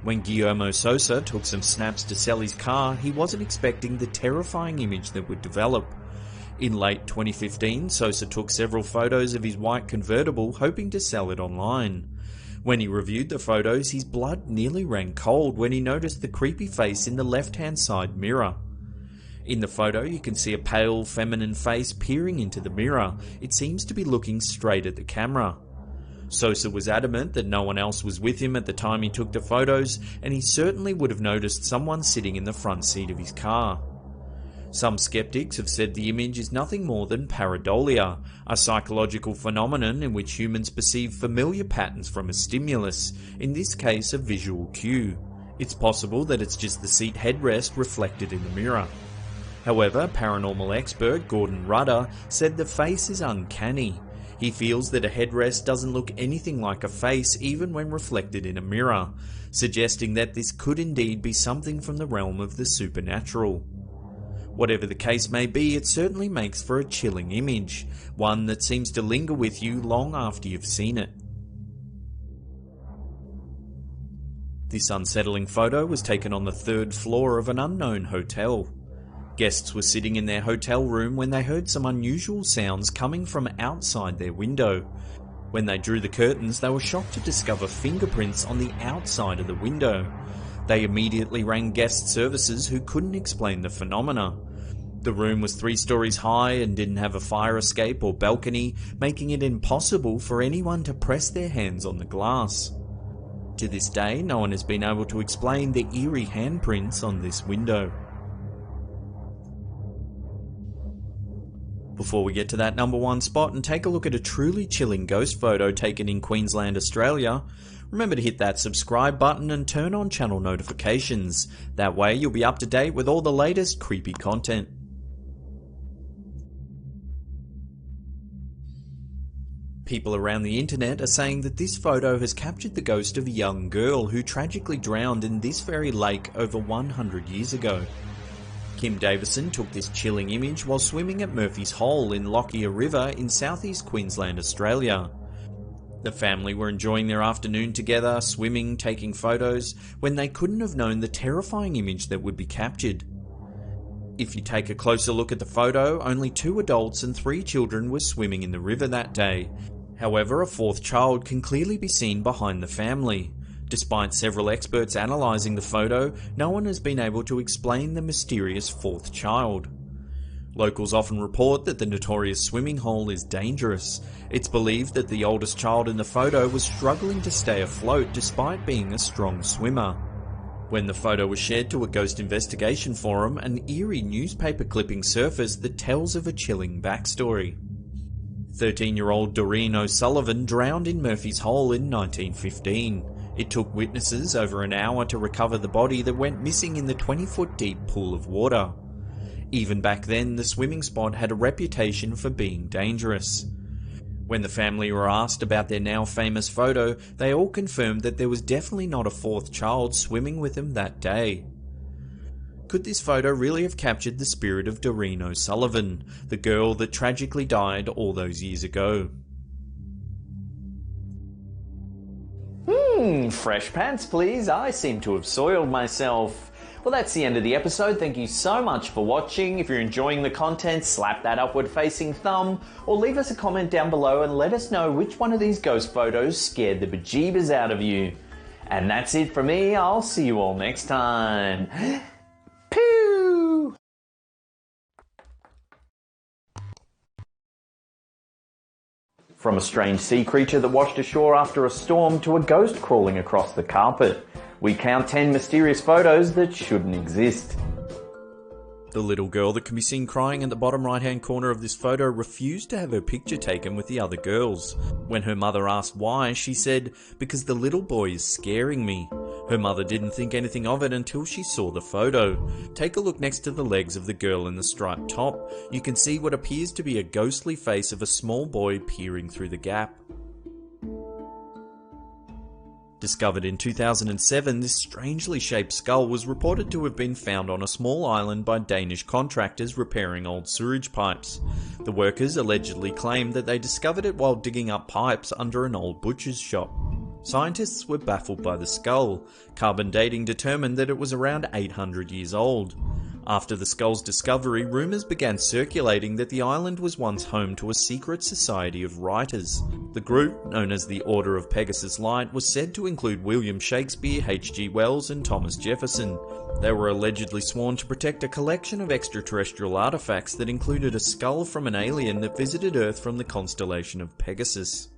B: When Guillermo Sosa took some snaps to sell his car, he wasn't expecting the terrifying image that would develop. In late 2015, Sosa took several photos of his white convertible, hoping to sell it online. When he reviewed the photos, his blood nearly ran cold when he noticed the creepy face in the left-hand side mirror. In the photo, you can see a pale, feminine face peering into the mirror. It seems to be looking straight at the camera. Sosa was adamant that no one else was with him at the time he took the photos, and he certainly would have noticed someone sitting in the front seat of his car. Some skeptics have said the image is nothing more than pareidolia, a psychological phenomenon in which humans perceive familiar patterns from a stimulus, in this case a visual cue. It's possible that it's just the seat headrest reflected in the mirror. However, paranormal expert Gordon Rudder said the face is uncanny. He feels that a headrest doesn't look anything like a face even when reflected in a mirror, suggesting that this could indeed be something from the realm of the supernatural. Whatever the case may be, it certainly makes for a chilling image, one that seems to linger with you long after you've seen it. This unsettling photo was taken on the 3rd floor of an unknown hotel. Guests were sitting in their hotel room when they heard some unusual sounds coming from outside their window. When they drew the curtains, they were shocked to discover fingerprints on the outside of the window. They immediately rang guest services who couldn't explain the phenomena. The room was 3 stories high and didn't have a fire escape or balcony, making it impossible for anyone to press their hands on the glass. To this day, no one has been able to explain the eerie handprints on this window. Before we get to that number 1 spot and take a look at a truly chilling ghost photo taken in Queensland, Australia, remember to hit that subscribe button and turn on channel notifications. That way you'll be up to date with all the latest creepy content. People around the internet are saying that this photo has captured the ghost of a young girl who tragically drowned in this very lake over 100 years ago. Kim Davison took this chilling image while swimming at Murphy's Hole in Lockyer River in southeast Queensland, Australia. The family were enjoying their afternoon together, swimming, taking photos, when they couldn't have known the terrifying image that would be captured. If you take a closer look at the photo, only 2 adults and 3 children were swimming in the river that day. However, a 4th child can clearly be seen behind the family. Despite several experts analysing the photo, no one has been able to explain the mysterious 4th child. Locals often report that the notorious swimming hole is dangerous. It's believed that the oldest child in the photo was struggling to stay afloat despite being a strong swimmer. When the photo was shared to a ghost investigation forum, an eerie newspaper clipping surfaced that tells of a chilling backstory. 13-year-old Doreen O'Sullivan drowned in Murphy's Hole in 1915. It took witnesses over an hour to recover the body that went missing in the 20-foot deep pool of water. Even back then, the swimming spot had a reputation for being dangerous. When the family were asked about their now famous photo, they all confirmed that there was definitely not a 4th child swimming with them that day. Could this photo really have captured the spirit of Doreen O'Sullivan, the girl that tragically died all those years ago?
A: Fresh pants please, I seem to have soiled myself. Well, that's the end of the episode. Thank you so much for watching. If you're enjoying the content, slap that upward facing thumb, or leave us a comment down below and let us know which one of these ghost photos scared the bejeebers out of you. And that's it for me, I'll see you all next time. Pew! From a strange sea creature that washed ashore after a storm to a ghost crawling across the carpet, we count 10 mysterious photos that shouldn't exist.
B: The little girl that can be seen crying in the bottom right hand corner of this photo refused to have her picture taken with the other girls. When her mother asked why, she said, "Because the little boy is scaring me." Her mother didn't think anything of it until she saw the photo. Take a look next to the legs of the girl in the striped top. You can see what appears to be a ghostly face of a small boy peering through the gap. Discovered in 2007, this strangely shaped skull was reported to have been found on a small island by Danish contractors repairing old sewage pipes. The workers allegedly claimed that they discovered it while digging up pipes under an old butcher's shop. Scientists were baffled by the skull. Carbon dating determined that it was around 800 years old. After the skull's discovery, rumours began circulating that the island was once home to a secret society of writers. The group, known as the Order of Pegasus Light, was said to include William Shakespeare, H.G. Wells and Thomas Jefferson. They were allegedly sworn to protect a collection of extraterrestrial artifacts that included a skull from an alien that visited Earth from the constellation of Pegasus.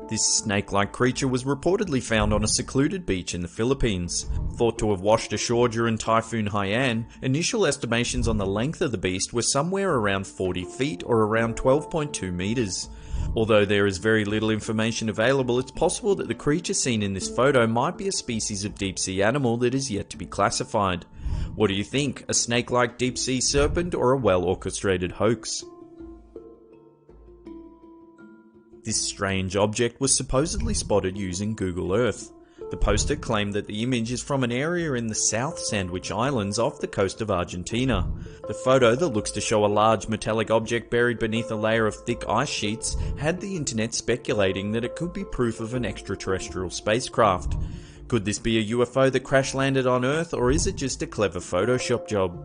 B: This snake-like creature was reportedly found on a secluded beach in the Philippines. Thought to have washed ashore during Typhoon Haiyan, initial estimations on the length of the beast were somewhere around 40 feet or around 12.2 meters. Although there is very little information available, it's possible that the creature seen in this photo might be a species of deep-sea animal that is yet to be classified. What do you think? A snake-like deep-sea serpent or a well-orchestrated hoax? This strange object was supposedly spotted using Google Earth. The poster claimed that the image is from an area in the South Sandwich Islands off the coast of Argentina. The photo, that looks to show a large metallic object buried beneath a layer of thick ice sheets, had the internet speculating that it could be proof of an extraterrestrial spacecraft. Could this be a UFO that crash landed on Earth, or is it just a clever Photoshop job?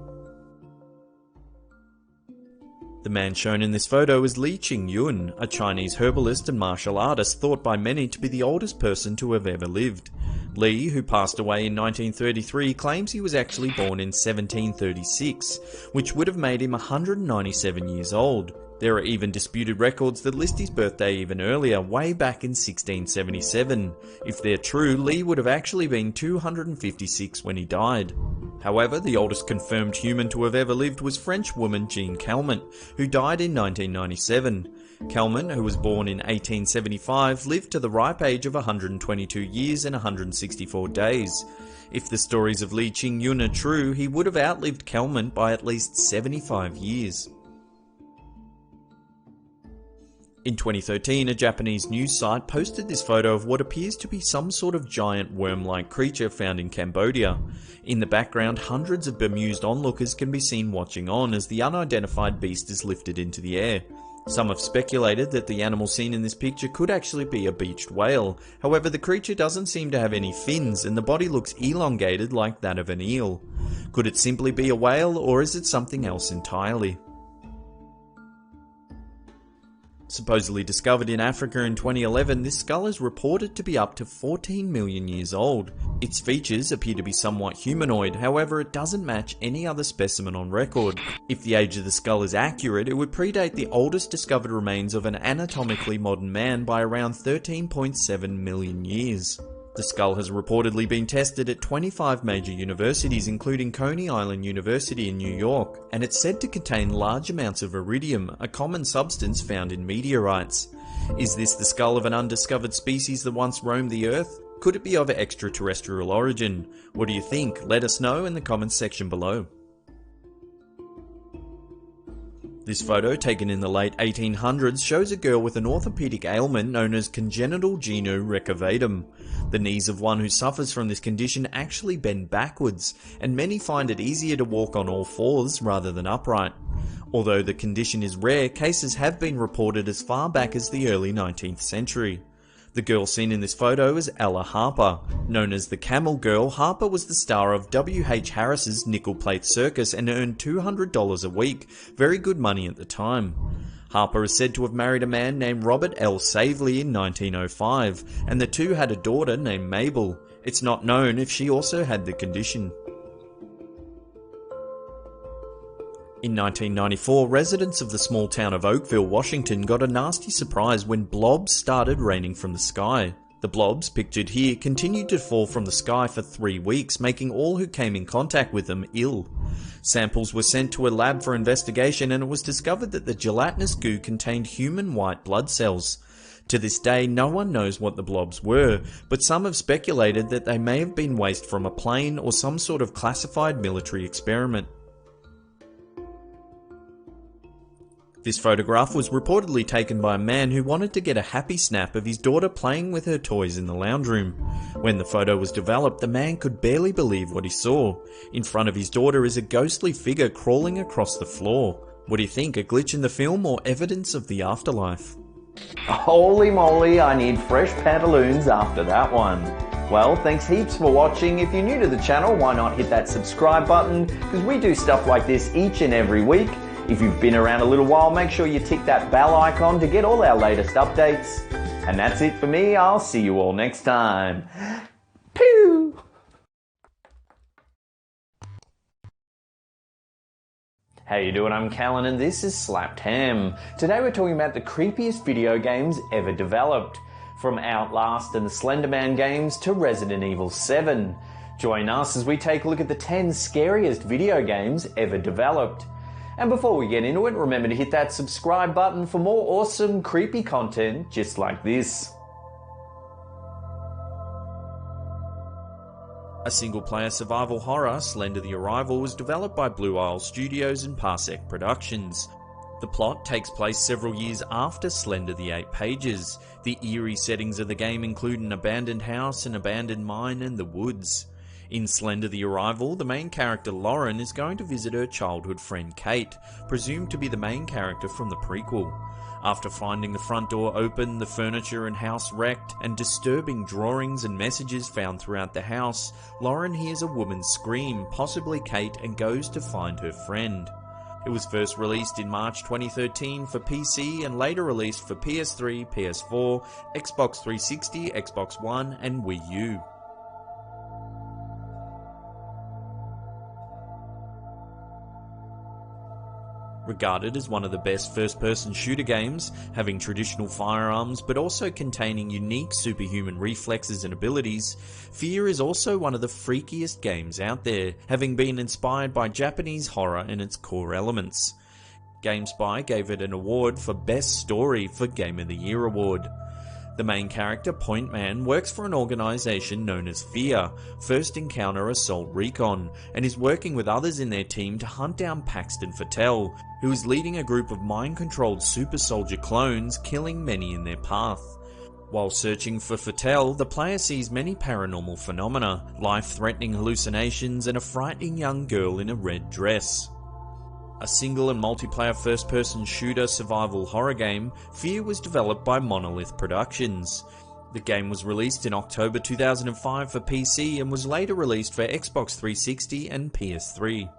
B: The man shown in this photo is Li Qingyun, a Chinese herbalist and martial artist thought by many to be the oldest person to have ever lived. Li, who passed away in 1933, claims he was actually born in 1736, which would have made him 197 years old. There are even disputed records that list his birthday even earlier, way back in 1677. If they're true, Li would have actually been 256 when he died. However, the oldest confirmed human to have ever lived was French woman Jeanne Calment, who died in 1997. Calment, who was born in 1875, lived to the ripe age of 122 years and 164 days. If the stories of Li Qingyun are true, he would have outlived Calment by at least 75 years. In 2013, a Japanese news site posted this photo of what appears to be some sort of giant worm-like creature found in Cambodia. In the background, hundreds of bemused onlookers can be seen watching on as the unidentified beast is lifted into the air. Some have speculated that the animal seen in this picture could actually be a beached whale. However, the creature doesn't seem to have any fins and the body looks elongated like that of an eel. Could it simply be a whale, or is it something else entirely? Supposedly discovered in Africa in 2011, this skull is reported to be up to 14 million years old. Its features appear to be somewhat humanoid, however it doesn't match any other specimen on record. If the age of the skull is accurate, it would predate the oldest discovered remains of an anatomically modern man by around 13.7 million years. The skull has reportedly been tested at 25 major universities, including Coney Island University in New York, and it's said to contain large amounts of iridium, a common substance found in meteorites. Is this the skull of an undiscovered species that once roamed the Earth? Could it be of extraterrestrial origin? What do you think? Let us know in the comments section below. This photo, taken in the late 1800s, shows a girl with an orthopedic ailment known as congenital genu recurvatum. The knees of one who suffers from this condition actually bend backwards, and many find it easier to walk on all fours rather than upright. Although the condition is rare, cases have been reported as far back as the early 19th century. The girl seen in this photo is Ella Harper. Known as the Camel Girl, Harper was the star of W.H. Harris's Nickel Plate Circus and earned $200 a week, very good money at the time. Harper is said to have married a man named Robert L. Savely in 1905, and the two had a daughter named Mabel. It's not known if she also had the condition. In 1994, residents of the small town of Oakville, Washington got a nasty surprise when blobs started raining from the sky. The blobs, pictured here, continued to fall from the sky for 3 weeks, making all who came in contact with them ill. Samples were sent to a lab for investigation, and it was discovered that the gelatinous goo contained human white blood cells. To this day, no one knows what the blobs were, but some have speculated that they may have been waste from a plane or some sort of classified military experiment. This photograph was reportedly taken by a man who wanted to get a happy snap of his daughter playing with her toys in the lounge room. When the photo was developed, the man could barely believe what he saw. In front of his daughter is a ghostly figure crawling across the floor. What do you think, a glitch in the film or evidence of the afterlife?
A: Holy moly, I need fresh pantaloons after that one. Well, thanks heaps for watching. If you're new to the channel, why not hit that subscribe button, because we do stuff like this each and every week. If you've been around a little while, make sure you tick that bell icon to get all our latest updates. And that's it for me. I'll see you all next time. Pew! How you doing? I'm Callan and this is Slapped Ham. Today we're talking about the creepiest video games ever developed. From Outlast and the Slender Man games to Resident Evil 7. Join us as we take a look at the 10 scariest video games ever developed. And before we get into it, remember to hit that subscribe button for more awesome, creepy content just like this.
B: A single-player survival horror, Slender the Arrival, was developed by Blue Isle Studios and Parsec Productions. The plot takes place several years after Slender the 8 Pages. The eerie settings of the game include an abandoned house, an abandoned mine, and the woods. In Slender the Arrival, the main character Lauren is going to visit her childhood friend Kate, presumed to be the main character from the prequel. After finding the front door open, the furniture and house wrecked, and disturbing drawings and messages found throughout the house, Lauren hears a woman scream, possibly Kate, and goes to find her friend. It was first released in March 2013 for PC and later released for PS3, PS4, Xbox 360, Xbox One, and Wii U. Regarded as one of the best first-person shooter games, having traditional firearms but also containing unique superhuman reflexes and abilities, Fear is also one of the freakiest games out there, having been inspired by Japanese horror in its core elements. GameSpy gave it an award for Best Story for Game of the Year award. The main character, Point Man, works for an organisation known as Fear, First Encounter Assault Recon, and is working with others in their team to hunt down Paxton Fattel, who is leading a group of mind-controlled super soldier clones, killing many in their path. While searching for Fattel, the player sees many paranormal phenomena, life-threatening hallucinations, and a frightening young girl in a red dress. A single and multiplayer first-person shooter survival horror game, Fear was developed by Monolith Productions. The game was released in October 2005 for PC and was later released for Xbox 360 and PS3.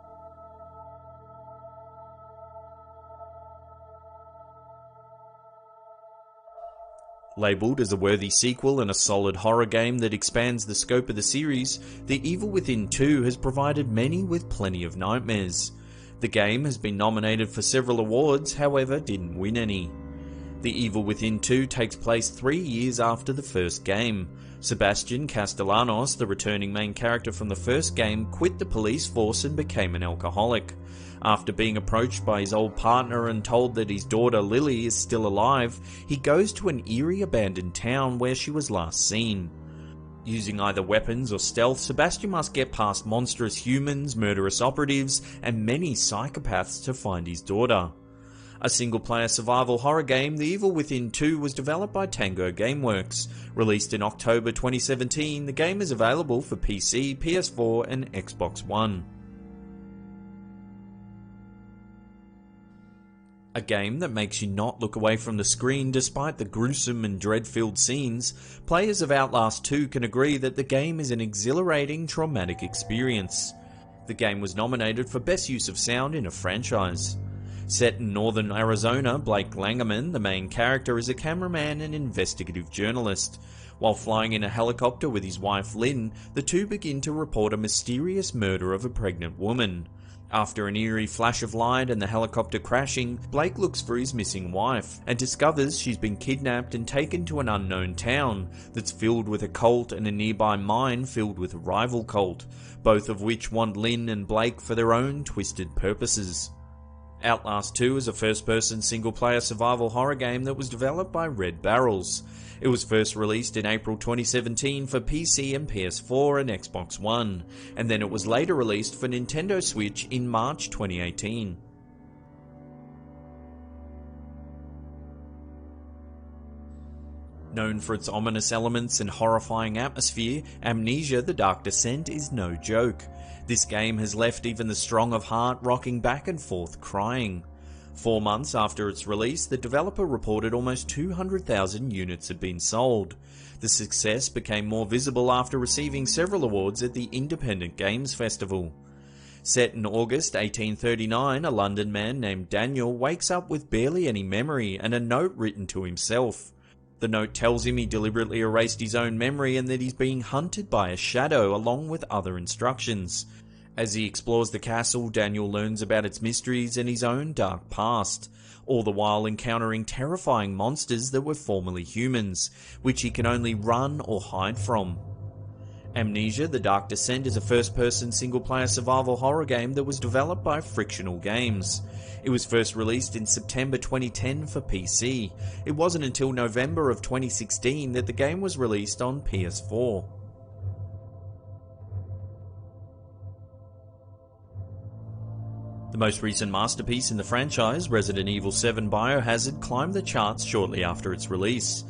B: Labelled as a worthy sequel and a solid horror game that expands the scope of the series, The Evil Within 2 has provided many with plenty of nightmares. The game has been nominated for several awards, however didn't win any. The Evil Within 2 takes place 3 years after the first game. Sebastian Castellanos, the returning main character from the first game, quit the police force and became an alcoholic. After being approached by his old partner and told that his daughter Lily is still alive, he goes to an eerie abandoned town where she was last seen. Using either weapons or stealth, Sebastian must get past monstrous humans, murderous operatives, and many psychopaths to find his daughter. A single-player survival horror game, The Evil Within 2 was developed by Tango Gameworks. Released in October 2017, the game is available for PC, PS4, and Xbox One. A game that makes you not look away from the screen despite the gruesome and dread-filled scenes, players of Outlast 2 can agree that the game is an exhilarating, traumatic experience. The game was nominated for Best Use of Sound in a Franchise. Set in northern Arizona, Blake Langerman, the main character, is a cameraman and investigative journalist. While flying in a helicopter with his wife Lynn, the two begin to report a mysterious murder of a pregnant woman. After an eerie flash of light and the helicopter crashing, Blake looks for his missing wife and discovers she's been kidnapped and taken to an unknown town that's filled with a cult and a nearby mine filled with a rival cult, both of which want Lynn and Blake for their own twisted purposes. Outlast 2 is a first-person single-player survival horror game that was developed by Red Barrels. It was first released in April 2017 for PC and PS4 and Xbox One, and then it was later released for Nintendo Switch in March 2018. Known for its ominous elements and horrifying atmosphere, Amnesia: The Dark Descent is no joke. This game has left even the strong of heart rocking back and forth crying. 4 months after its release, the developer reported almost 200,000 units had been sold. The success became more visible after receiving several awards at the Independent Games Festival. Set in August 1839, a London man named Daniel wakes up with barely any memory and a note written to himself. The note tells him he deliberately erased his own memory and that he's being hunted by a shadow along with other instructions. As he explores the castle, Daniel learns about its mysteries and his own dark past, all the while encountering terrifying monsters that were formerly humans, which he can only run or hide from. Amnesia: The Dark Descent is a first-person single-player survival horror game that was developed by Frictional Games. It was first released in September 2010 for PC. It wasn't until November of 2016 that the game was released on PS4. The most recent masterpiece in the franchise, Resident Evil 7 Biohazard, climbed the charts shortly after its release.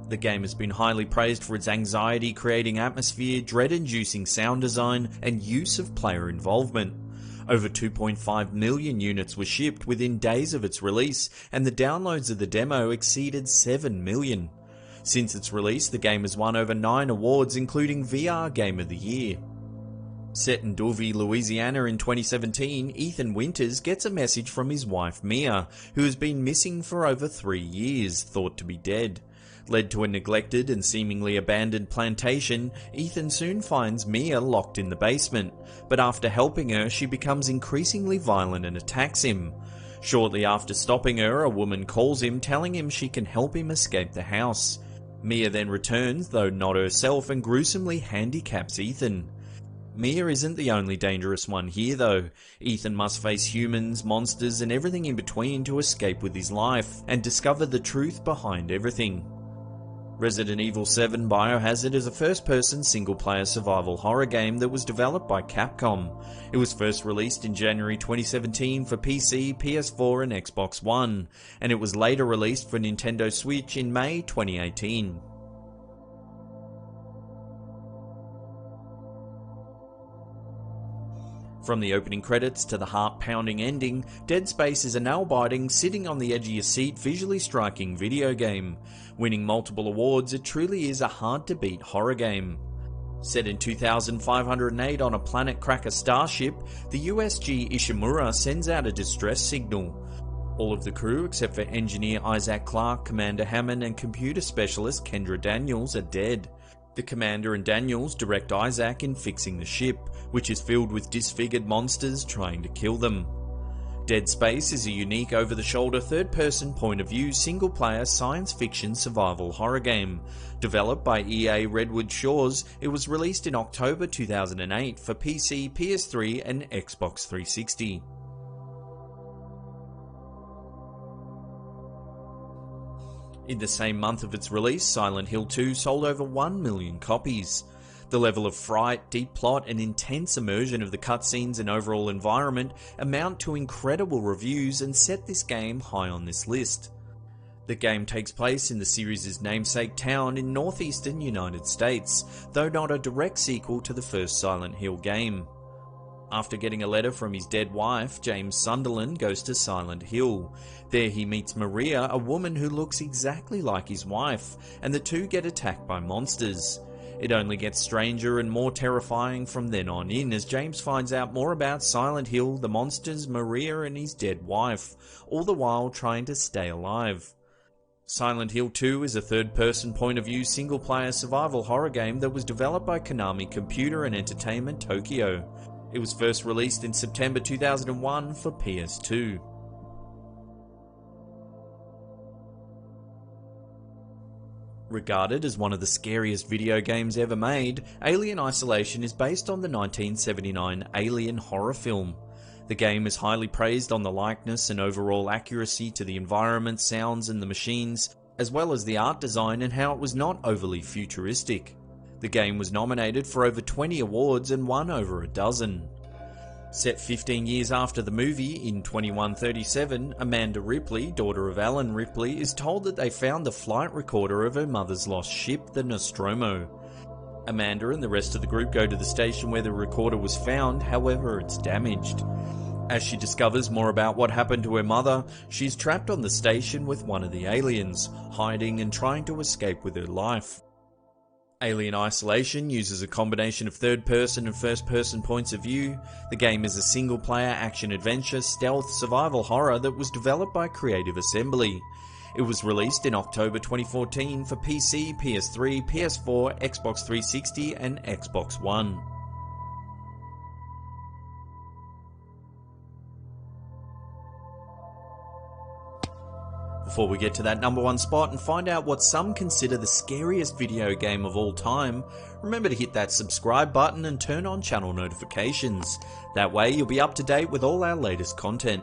B: The game has been highly praised for its anxiety-creating atmosphere, dread-inducing sound design, and use of player involvement. Over 2.5 million units were shipped within days of its release, and the downloads of the demo exceeded 7 million. Since its release, the game has won over 9 awards, including VR Game of the Year. Set in Duvie, Louisiana in 2017, Ethan Winters gets a message from his wife Mia, who has been missing for over 3 years, thought to be dead. Led to a neglected and seemingly abandoned plantation, Ethan soon finds Mia locked in the basement, but after helping her, she becomes increasingly violent and attacks him. Shortly after stopping her, a woman calls him, telling him she can help him escape the house. Mia then returns, though not herself, and gruesomely handicaps Ethan. Mia isn't the only dangerous one here though. Ethan must face humans, monsters, and everything in between to escape with his life, and discover the truth behind everything. Resident Evil 7 Biohazard is a first-person single-player survival horror game that was developed by Capcom. It was first released in January 2017 for PC, PS4 and Xbox One, and it was later released for Nintendo Switch in May 2018. From the opening credits to the heart-pounding ending, Dead Space is a nail-biting, sitting on the edge of your seat, visually striking video game. Winning multiple awards, it truly is a hard-to-beat horror game. Set in 2508 on a planet cracker starship, the USG Ishimura sends out a distress signal. All of the crew, except for engineer Isaac Clarke, Commander Hammond and computer specialist Kendra Daniels, are dead. The commander and Daniels direct Isaac in fixing the ship, which is filled with disfigured monsters trying to kill them. Dead Space is a unique over-the-shoulder third-person point-of-view single-player science fiction survival horror game. Developed by EA Redwood Shores, it was released in October 2008 for PC, PS3 and Xbox 360. In the same month of its release, Silent Hill 2 sold over 1 million copies. The level of fright, deep plot, and intense immersion of the cutscenes and overall environment amount to incredible reviews and set this game high on this list. The game takes place in the series' namesake town in northeastern United States, though not a direct sequel to the first Silent Hill game. After getting a letter from his dead wife, James Sunderland goes to Silent Hill. There he meets Maria, a woman who looks exactly like his wife, and the two get attacked by monsters. It only gets stranger and more terrifying from then on in as James finds out more about Silent Hill, the monsters, Maria and his dead wife, all the while trying to stay alive. Silent Hill 2 is a third-person point-of-view single-player survival horror game that was developed by Konami Computer and Entertainment Tokyo. It was first released in September 2001 for PS2. Regarded as one of the scariest video games ever made, Alien Isolation is based on the 1979 Alien horror film. The game is highly praised on the likeness and overall accuracy to the environment, sounds and the machines, as well as the art design and how it was not overly futuristic. The game was nominated for over 20 awards and won over a dozen. Set 15 years after the movie, in 2137, Amanda Ripley, daughter of Alan Ripley, is told that they found the flight recorder of her mother's lost ship, the Nostromo. Amanda and the rest of the group go to the station where the recorder was found, however it's damaged. As she discovers more about what happened to her mother, she's trapped on the station with one of the aliens, hiding and trying to escape with her life. Alien Isolation uses a combination of third-person and first-person points of view. The game is a single-player action-adventure stealth survival horror that was developed by Creative Assembly. It was released in October 2014 for PC, PS3, PS4, Xbox 360 and Xbox One. Before we get to that number one spot and find out what some consider the scariest video game of all time, remember to hit that subscribe button and turn on channel notifications. That way you'll be up to date with all our latest content.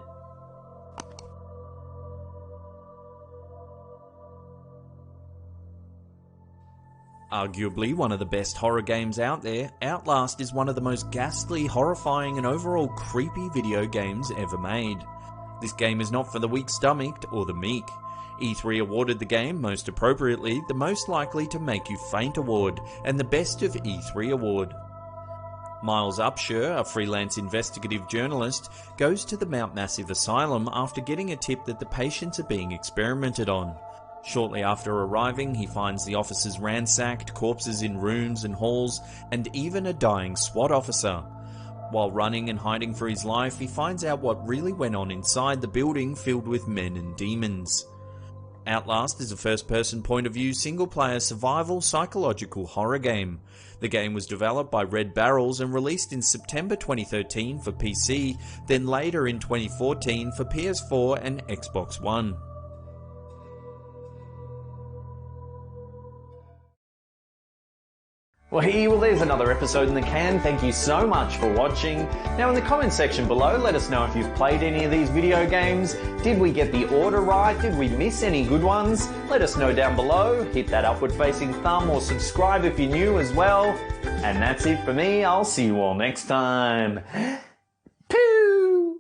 B: Arguably one of the best horror games out there, Outlast is one of the most ghastly, horrifying and overall creepy video games ever made. This game is not for the weak-stomached or the meek. E3 awarded the game, most appropriately, the Most Likely to Make You Faint award and the Best of E3 award. Miles Upshur, a freelance investigative journalist, goes to the Mount Massive Asylum after getting a tip that the patients are being experimented on. Shortly after arriving, he finds the offices ransacked, corpses in rooms and halls, and even a dying SWAT officer. While running and hiding for his life, he finds out what really went on inside the building filled with men and demons. Outlast is a first-person point-of-view single-player survival psychological horror game. The game was developed by Red Barrels and released in September 2013 for PC, then later in 2014 for PS4 and Xbox One.
A: Well, there's another episode in the can. Thank you so much for watching. Now, in the comment section below, let us know if you've played any of these video games. Did we get the order right? Did we miss any good ones? Let us know down below. Hit that upward-facing thumb or subscribe if you're new as well. And that's it for me. I'll see you all next time. Poo!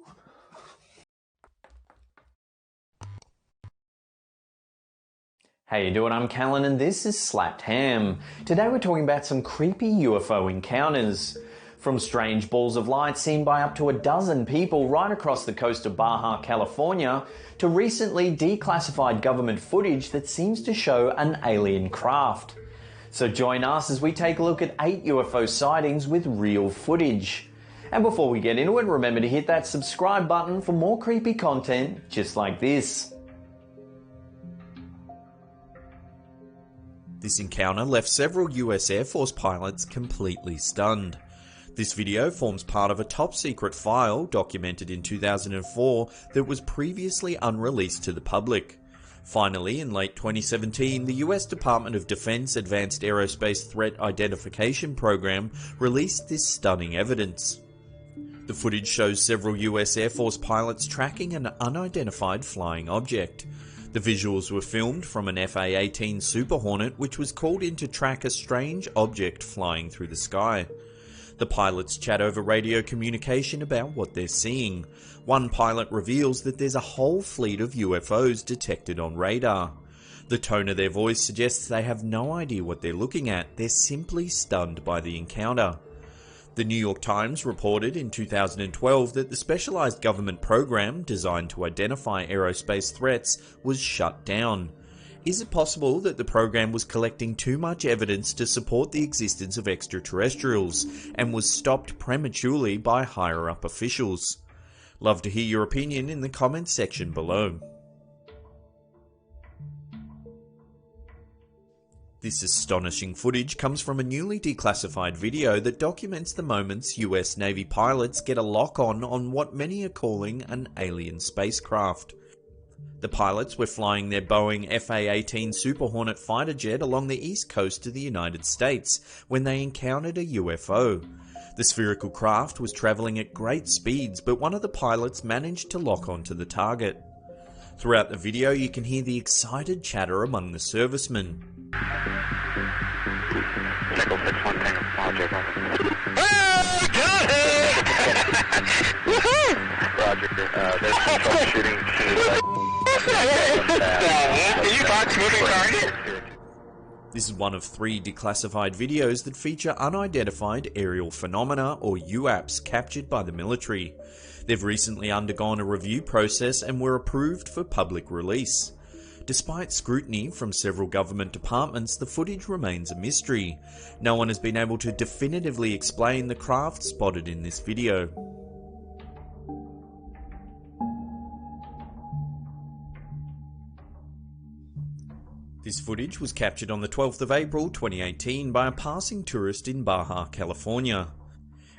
A: How you doing? I'm Callan and this is Slapped Ham. Today we're talking about some creepy UFO encounters. From strange balls of light seen by up to a dozen people right across the coast of Baja, California, to recently declassified government footage that seems to show an alien craft. So join us as we take a look at 8 UFO sightings with real footage. And before we get into it, remember to hit that subscribe button for more creepy content just like this.
B: This encounter left several US Air Force pilots completely stunned. This video forms part of a top-secret file documented in 2004 that was previously unreleased to the public. Finally, in late 2017, the US Department of Defense Advanced Aerospace Threat Identification Program released this stunning evidence. The footage shows several US Air Force pilots tracking an unidentified flying object. The visuals were filmed from an FA-18 Super Hornet which was called in to track a strange object flying through the sky. The pilots chat over radio communication about what they're seeing. One pilot reveals that there's a whole fleet of UFOs detected on radar. The tone of their voice suggests they have no idea what they're looking at, they're simply stunned by the encounter. The New York Times reported in 2012 that the specialized government program designed to identify aerospace threats was shut down. Is it possible that the program was collecting too much evidence to support the existence of extraterrestrials and was stopped prematurely by higher-up officials? Love to hear your opinion in the comments section below. This astonishing footage comes from a newly declassified video that documents the moments US Navy pilots get a lock-on what many are calling an alien spacecraft. The pilots were flying their Boeing FA-18 Super Hornet fighter jet along the east coast of the United States when they encountered a UFO. The spherical craft was travelling at great speeds, but one of the pilots managed to lock onto the target. Throughout the video you can hear the excited chatter among the servicemen.
H: Tango 6-1, Tango, Roger. Roger, there's some troubleshooting. Are you Fox moving target?
B: This is one of 3 declassified videos that feature unidentified aerial phenomena or UAPs captured by the military. They've recently undergone a review process and were approved for public release. Despite scrutiny from several government departments, the footage remains a mystery. No one has been able to definitively explain the craft spotted in this video. This footage was captured on the 12th of April 2018 by a passing tourist in Baja, California.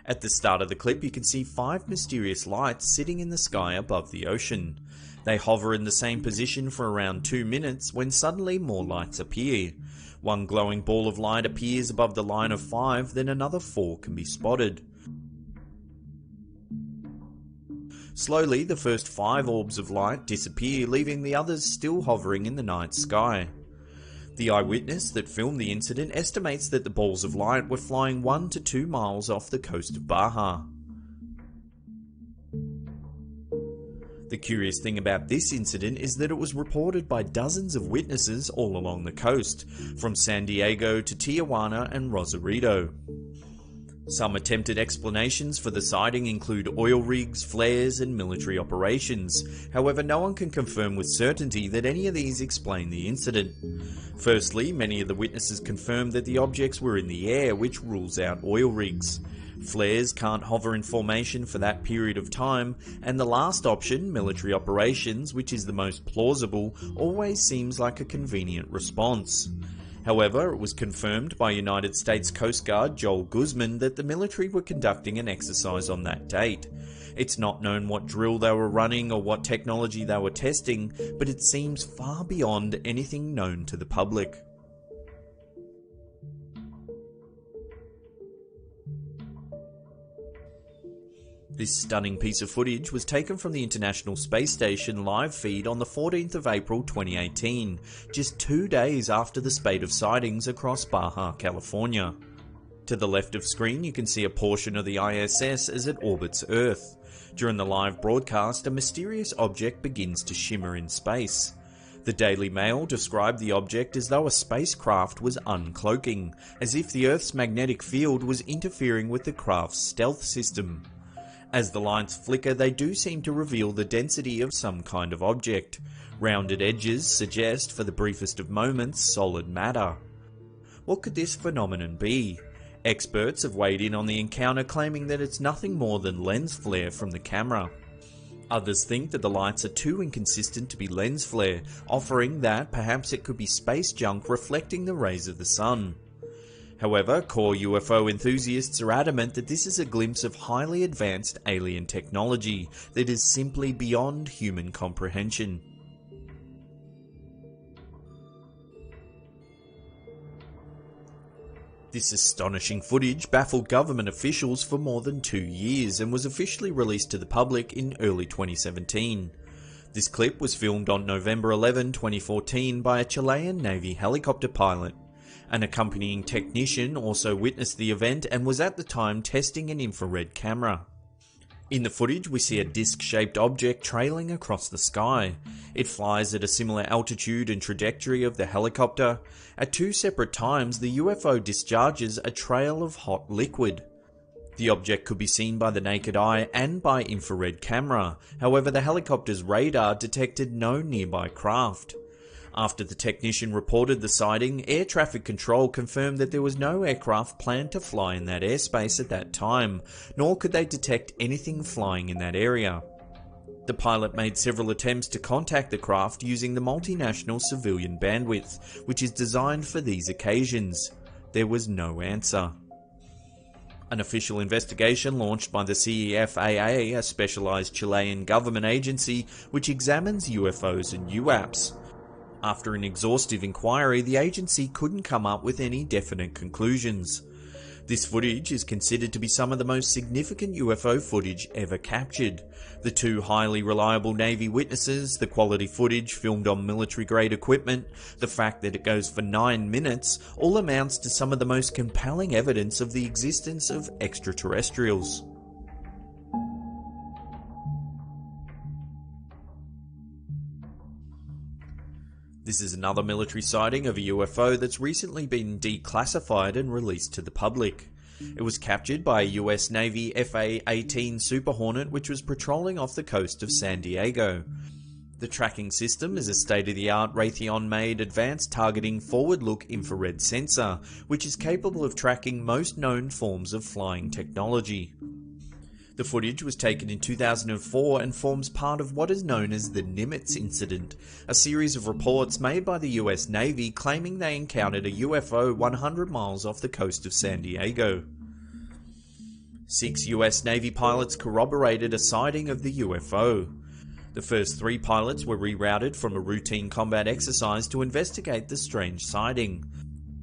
B: At the start of the clip you can see 5 mysterious lights sitting in the sky above the ocean. They hover in the same position for around 2 minutes when suddenly more lights appear. One glowing ball of light appears above the line of 5, then another 4 can be spotted. Slowly the first 5 orbs of light disappear, leaving the others still hovering in the night sky. The eyewitness that filmed the incident estimates that the balls of light were flying 1 to 2 miles off the coast of Baja. The curious thing about this incident is that it was reported by dozens of witnesses all along the coast, from San Diego to Tijuana and Rosarito. Some attempted explanations for the sighting include oil rigs, flares, and military operations. However, no one can confirm with certainty that any of these explain the incident. Firstly, many of the witnesses confirmed that the objects were in the air, which rules out oil rigs. Flares can't hover in formation for that period of time, and the last option, military operations, which is the most plausible, always seems like a convenient response. However, it was confirmed by United States Coast Guard Joel Guzman that the military were conducting an exercise on that date. It's not known what drill they were running or what technology they were testing, but it seems far beyond anything known to the public. This stunning piece of footage was taken from the International Space Station live feed on the 14th of April 2018, just 2 days after the spate of sightings across Baja, California. To the left of screen you can see a portion of the ISS as it orbits Earth. During the live broadcast, a mysterious object begins to shimmer in space. The Daily Mail described the object as though a spacecraft was uncloaking, as if the Earth's magnetic field was interfering with the craft's stealth system. As the lines flicker, they do seem to reveal the density of some kind of object. Rounded edges suggest, for the briefest of moments, solid matter. What could this phenomenon be? Experts have weighed in on the encounter, claiming that it's nothing more than lens flare from the camera. Others think that the lights are too inconsistent to be lens flare, offering that perhaps it could be space junk reflecting the rays of the sun. However, core UFO enthusiasts are adamant that this is a glimpse of highly advanced alien technology that is simply beyond human comprehension. This astonishing footage baffled government officials for more than 2 years and was officially released to the public in early 2017. This clip was filmed on November 11, 2014 by a Chilean Navy helicopter pilot. An accompanying technician also witnessed the event and was at the time testing an infrared camera. In the footage we see a disc-shaped object trailing across the sky. It flies at a similar altitude and trajectory of the helicopter. At 2 separate times the UFO discharges a trail of hot liquid. The object could be seen by the naked eye and by infrared camera, however the helicopter's radar detected no nearby craft. After the technician reported the sighting, air traffic control confirmed that there was no aircraft planned to fly in that airspace at that time, nor could they detect anything flying in that area. The pilot made several attempts to contact the craft using the multinational civilian bandwidth, which is designed for these occasions. There was no answer. An official investigation launched by the CEFAA, a specialized Chilean government agency which examines UFOs and UAPs. After an exhaustive inquiry, the agency couldn't come up with any definite conclusions. This footage is considered to be some of the most significant UFO footage ever captured. The 2 highly reliable Navy witnesses, the quality footage filmed on military-grade equipment, the fact that it goes for 9 minutes, all amounts to some of the most compelling evidence of the existence of extraterrestrials. This is another military sighting of a UFO that's recently been declassified and released to the public. It was captured by a US Navy FA-18 Super Hornet which was patrolling off the coast of San Diego. The tracking system is a state-of-the-art Raytheon-made advanced targeting forward-look infrared sensor, which is capable of tracking most known forms of flying technology. The footage was taken in 2004 and forms part of what is known as the Nimitz incident, a series of reports made by the US Navy claiming they encountered a UFO 100 miles off the coast of San Diego. 6 US Navy pilots corroborated a sighting of the UFO. The first 3 pilots were rerouted from a routine combat exercise to investigate the strange sighting.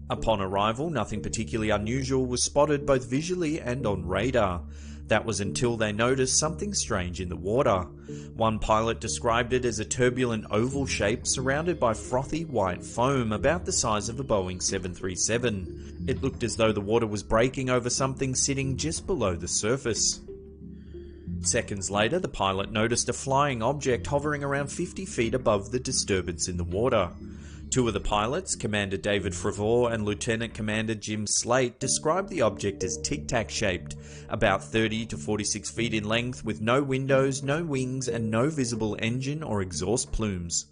B: Upon arrival, nothing particularly unusual was spotted both visually and on radar. That was until they noticed something strange in the water. One pilot described it as a turbulent oval shape surrounded by frothy white foam about the size of a Boeing 737. It looked as though the water was breaking over something sitting just below the surface. Seconds later, the pilot noticed a flying object hovering around 50 feet above the disturbance in the water. 2 of the pilots, Commander David Frevor and Lieutenant Commander Jim Slate, described the object as tic-tac shaped, about 30 to 46 feet in length with no windows, no wings and no visible engine or exhaust plumes.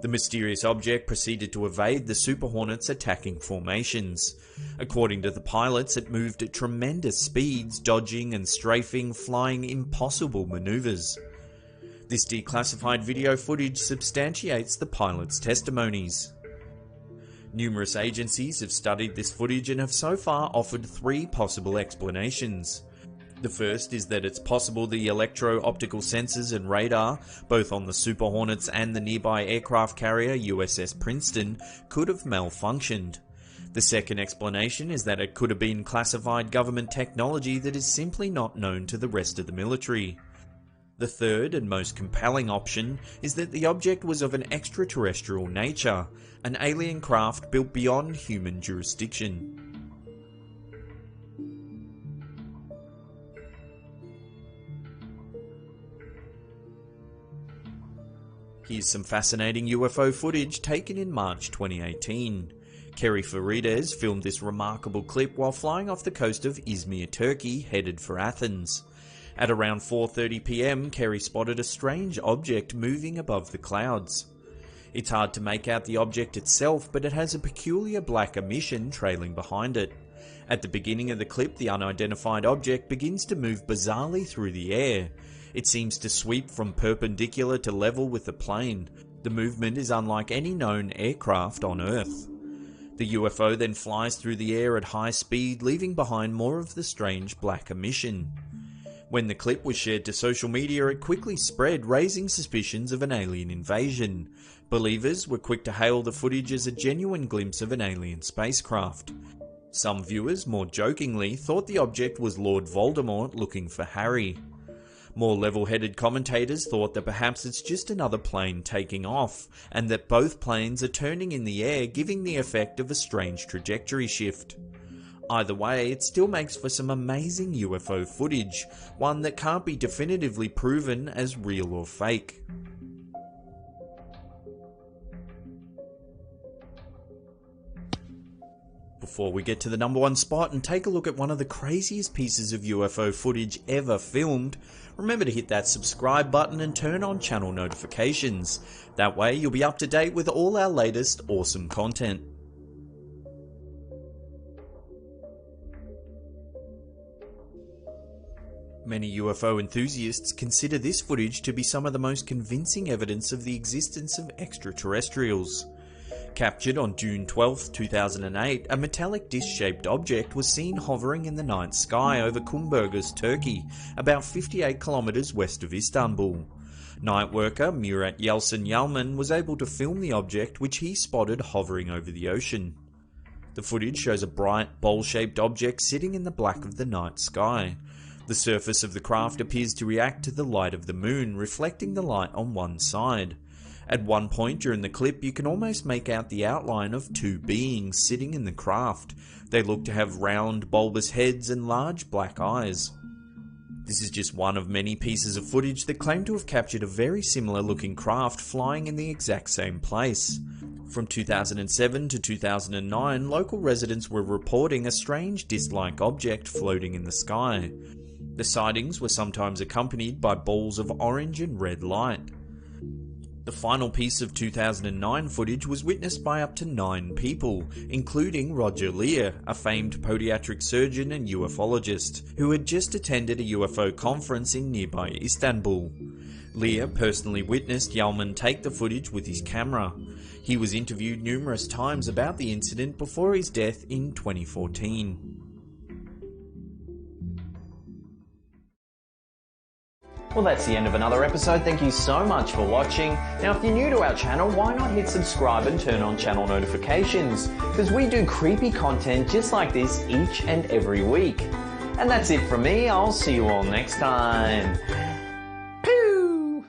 B: The mysterious object proceeded to evade the Super Hornet's attacking formations. According to the pilots, it moved at tremendous speeds, dodging and strafing, flying impossible maneuvers. This declassified video footage substantiates the pilots' testimonies. Numerous agencies have studied this footage and have so far offered three possible explanations. The first is that it's possible the electro-optical sensors and radar, both on the Super Hornets and the nearby aircraft carrier USS Princeton, could have malfunctioned. The second explanation is that it could have been classified government technology that is simply not known to the rest of the military. The third and most compelling option is that the object was of an extraterrestrial nature, an alien craft built beyond human jurisdiction. Here's some fascinating UFO footage taken in March 2018. Kerry Farides filmed this remarkable clip while flying off the coast of Izmir, Turkey, headed for Athens. At around 4:30 PM, Kerry spotted a strange object moving above the clouds. It's hard to make out the object itself, but it has a peculiar black emission trailing behind it. At the beginning of the clip, the unidentified object begins to move bizarrely through the air. It seems to sweep from perpendicular to level with the plane. The movement is unlike any known aircraft on Earth. The UFO then flies through the air at high speed, leaving behind more of the strange black emission. When the clip was shared to social media, it quickly spread, raising suspicions of an alien invasion. Believers were quick to hail the footage as a genuine glimpse of an alien spacecraft. Some viewers, more jokingly, thought the object was Lord Voldemort looking for Harry. More level-headed commentators thought that perhaps it's just another plane taking off, and that both planes are turning in the air, giving the effect of a strange trajectory shift. Either way, it still makes for some amazing UFO footage, one that can't be definitively proven as real or fake. Before we get to the number one spot and take a look at one of the craziest pieces of UFO footage ever filmed, remember to hit that subscribe button and turn on channel notifications. That way you'll be up to date with all our latest awesome content. Many UFO enthusiasts consider this footage to be some of the most convincing evidence of the existence of extraterrestrials. Captured on June 12, 2008, a metallic disc-shaped object was seen hovering in the night sky over Kumburgaz, Turkey, about 58 kilometers west of Istanbul. Night worker Murat Yelsin Yalman was able to film the object, which he spotted hovering over the ocean. The footage shows a bright, bowl-shaped object sitting in the black of the night sky. The surface of the craft appears to react to the light of the moon, reflecting the light on one side. At one point during the clip, you can almost make out the outline of two beings sitting in the craft. They look to have round, bulbous heads and large black eyes. This is just one of many pieces of footage that claim to have captured a very similar looking craft flying in the exact same place. From 2007 to 2009, local residents were reporting a strange disc-like object floating in the sky. The sightings were sometimes accompanied by balls of orange and red light. The final piece of 2009 footage was witnessed by up to 9 people, including Roger Lear, a famed podiatric surgeon and ufologist, who had just attended a UFO conference in nearby Istanbul. Lear personally witnessed Yalman take the footage with his camera. He was interviewed numerous times about the incident before his death in 2014.
A: Well, that's the end of another episode. Thank you so much for watching. Now, if you're new to our channel, why not hit subscribe and turn on channel notifications? Because we do creepy content just like this each and every week. And that's it from me. I'll see you all next time. Pew!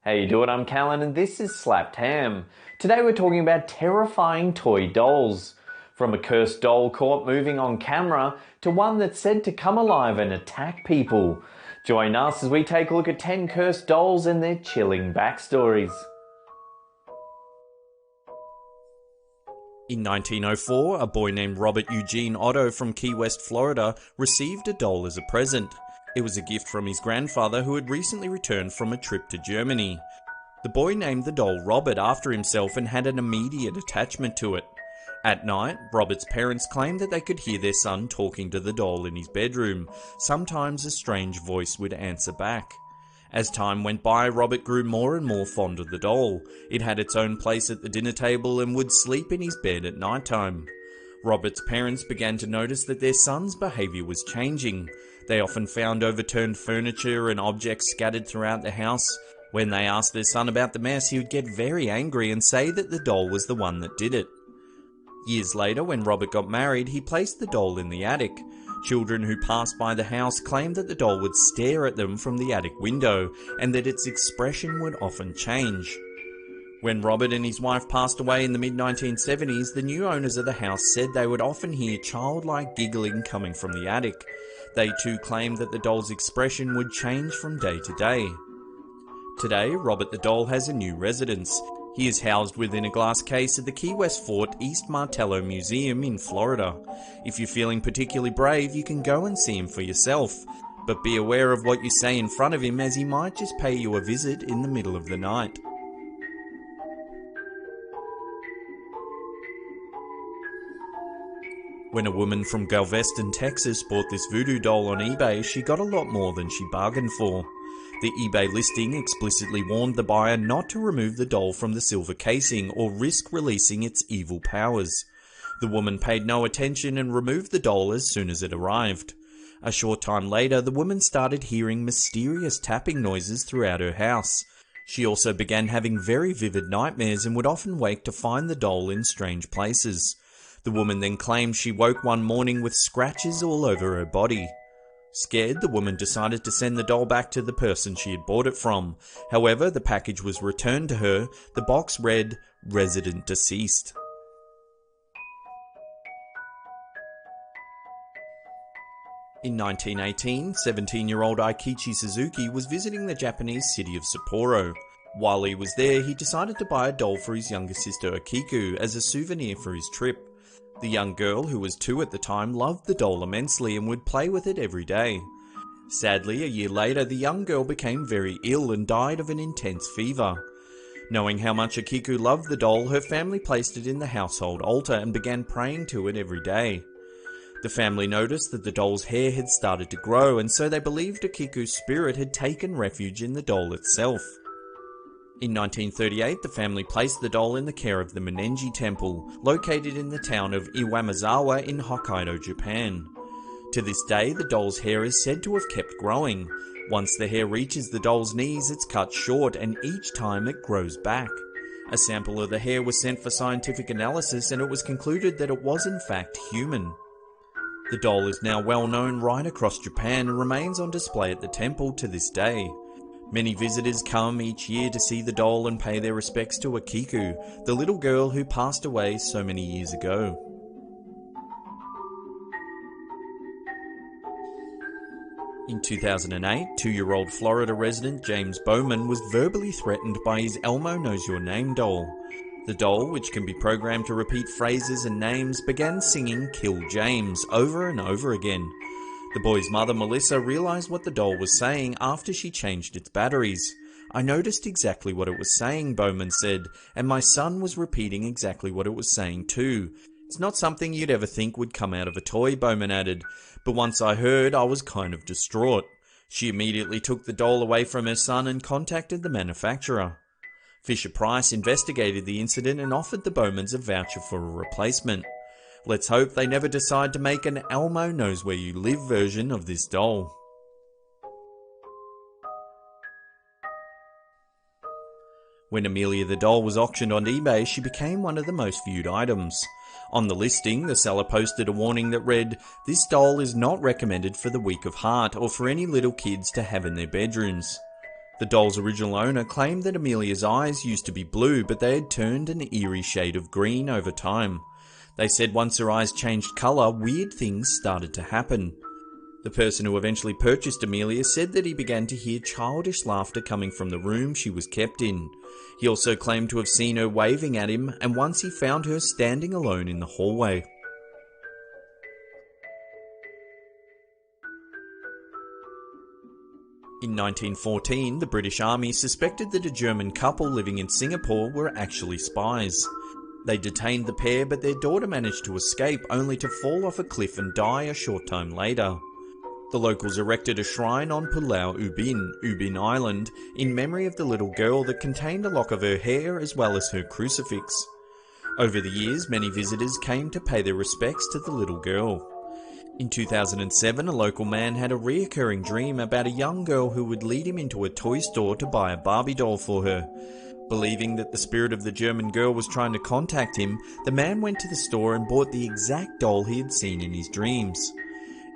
A: How you doing? I'm Callan and this is Slapped Ham. Today we're talking about terrifying toy dolls. From a cursed doll caught moving on camera to one that's said to come alive and attack people. Join us as we take a look at 10 cursed dolls and their chilling backstories.
B: In 1904, a boy named Robert Eugene Otto from Key West, Florida, received a doll as a present. It was a gift from his grandfather who had recently returned from a trip to Germany. The boy named the doll Robert after himself and had an immediate attachment to it. At night, Robert's parents claimed that they could hear their son talking to the doll in his bedroom. Sometimes a strange voice would answer back. As time went by, Robert grew more and more fond of the doll. It had its own place at the dinner table and would sleep in his bed at night time. Robert's parents began to notice that their son's behaviour was changing. They often found overturned furniture and objects scattered throughout the house. When they asked their son about the mess, he would get very angry and say that the doll was the one that did it. Years later, when Robert got married, he placed the doll in the attic. Children who passed by the house claimed that the doll would stare at them from the attic window, and that its expression would often change. When Robert and his wife passed away in the mid-1970s, the new owners of the house said they would often hear childlike giggling coming from the attic. They too claimed that the doll's expression would change from day to day. Today, Robert the doll has a new residence. He is housed within a glass case at the Key West Fort East Martello Museum in Florida. If you're feeling particularly brave, you can go and see him for yourself. But be aware of what you say in front of him, as he might just pay you a visit in the middle of the night. When a woman from Galveston, Texas bought this voodoo doll on eBay, she got a lot more than she bargained for. The eBay listing explicitly warned the buyer not to remove the doll from the silver casing or risk releasing its evil powers. The woman paid no attention and removed the doll as soon as it arrived. A short time later, the woman started hearing mysterious tapping noises throughout her house. She also began having very vivid nightmares and would often wake to find the doll in strange places. The woman then claimed she woke one morning with scratches all over her body. Scared, the woman decided to send the doll back to the person she had bought it from. However, the package was returned to her. The box read, "Resident Deceased." In 1918, 17-year-old Aikichi Suzuki was visiting the Japanese city of Sapporo. While he was there, he decided to buy a doll for his younger sister Akiku as a souvenir for his trip. The young girl, who was 2 at the time, loved the doll immensely and would play with it every day. Sadly, a year later, the young girl became very ill and died of an intense fever. Knowing how much Akiku loved the doll, her family placed it in the household altar and began praying to it every day. The family noticed that the doll's hair had started to grow, and so they believed Akiku's spirit had taken refuge in the doll itself. In 1938, the family placed the doll in the care of the Monenji Temple, located in the town of Iwamizawa in Hokkaido, Japan. To this day, the doll's hair is said to have kept growing. Once the hair reaches the doll's knees, it's cut short, and each time it grows back. A sample of the hair was sent for scientific analysis, and it was concluded that it was in fact human. The doll is now well known right across Japan and remains on display at the temple to this day. Many visitors come each year to see the doll and pay their respects to Akiku, the little girl who passed away so many years ago. In 2008, 2-year-old Florida resident James Bowman was verbally threatened by his Elmo Knows Your Name doll. The doll, which can be programmed to repeat phrases and names, began singing "Kill James" over and over again. The boy's mother, Melissa, realized what the doll was saying after she changed its batteries. "I noticed exactly what it was saying," Bowman said, "and my son was repeating exactly what it was saying too. It's not something you'd ever think would come out of a toy," Bowman added, "but once I heard, I was kind of distraught." She immediately took the doll away from her son and contacted the manufacturer. Fisher-Price investigated the incident and offered the Bowmans a voucher for a replacement. Let's hope they never decide to make an Elmo Knows Where You Live version of this doll. When Amelia the doll was auctioned on eBay, she became one of the most viewed items. On the listing, the seller posted a warning that read, "This doll is not recommended for the weak of heart or for any little kids to have in their bedrooms." The doll's original owner claimed that Amelia's eyes used to be blue, but they had turned an eerie shade of green over time. They said once her eyes changed colour, weird things started to happen. The person who eventually purchased Amelia said that he began to hear childish laughter coming from the room she was kept in. He also claimed to have seen her waving at him, and once he found her standing alone in the hallway. In 1914, the British Army suspected that a German couple living in Singapore were actually spies. They detained the pair, but their daughter managed to escape, only to fall off a cliff and die a short time later. The locals erected a shrine on Pulau Ubin Island, in memory of the little girl that contained a lock of her hair as well as her crucifix. Over the years, many visitors came to pay their respects to the little girl. In 2007, a local man had a reoccurring dream about a young girl who would lead him into a toy store to buy a Barbie doll for her. Believing that the spirit of the German girl was trying to contact him, the man went to the store and bought the exact doll he had seen in his dreams.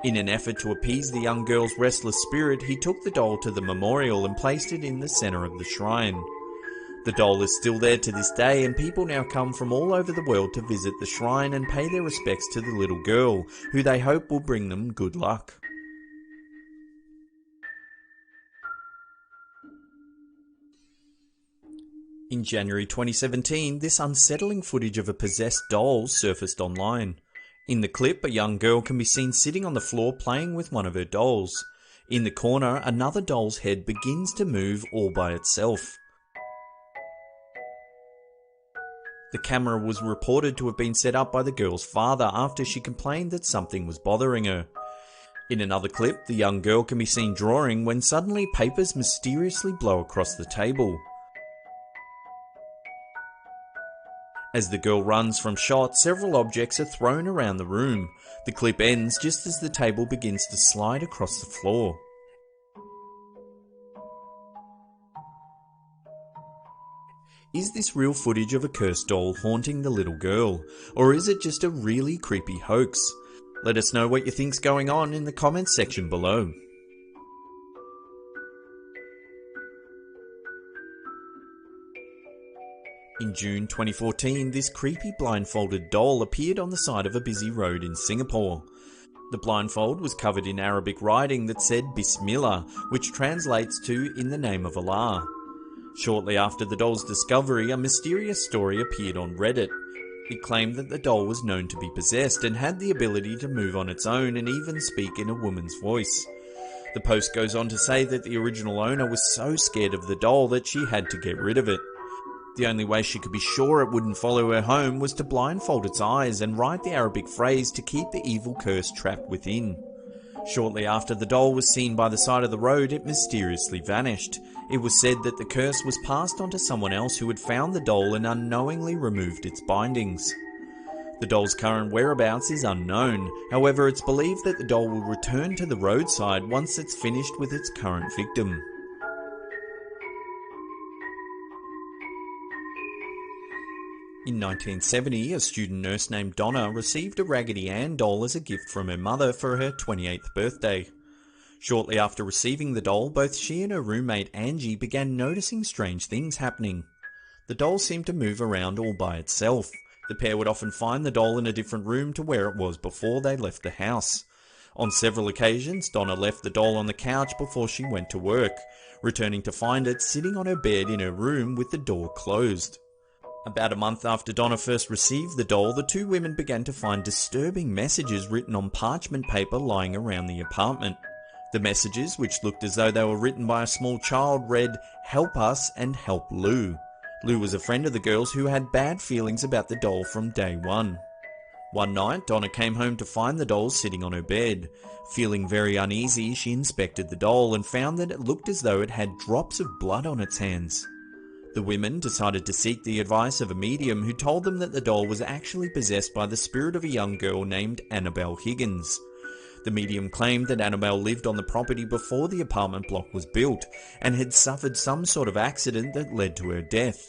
B: In an effort to appease the young girl's restless spirit, he took the doll to the memorial and placed it in the centre of the shrine. The doll is still there to this day, and people now come from all over the world to visit the shrine and pay their respects to the little girl, who they hope will bring them good luck. In January 2017, this unsettling footage of a possessed doll surfaced online. In the clip, a young girl can be seen sitting on the floor playing with one of her dolls. In the corner, another doll's head begins to move all by itself. The camera was reported to have been set up by the girl's father after she complained that something was bothering her. In another clip, the young girl can be seen drawing when suddenly papers mysteriously blow across the table. As the girl runs from shot, several objects are thrown around the room. The clip ends just as the table begins to slide across the floor. Is this real footage of a cursed doll haunting the little girl, or is it just a really creepy hoax? Let us know what you think's going on in the comments section below. In June 2014, this creepy blindfolded doll appeared on the side of a busy road in Singapore. The blindfold was covered in Arabic writing that said Bismillah, which translates to "in the name of Allah." Shortly after the doll's discovery, a mysterious story appeared on Reddit. It claimed that the doll was known to be possessed and had the ability to move on its own and even speak in a woman's voice. The post goes on to say that the original owner was so scared of the doll that she had to get rid of it. The only way she could be sure it wouldn't follow her home was to blindfold its eyes and write the Arabic phrase to keep the evil curse trapped within. Shortly after the doll was seen by the side of the road, it mysteriously vanished. It was said that the curse was passed on to someone else who had found the doll and unknowingly removed its bindings. The doll's current whereabouts is unknown, however it's believed that the doll will return to the roadside once it's finished with its current victim. In 1970, a student nurse named Donna received a Raggedy Ann doll as a gift from her mother for her 28th birthday. Shortly after receiving the doll, both she and her roommate Angie began noticing strange things happening. The doll seemed to move around all by itself. The pair would often find the doll in a different room to where it was before they left the house. On several occasions, Donna left the doll on the couch before she went to work, returning to find it sitting on her bed in her room with the door closed. About a month after Donna first received the doll, the two women began to find disturbing messages written on parchment paper lying around the apartment. The messages, which looked as though they were written by a small child, read, "Help us and help Lou." Lou was a friend of the girls who had bad feelings about the doll from day one. One night, Donna came home to find the doll sitting on her bed. Feeling very uneasy, she inspected the doll and found that it looked as though it had drops of blood on its hands. The women decided to seek the advice of a medium who told them that the doll was actually possessed by the spirit of a young girl named Annabelle Higgins. The medium claimed that Annabelle lived on the property before the apartment block was built and had suffered some sort of accident that led to her death.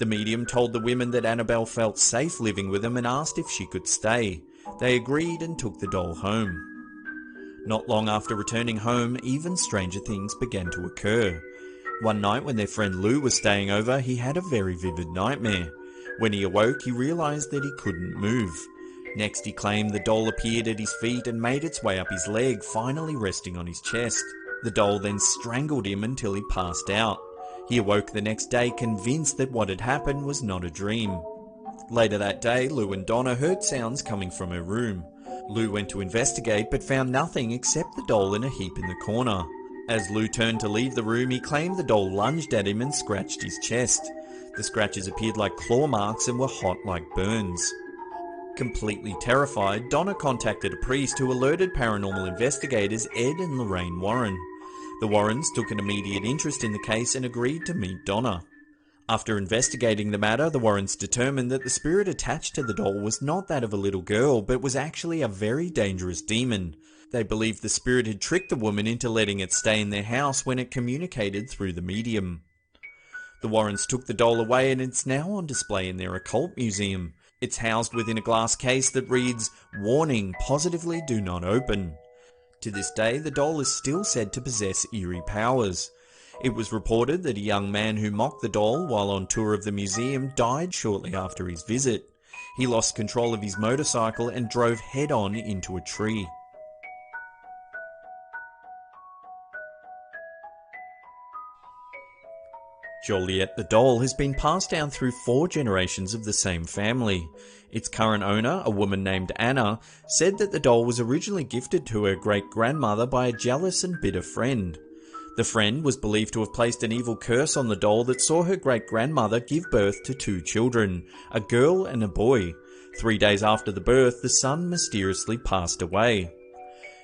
B: The medium told the women that Annabelle felt safe living with them and asked if she could stay. They agreed and took the doll home. Not long after returning home, even stranger things began to occur. One night when their friend Lou was staying over, he had a very vivid nightmare. When he awoke, he realised that he couldn't move. Next, he claimed the doll appeared at his feet and made its way up his leg, finally resting on his chest. The doll then strangled him until he passed out. He awoke the next day convinced that what had happened was not a dream. Later that day, Lou and Donna heard sounds coming from her room. Lou went to investigate but found nothing except the doll in a heap in the corner. As Lou turned to leave the room, he claimed the doll lunged at him and scratched his chest. The scratches appeared like claw marks and were hot like burns. Completely terrified, Donna contacted a priest who alerted paranormal investigators Ed and Lorraine Warren. The Warrens took an immediate interest in the case and agreed to meet Donna. After investigating the matter, the Warrens determined that the spirit attached to the doll was not that of a little girl, but was actually a very dangerous demon. They believed the spirit had tricked the woman into letting it stay in their house when it communicated through the medium. The Warrens took the doll away and it's now on display in their occult museum. It's housed within a glass case that reads, "Warning, positively do not open." To this day, the doll is still said to possess eerie powers. It was reported that a young man who mocked the doll while on tour of the museum died shortly after his visit. He lost control of his motorcycle and drove head-on into a tree. Joliet the doll has been passed down through 4 generations of the same family. Its current owner, a woman named Anna, said that the doll was originally gifted to her great-grandmother by a jealous and bitter friend. The friend was believed to have placed an evil curse on the doll that saw her great-grandmother give birth to 2 children, a girl and a boy. 3 days after the birth, the son mysteriously passed away.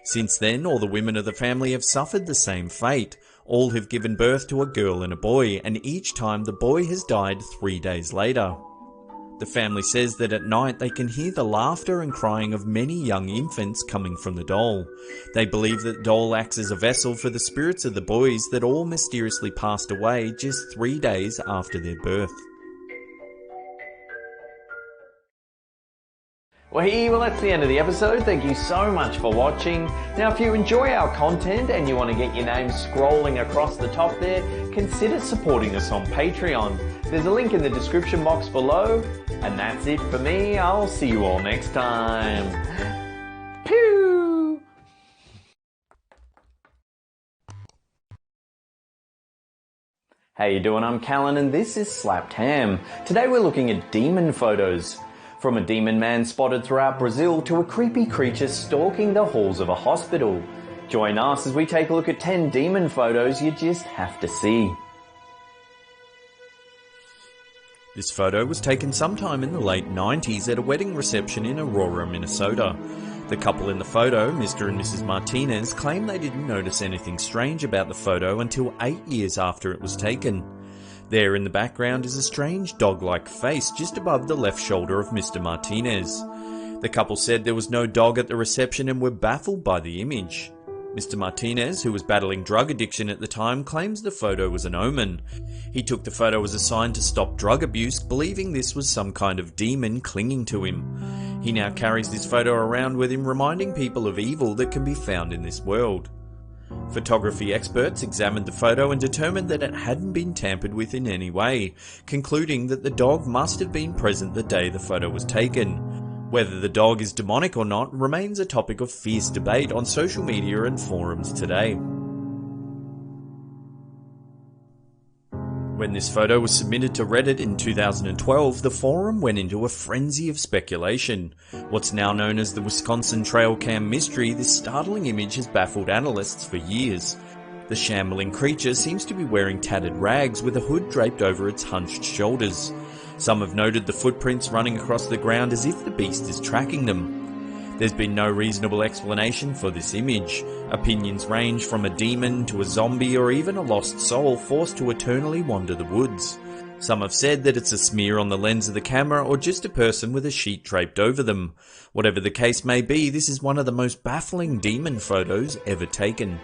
B: Since then, all the women of the family have suffered the same fate. All have given birth to a girl and a boy, and each time the boy has died 3 days later. The family says that at night they can hear the laughter and crying of many young infants coming from the doll. They believe that the doll acts as a vessel for the spirits of the boys that all mysteriously passed away just 3 days after their birth.
A: Well, that's the end of the episode. Thank you so much for watching. Now, if you enjoy our content and you want to get your name scrolling across the top there, consider supporting us on Patreon. There's a link in the description box below. And that's it for me. I'll see you all next time. Pew! How you doing? I'm Callan and this is Slapped Ham. Today we're looking at demon photos. From a demon man spotted throughout Brazil to a creepy creature stalking the halls of a hospital. Join us as we take a look at 10 demon photos you just have to see.
B: This photo was taken sometime in the late 90s at a wedding reception in Aurora, Minnesota. The couple in the photo, Mr. and Mrs. Martinez, claim they didn't notice anything strange about the photo until 8 years after it was taken. There in the background is a strange dog-like face just above the left shoulder of Mr. Martinez. The couple said there was no dog at the reception and were baffled by the image. Mr. Martinez, who was battling drug addiction at the time, claims the photo was an omen. He took the photo as a sign to stop drug abuse, believing this was some kind of demon clinging to him. He now carries this photo around with him, reminding people of evil that can be found in this world. Photography experts examined the photo and determined that it hadn't been tampered with in any way, concluding that the dog must have been present the day the photo was taken. Whether the dog is demonic or not remains a topic of fierce debate on social media and forums today. When this photo was submitted to Reddit in 2012, the forum went into a frenzy of speculation. What's now known as the Wisconsin Trail Cam mystery, this startling image has baffled analysts for years. The shambling creature seems to be wearing tattered rags with a hood draped over its hunched shoulders. Some have noted the footprints running across the ground as if the beast is tracking them. There's been no reasonable explanation for this image. Opinions range from a demon to a zombie or even a lost soul forced to eternally wander the woods. Some have said that it's a smear on the lens of the camera or just a person with a sheet draped over them. Whatever the case may be, this is one of the most baffling demon photos ever taken.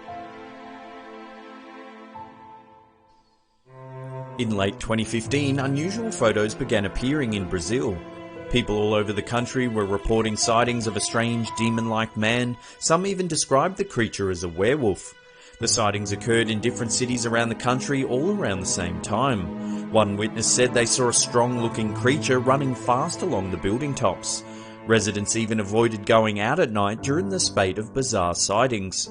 B: In late 2015, unusual photos began appearing in Brazil. People all over the country were reporting sightings of a strange demon-like man. Some even described the creature as a werewolf. The sightings occurred in different cities around the country all around the same time. One witness said they saw a strong-looking creature running fast along the building tops. Residents even avoided going out at night during the spate of bizarre sightings.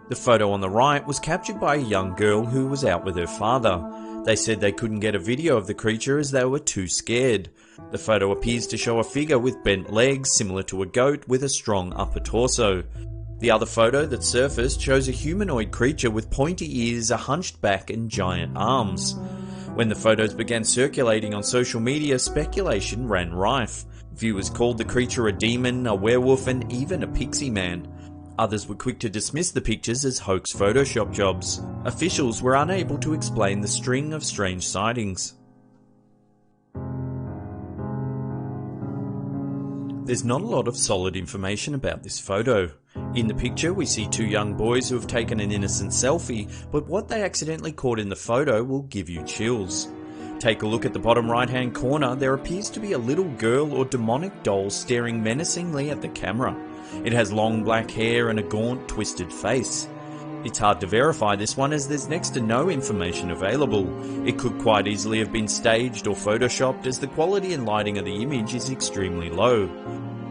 B: The photo on the right was captured by a young girl who was out with her father. They said they couldn't get a video of the creature as they were too scared. The photo appears to show a figure with bent legs similar to a goat with a strong upper torso. The other photo that surfaced shows a humanoid creature with pointy ears, a hunched back and giant arms. When the photos began circulating on social media, speculation ran rife. Viewers called the creature a demon, a werewolf and even a pixie man. Others were quick to dismiss the pictures as hoax Photoshop jobs. Officials were unable to explain the string of strange sightings. There's not a lot of solid information about this photo. In the picture we see two young boys who have taken an innocent selfie, but what they accidentally caught in the photo will give you chills. Take a look at the bottom right hand corner. There appears to be a little girl or demonic doll staring menacingly at the camera. It has long black hair and a gaunt, twisted face. It's hard to verify this one as there's next to no information available. It could quite easily have been staged or photoshopped as the quality and lighting of the image is extremely low.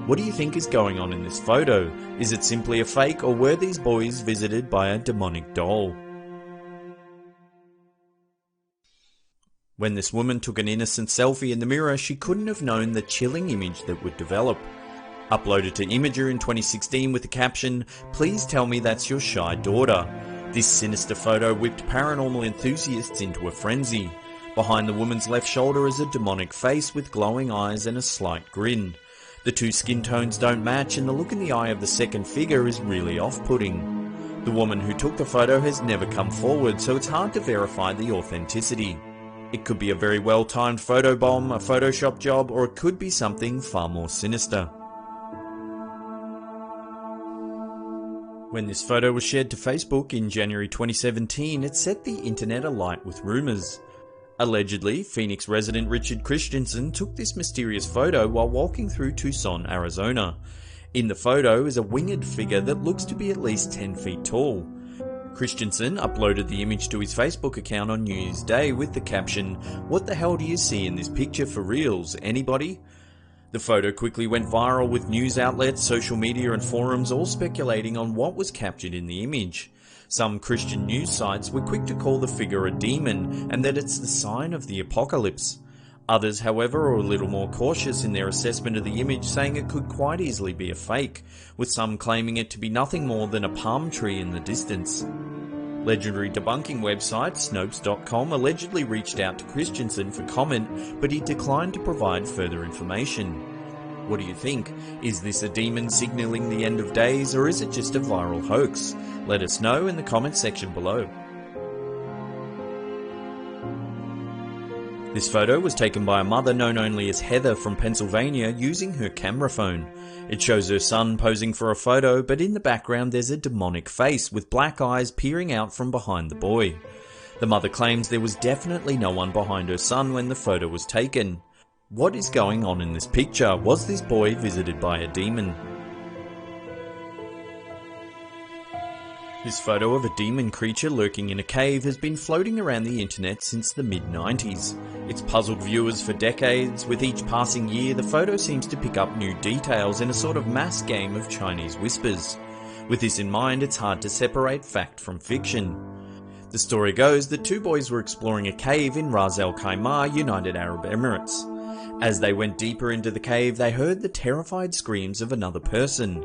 B: What do you think is going on in this photo? Is it simply a fake, or were these boys visited by a demonic doll? When this woman took an innocent selfie in the mirror, she couldn't have known the chilling image that would develop. Uploaded to Imager in 2016 with the caption, "Please tell me that's your shy daughter." This sinister photo whipped paranormal enthusiasts into a frenzy. Behind the woman's left shoulder is a demonic face with glowing eyes and a slight grin. The two skin tones don't match, and the look in the eye of the second figure is really off-putting. The woman who took the photo has never come forward, so it's hard to verify the authenticity. It could be a very well-timed photobomb, a Photoshop job, or it could be something far more sinister. When this photo was shared to Facebook in January 2017, it set the internet alight with rumours. Allegedly, Phoenix resident Richard Christensen took this mysterious photo while walking through Tucson, Arizona. In the photo is a winged figure that looks to be at least 10 feet tall. Christensen uploaded the image to his Facebook account on New Year's Day with the caption, "What the hell do you see in this picture for reals? Anybody?" The photo quickly went viral with news outlets, social media and forums all speculating on what was captured in the image. Some Christian news sites were quick to call the figure a demon and that it's the sign of the apocalypse. Others, however, are a little more cautious in their assessment of the image, saying it could quite easily be a fake, with some claiming it to be nothing more than a palm tree in the distance. Legendary debunking website Snopes.com allegedly reached out to Christensen for comment, but he declined to provide further information. What do you think? Is this a demon signalling the end of days, or is it just a viral hoax? Let us know in the comments section below. This photo was taken by a mother known only as Heather from Pennsylvania using her camera phone. It shows her son posing for a photo, but in the background there's a demonic face with black eyes peering out from behind the boy. The mother claims there was definitely no one behind her son when the photo was taken. What is going on in this picture? Was this boy visited by a demon? This photo of a demon creature lurking in a cave has been floating around the internet since the mid-90s. It's puzzled viewers for decades. With each passing year, the photo seems to pick up new details in a sort of mass game of Chinese whispers. With this in mind, it's hard to separate fact from fiction. The story goes that two boys were exploring a cave in Ras Al Khaimah, United Arab Emirates. As they went deeper into the cave, they heard the terrified screams of another person.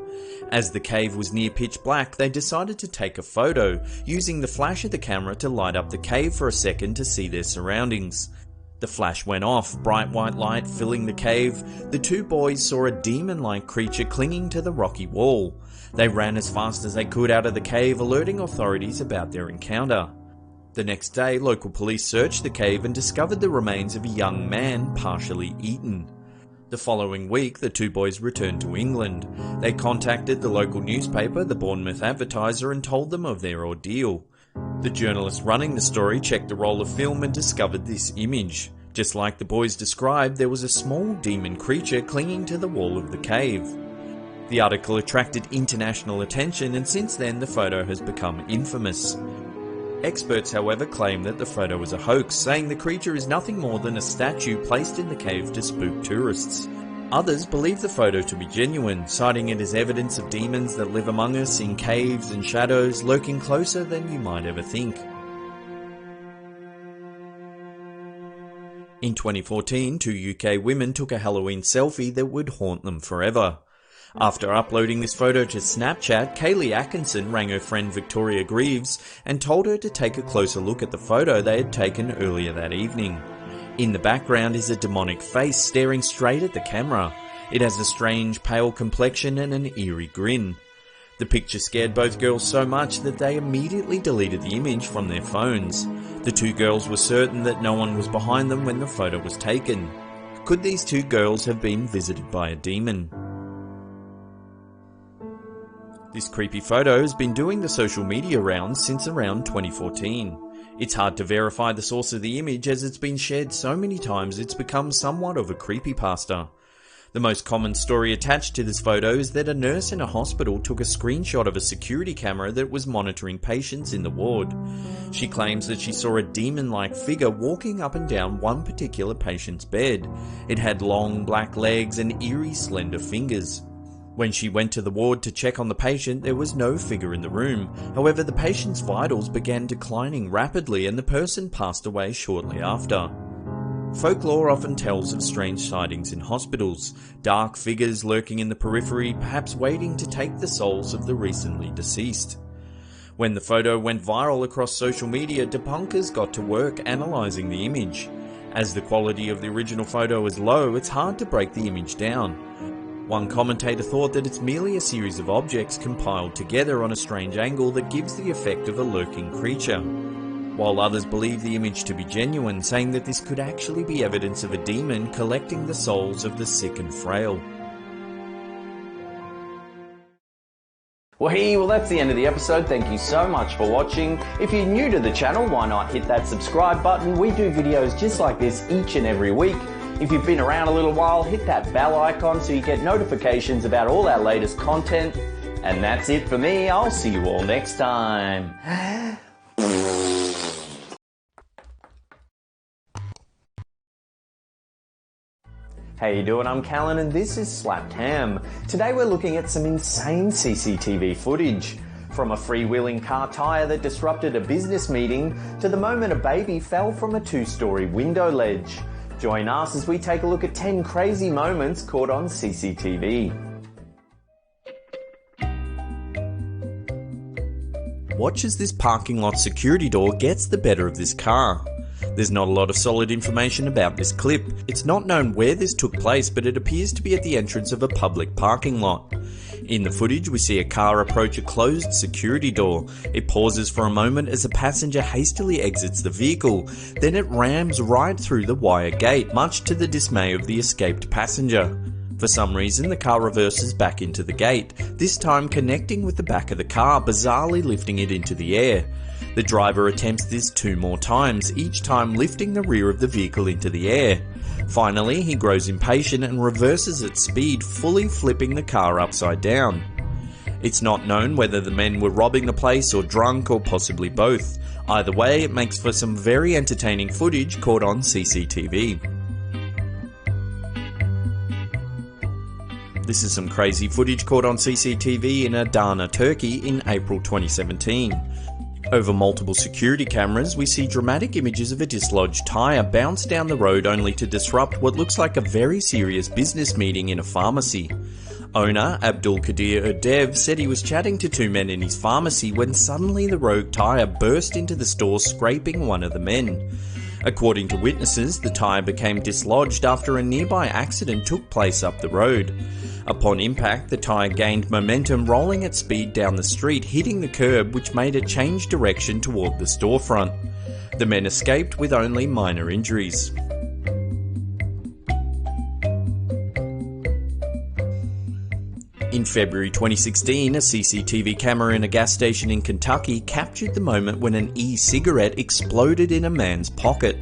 B: As the cave was near pitch black, they decided to take a photo, using the flash of the camera to light up the cave for a second to see their surroundings. The flash went off, bright white light filling the cave. The two boys saw a demon-like creature clinging to the rocky wall. They ran as fast as they could out of the cave, alerting authorities about their encounter. The next day, local police searched the cave and discovered the remains of a young man partially eaten. The following week, the two boys returned to England. They contacted the local newspaper, the Bournemouth Advertiser, and told them of their ordeal. The journalist running the story checked the roll of film and discovered this image. Just like the boys described, there was a small demon creature clinging to the wall of the cave. The article attracted international attention, and since then the photo has become infamous. Experts, however, claim that the photo is a hoax, saying the creature is nothing more than a statue placed in the cave to spook tourists. Others believe the photo to be genuine, citing it as evidence of demons that live among us in caves and shadows, lurking closer than you might ever think. In 2014, two UK women took a Halloween selfie that would haunt them forever. After uploading this photo to Snapchat, Kaylee Atkinson rang her friend Victoria Greaves and told her to take a closer look at the photo they had taken earlier that evening. In the background is a demonic face staring straight at the camera. It has a strange pale complexion and an eerie grin. The picture scared both girls so much that they immediately deleted the image from their phones. The two girls were certain that no one was behind them when the photo was taken. Could these two girls have been visited by a demon? This creepy photo has been doing the social media rounds since around 2014. It's hard to verify the source of the image as it's been shared so many times it's become somewhat of a creepypasta. The most common story attached to this photo is that a nurse in a hospital took a screenshot of a security camera that was monitoring patients in the ward. She claims that she saw a demon-like figure walking up and down one particular patient's bed. It had long black legs and eerie slender fingers. When she went to the ward to check on the patient, there was no figure in the room. However, the patient's vitals began declining rapidly and the person passed away shortly after. Folklore often tells of strange sightings in hospitals, dark figures lurking in the periphery, perhaps waiting to take the souls of the recently deceased. When the photo went viral across social media, debunkers got to work analysing the image. As the quality of the original photo is low, it's hard to break the image down. One commentator thought that it's merely a series of objects compiled together on a strange angle that gives the effect of a lurking creature, while others believe the image to be genuine, saying that this could actually be evidence of a demon collecting the souls of the sick and frail.
A: Well, that's the end of the episode. Thank you so much for watching. If you're new to the channel, why not hit that subscribe button? We do videos just like this each and every week. If you've been around a little while, hit that bell icon so you get notifications about all our latest content. And that's it for me. I'll see you all next time. How you doing? I'm Callan and this is Slapped Ham. Today we're looking at some insane CCTV footage. From a freewheeling car tyre that disrupted a business meeting to the moment a baby fell from a 2-story window ledge. Join us as we take a look at 10 crazy moments caught on CCTV.
B: Watch as this parking lot security door gets the better of this car. There's not a lot of solid information about this clip. It's not known where this took place, but it appears to be at the entrance of a public parking lot. In the footage, we see a car approach a closed security door. It pauses for a moment as a passenger hastily exits the vehicle. Then it rams right through the wire gate, much to the dismay of the escaped passenger. For some reason, the car reverses back into the gate, this time connecting with the back of the car, bizarrely lifting it into the air. The driver attempts this 2 more times, each time lifting the rear of the vehicle into the air. Finally, he grows impatient and reverses at speed, fully flipping the car upside down. It's not known whether the men were robbing the place or drunk or possibly both. Either way, it makes for some very entertaining footage caught on CCTV. This is some crazy footage caught on CCTV in Adana, Turkey in April 2017. Over multiple security cameras, we see dramatic images of a dislodged tyre bounce down the road only to disrupt what looks like a very serious business meeting in a pharmacy. Owner Abdul Qadir Urdev said he was chatting to 2 men in his pharmacy when suddenly the rogue tyre burst into the store, scraping one of the men. According to witnesses, the tyre became dislodged after a nearby accident took place up the road. Upon impact, the tyre gained momentum, rolling at speed down the street, hitting the curb, which made it change direction toward the storefront. The men escaped with only minor injuries. In February 2016, a CCTV camera in a gas station in Kentucky captured the moment when an e-cigarette exploded in a man's pocket.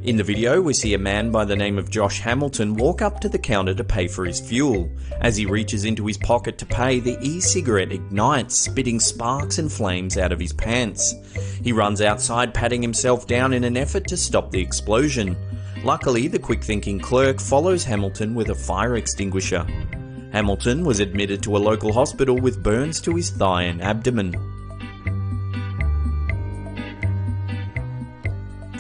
B: In the video, we see a man by the name of Josh Hamilton walk up to the counter to pay for his fuel. As he reaches into his pocket to pay, the e-cigarette ignites, spitting sparks and flames out of his pants. He runs outside, patting himself down in an effort to stop the explosion. Luckily, the quick-thinking clerk follows Hamilton with a fire extinguisher. Hamilton was admitted to a local hospital with burns to his thigh and abdomen.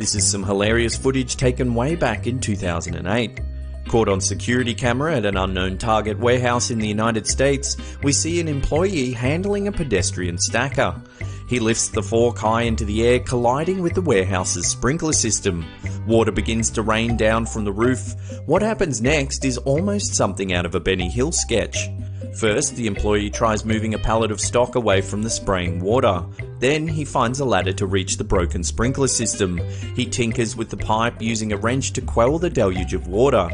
B: This is some hilarious footage taken way back in 2008. Caught on security camera at an unknown Target warehouse in the United States, we see an employee handling a pedestrian stacker. He lifts the fork high into the air, colliding with the warehouse's sprinkler system. Water begins to rain down from the roof. What happens next is almost something out of a Benny Hill sketch. First, the employee tries moving a pallet of stock away from the spraying water. Then he finds a ladder to reach the broken sprinkler system. He tinkers with the pipe using a wrench to quell the deluge of water.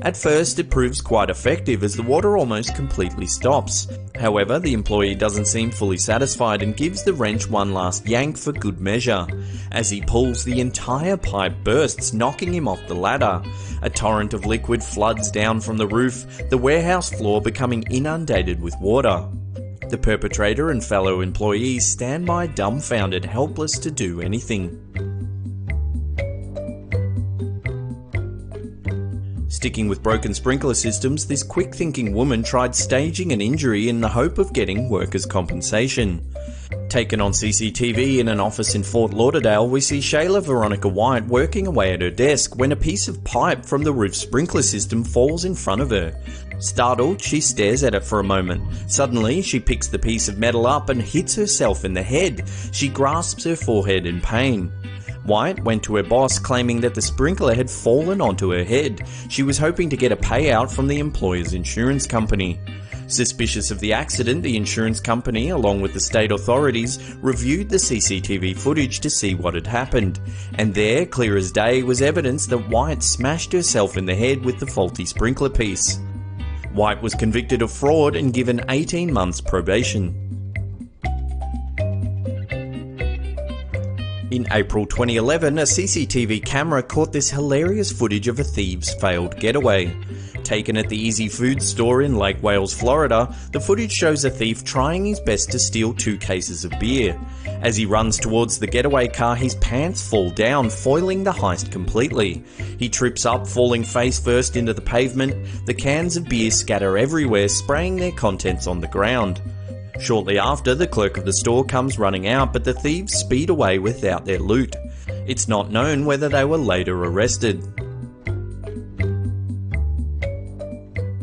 B: At first, it proves quite effective as the water almost completely stops. However, the employee doesn't seem fully satisfied and gives the wrench one last yank for good measure. As he pulls, the entire pipe bursts, knocking him off the ladder. A torrent of liquid floods down from the roof, the warehouse floor becoming inundated with water. The perpetrator and fellow employees stand by dumbfounded, helpless to do anything. Sticking with broken sprinkler systems, this quick-thinking woman tried staging an injury in the hope of getting workers' compensation. Taken on CCTV in an office in Fort Lauderdale, we see Shayla Veronica White working away at her desk when a piece of pipe from the roof sprinkler system falls in front of her. Startled, she stares at it for a moment. Suddenly, she picks the piece of metal up and hits herself in the head. She grasps her forehead in pain. White went to her boss claiming that the sprinkler had fallen onto her head. She was hoping to get a payout from the employer's insurance company. Suspicious of the accident, the insurance company, along with the state authorities, reviewed the CCTV footage to see what had happened. And there, clear as day, was evidence that White smashed herself in the head with the faulty sprinkler piece. White was convicted of fraud and given 18 months probation. In April 2011, a CCTV camera caught this hilarious footage of a thieves' failed getaway. Taken at the Easy Foods store in Lake Wales, Florida, the footage shows a thief trying his best to steal 2 cases of beer. As he runs towards the getaway car, his pants fall down, foiling the heist completely. He trips up, falling face first into the pavement. The cans of beer scatter everywhere, spraying their contents on the ground. Shortly after, the clerk of the store comes running out, but the thieves speed away without their loot. It's not known whether they were later arrested.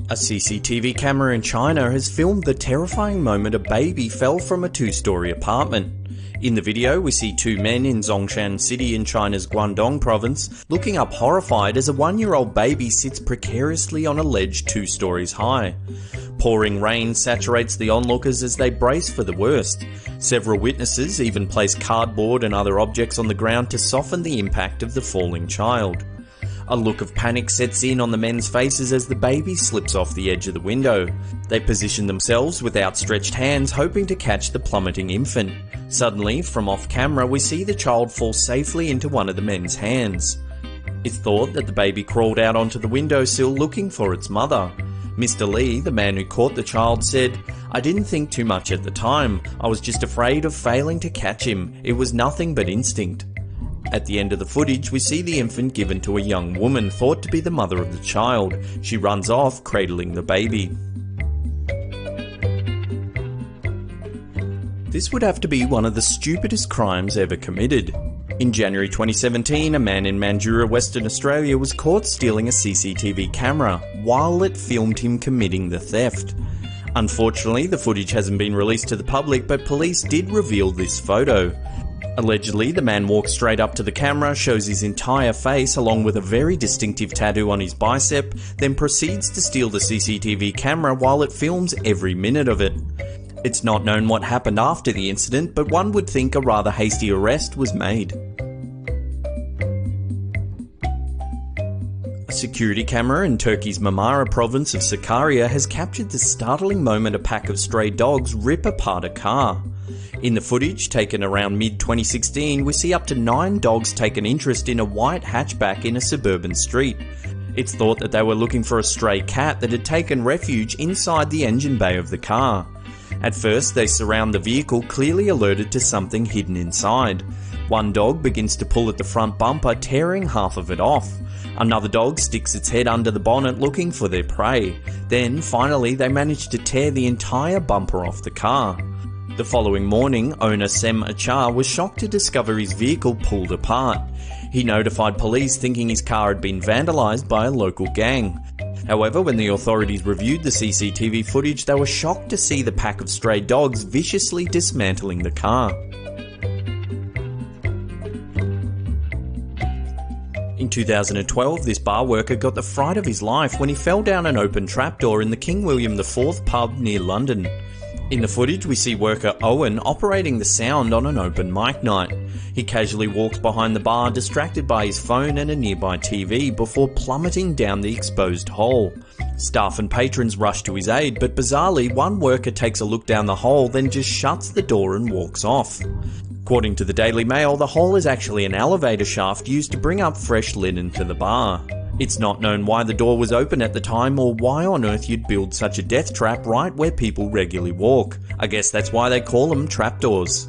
B: A CCTV camera in China has filmed the terrifying moment a baby fell from a 2-story apartment. In the video, we see 2 men in Zhongshan City in China's Guangdong province looking up horrified as a 1-year-old baby sits precariously on a ledge 2 stories high. Pouring rain saturates the onlookers as they brace for the worst. Several witnesses even place cardboard and other objects on the ground to soften the impact of the falling child. A look of panic sets in on the men's faces as the baby slips off the edge of the window. They position themselves with outstretched hands, hoping to catch the plummeting infant. Suddenly, from off camera, we see the child fall safely into one of the men's hands. It's thought that the baby crawled out onto the windowsill looking for its mother. Mr. Lee, the man who caught the child, said, "I didn't think too much at the time. I was just afraid of failing to catch him. It was nothing but instinct." At the end of the footage, we see the infant given to a young woman thought to be the mother of the child. She runs off, cradling the baby. This would have to be one of the stupidest crimes ever committed. In January 2017, a man in Mandurah, Western Australia was caught stealing a CCTV camera while it filmed him committing the theft. Unfortunately, the footage hasn't been released to the public, but police did reveal this photo. Allegedly, the man walks straight up to the camera, shows his entire face along with a very distinctive tattoo on his bicep, then proceeds to steal the CCTV camera while it films every minute of it. It's not known what happened after the incident, but one would think a rather hasty arrest was made. A security camera in Turkey's Marmara province of Sakarya has captured the startling moment a pack of stray dogs rip apart a car. In the footage, taken around mid-2016, we see up to 9 dogs take an interest in a white hatchback in a suburban street. It's thought that they were looking for a stray cat that had taken refuge inside the engine bay of the car. At first, they surround the vehicle, clearly alerted to something hidden inside. One dog begins to pull at the front bumper, tearing half of it off. Another dog sticks its head under the bonnet looking for their prey. Then, finally, they manage to tear the entire bumper off the car. The following morning, owner Sem Achar was shocked to discover his vehicle pulled apart. He notified police thinking his car had been vandalised by a local gang. However, when the authorities reviewed the CCTV footage, they were shocked to see the pack of stray dogs viciously dismantling the car. In 2012, this bar worker got the fright of his life when he fell down an open trapdoor in the King William IV pub near London. In the footage, we see worker Owen operating the sound on an open mic night. He casually walks behind the bar, distracted by his phone and a nearby TV, before plummeting down the exposed hole. Staff and patrons rush to his aid, but bizarrely, one worker takes a look down the hole, then just shuts the door and walks off. According to the Daily Mail, the hole is actually an elevator shaft used to bring up fresh linen to the bar. It's not known why the door was open at the time or why on earth you'd build such a death trap right where people regularly walk. I guess that's why they call them trapdoors.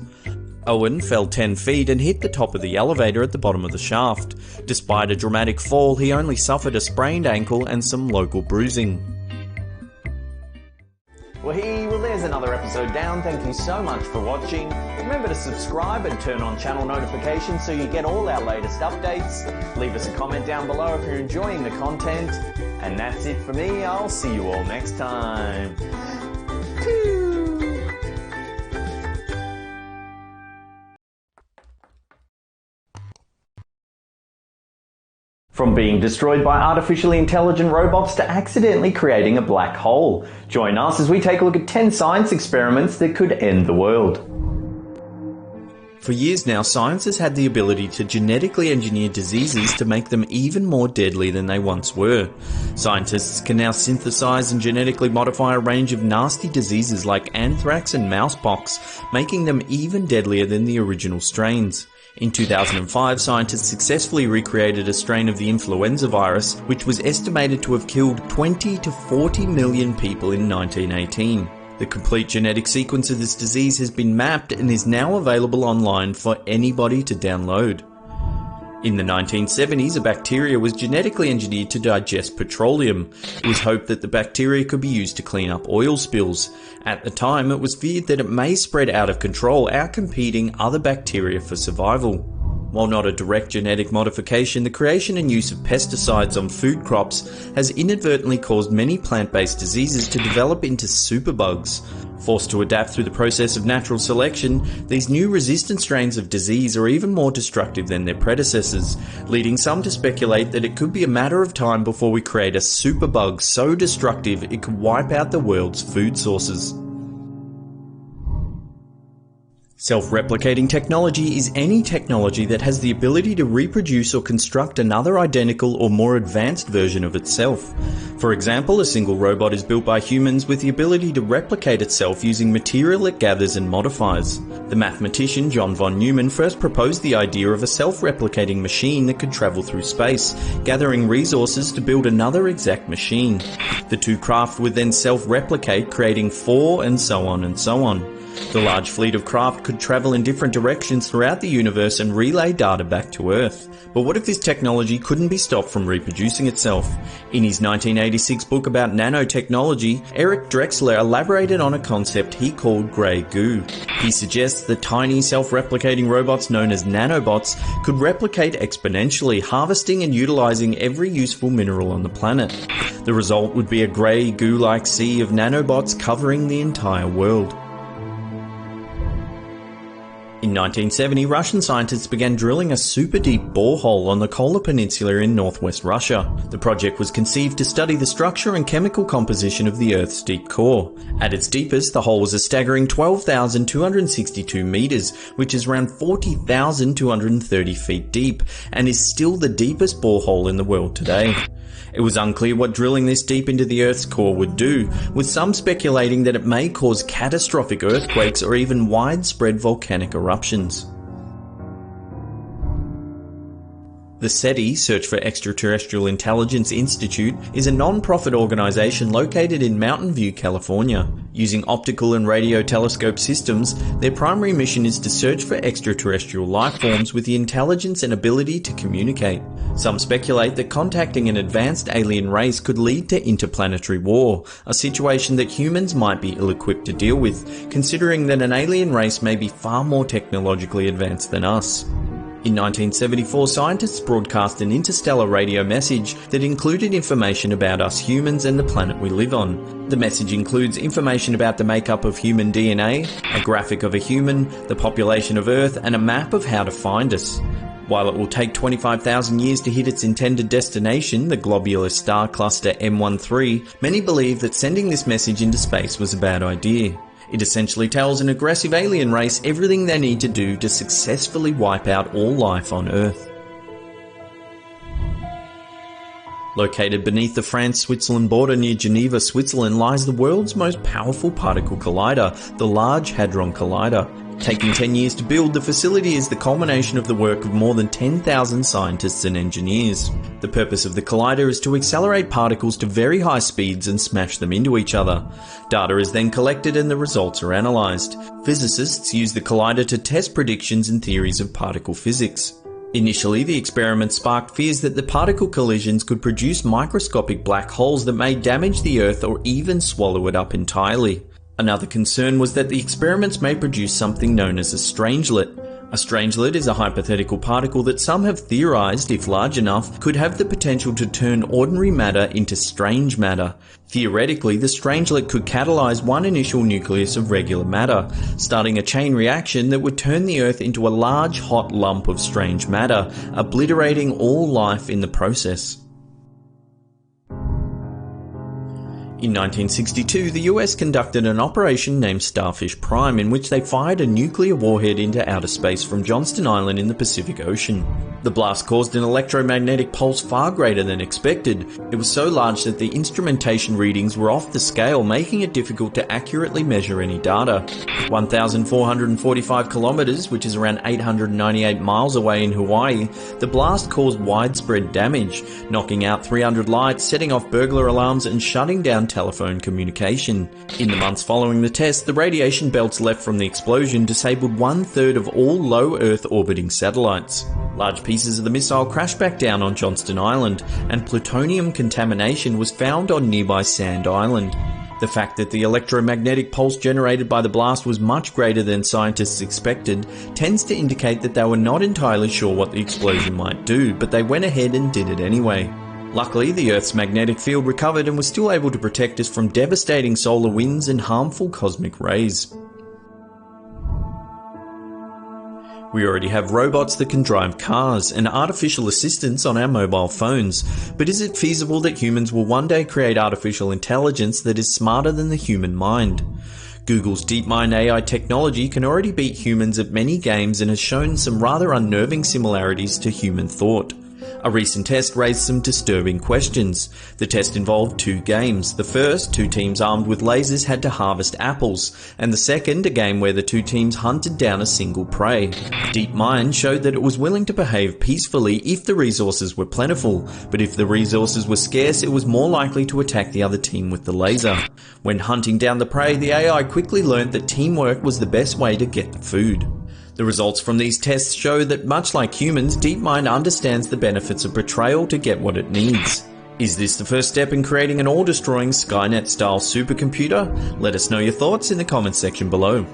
B: Owen fell 10 feet and hit the top of the elevator at the bottom of the shaft. Despite a dramatic fall, he only suffered a sprained ankle and some local bruising.
A: Well, there's another episode down. Thank you so much for watching. Remember to subscribe and turn on channel notifications so you get all our latest updates. Leave us a comment down below if you're enjoying the content. And that's it for me. I'll see you all next time. From being destroyed by artificially intelligent robots to accidentally creating a black hole. Join us as we take a look at 10 science experiments that could end the world.
B: For years now, science has had the ability to genetically engineer diseases to make them even more deadly than they once were. Scientists can now synthesize and genetically modify a range of nasty diseases like anthrax and mousepox, making them even deadlier than the original strains. In 2005, scientists successfully recreated a strain of the influenza virus, which was estimated to have killed 20 to 40 million people in 1918. The complete genetic sequence of this disease has been mapped and is now available online for anybody to download. In the 1970s, a bacteria was genetically engineered to digest petroleum. It was hoped that the bacteria could be used to clean up oil spills. At the time, it was feared that it may spread out of control, outcompeting other bacteria for survival. While not a direct genetic modification, the creation and use of pesticides on food crops has inadvertently caused many plant-based diseases to develop into superbugs. Forced to adapt through the process of natural selection, these new resistant strains of disease are even more destructive than their predecessors, leading some to speculate that it could be a matter of time before we create a superbug so destructive it could wipe out the world's food sources. Self-replicating technology is any technology that has the ability to reproduce or construct another identical or more advanced version of itself. For example, a single robot is built by humans with the ability to replicate itself using material it gathers and modifies. The mathematician John von Neumann first proposed the idea of a self-replicating machine that could travel through space, gathering resources to build another exact machine. The two craft would then self-replicate, creating four, and so on and so on. The large fleet of craft could travel in different directions throughout the universe and relay data back to Earth. But what if this technology couldn't be stopped from reproducing itself? In his 1986 book about nanotechnology, Eric Drexler elaborated on a concept he called grey goo. He suggests that tiny self-replicating robots known as nanobots could replicate exponentially, harvesting and utilizing every useful mineral on the planet. The result would be a grey goo-like sea of nanobots covering the entire world. In 1970, Russian scientists began drilling a super deep borehole on the Kola Peninsula in northwest Russia. The project was conceived to study the structure and chemical composition of the Earth's deep core. At its deepest, the hole was a staggering 12,262 meters, which is around 40,230 feet deep, and is still the deepest borehole in the world today. It was unclear what drilling this deep into the Earth's core would do, with some speculating that it may cause catastrophic earthquakes or even widespread volcanic eruptions. The SETI, Search for Extraterrestrial Intelligence Institute, is a non-profit organization located in Mountain View, California. Using optical and radio telescope systems, their primary mission is to search for extraterrestrial life forms with the intelligence and ability to communicate. Some speculate that contacting an advanced alien race could lead to interplanetary war, a situation that humans might be ill-equipped to deal with, considering that an alien race may be far more technologically advanced than us. In 1974, scientists broadcast an interstellar radio message that included information about us humans and the planet we live on. The message includes information about the makeup of human DNA, a graphic of a human, the population of Earth, and a map of how to find us. While it will take 25,000 years to hit its intended destination, the globular star cluster M13, many believe that sending this message into space was a bad idea. It essentially tells an aggressive alien race everything they need to do to successfully wipe out all life on Earth. Located beneath the France-Switzerland border near Geneva, Switzerland, lies the world's most powerful particle collider, the Large Hadron Collider. Taking 10 years to build, the facility is the culmination of the work of more than 10,000 scientists and engineers. The purpose of the collider is to accelerate particles to very high speeds and smash them into each other. Data is then collected and the results are analysed. Physicists use the collider to test predictions and theories of particle physics. Initially, the experiment sparked fears that the particle collisions could produce microscopic black holes that may damage the Earth or even swallow it up entirely. Another concern was that the experiments may produce something known as a strangelet. A strangelet is a hypothetical particle that some have theorized, if large enough, could have the potential to turn ordinary matter into strange matter. Theoretically, the strangelet could catalyze one initial nucleus of regular matter, starting a chain reaction that would turn the Earth into a large hot lump of strange matter, obliterating all life in the process. In 1962, the US conducted an operation named Starfish Prime in which they fired a nuclear warhead into outer space from Johnston Island in the Pacific Ocean. The blast caused an electromagnetic pulse far greater than expected. It was so large that the instrumentation readings were off the scale, making it difficult to accurately measure any data. 1,445 kilometers, which is around 898 miles away in Hawaii, the blast caused widespread damage, knocking out 300 lights, setting off burglar alarms and shutting down telephone communication. In the months following the test, the radiation belts left from the explosion disabled 1/3 of all low Earth orbiting satellites. Large pieces of the missile crashed back down on Johnston Island, and plutonium contamination was found on nearby Sand Island. The fact that the electromagnetic pulse generated by the blast was much greater than scientists expected tends to indicate that they were not entirely sure what the explosion might do, but they went ahead and did it anyway. Luckily, the Earth's magnetic field recovered and was still able to protect us from devastating solar winds and harmful cosmic rays. We already have robots that can drive cars and artificial assistants on our mobile phones, but is it feasible that humans will one day create artificial intelligence that is smarter than the human mind? Google's DeepMind AI technology can already beat humans at many games and has shown some rather unnerving similarities to human thought. A recent test raised some disturbing questions. The test involved 2 games. The first, 2 teams armed with lasers had to harvest apples, and the second, a game where the 2 teams hunted down a single prey. DeepMind showed that it was willing to behave peacefully if the resources were plentiful, but if the resources were scarce, it was more likely to attack the other team with the laser. When hunting down the prey, the AI quickly learned that teamwork was the best way to get the food. The results from these tests show that much like humans, DeepMind understands the benefits of betrayal to get what it needs. Is this the first step in creating an all-destroying Skynet-style supercomputer? Let us know your thoughts in the comments section below.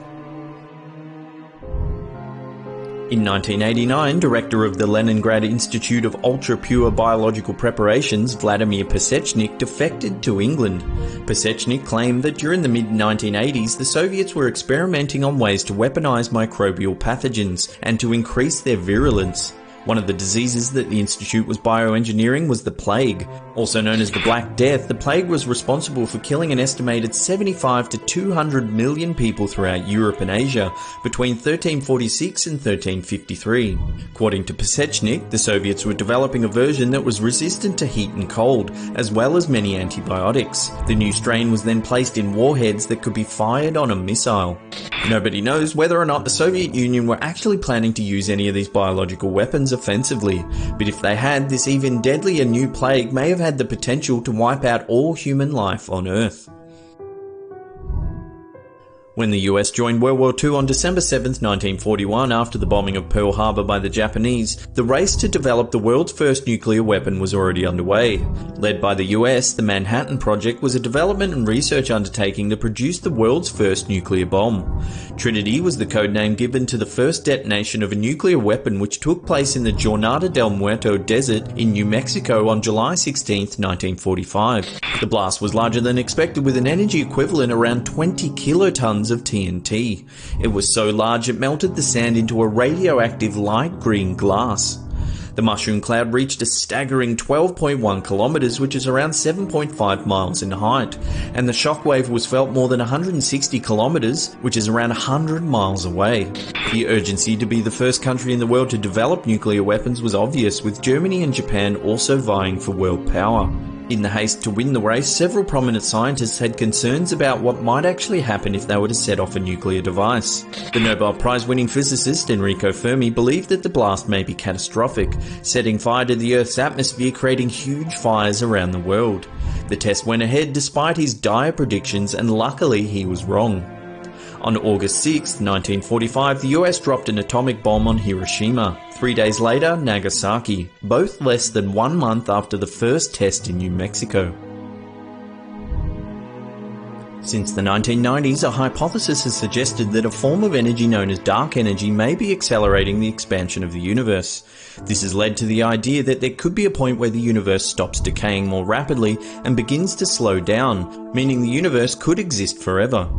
B: In 1989, director of the Leningrad Institute of Ultra-Pure Biological Preparations, Vladimir Pesechnik, defected to England. Pesechnik claimed that during the mid-1980s, the Soviets were experimenting on ways to weaponize microbial pathogens and to increase their virulence. One of the diseases that the institute was bioengineering was the plague. Also known as the Black Death, the plague was responsible for killing an estimated 75 to 200 million people throughout Europe and Asia between 1346 and 1353. According to Pesechnik, the Soviets were developing a version that was resistant to heat and cold, as well as many antibiotics. The new strain was then placed in warheads that could be fired on a missile. Nobody knows whether or not the Soviet Union were actually planning to use any of these biological weapons offensively, but if they had, this even deadlier new plague may have had the potential to wipe out all human life on Earth. When the US joined World War II on December 7, 1941, after the bombing of Pearl Harbor by the Japanese, the race to develop the world's first nuclear weapon was already underway. Led by the US, the Manhattan Project was a development and research undertaking that produced the world's first nuclear bomb. Trinity was the code name given to the first detonation of a nuclear weapon which took place in the Jornada del Muerto desert in New Mexico on July 16, 1945. The blast was larger than expected, with an energy equivalent around 20 kilotons of TNT. It was so large it melted the sand into a radioactive light green glass. The mushroom cloud reached a staggering 12.1 kilometers, which is around 7.5 miles in height, and the shockwave was felt more than 160 kilometers, which is around 100 miles away. The urgency to be the first country in the world to develop nuclear weapons was obvious, with Germany and Japan also vying for world power. In the haste to win the race, several prominent scientists had concerns about what might actually happen if they were to set off a nuclear device. The Nobel Prize-winning physicist Enrico Fermi believed that the blast may be catastrophic, setting fire to the Earth's atmosphere, creating huge fires around the world. The test went ahead despite his dire predictions, and luckily he was wrong. On August 6, 1945, the US dropped an atomic bomb on Hiroshima. 3 days later, Nagasaki, both less than 1 month after the first test in New Mexico. Since the 1990s, a hypothesis has suggested that a form of energy known as dark energy may be accelerating the expansion of the universe. This has led to the idea that there could be a point where the universe stops decaying more rapidly and begins to slow down, meaning the universe could exist forever.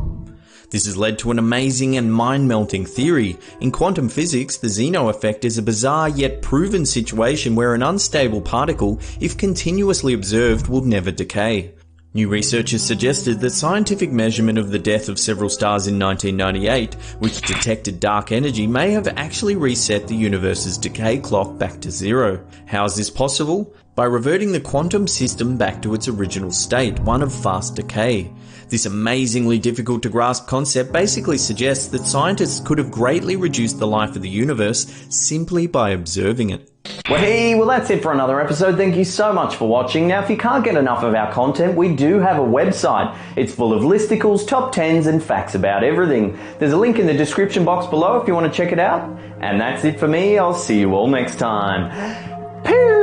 B: This has led to an amazing and mind-melting theory. In quantum physics, the Zeno effect is a bizarre yet proven situation where an unstable particle, if continuously observed, will never decay. New research has suggested that scientific measurement of the death of several stars in 1998, which detected dark energy, may have actually reset the universe's decay clock back to zero. How is this possible? By reverting the quantum system back to its original state, one of fast decay. This amazingly difficult to grasp concept basically suggests that scientists could have greatly reduced the life of the universe simply by observing it.
A: Well, that's it for another episode. Thank you so much for watching. Now, if you can't get enough of our content, we do have a website. It's full of listicles, top 10s, and facts about everything. There's a link in the description box below if you want to check it out. And that's it for me. I'll see you all next time. Peace!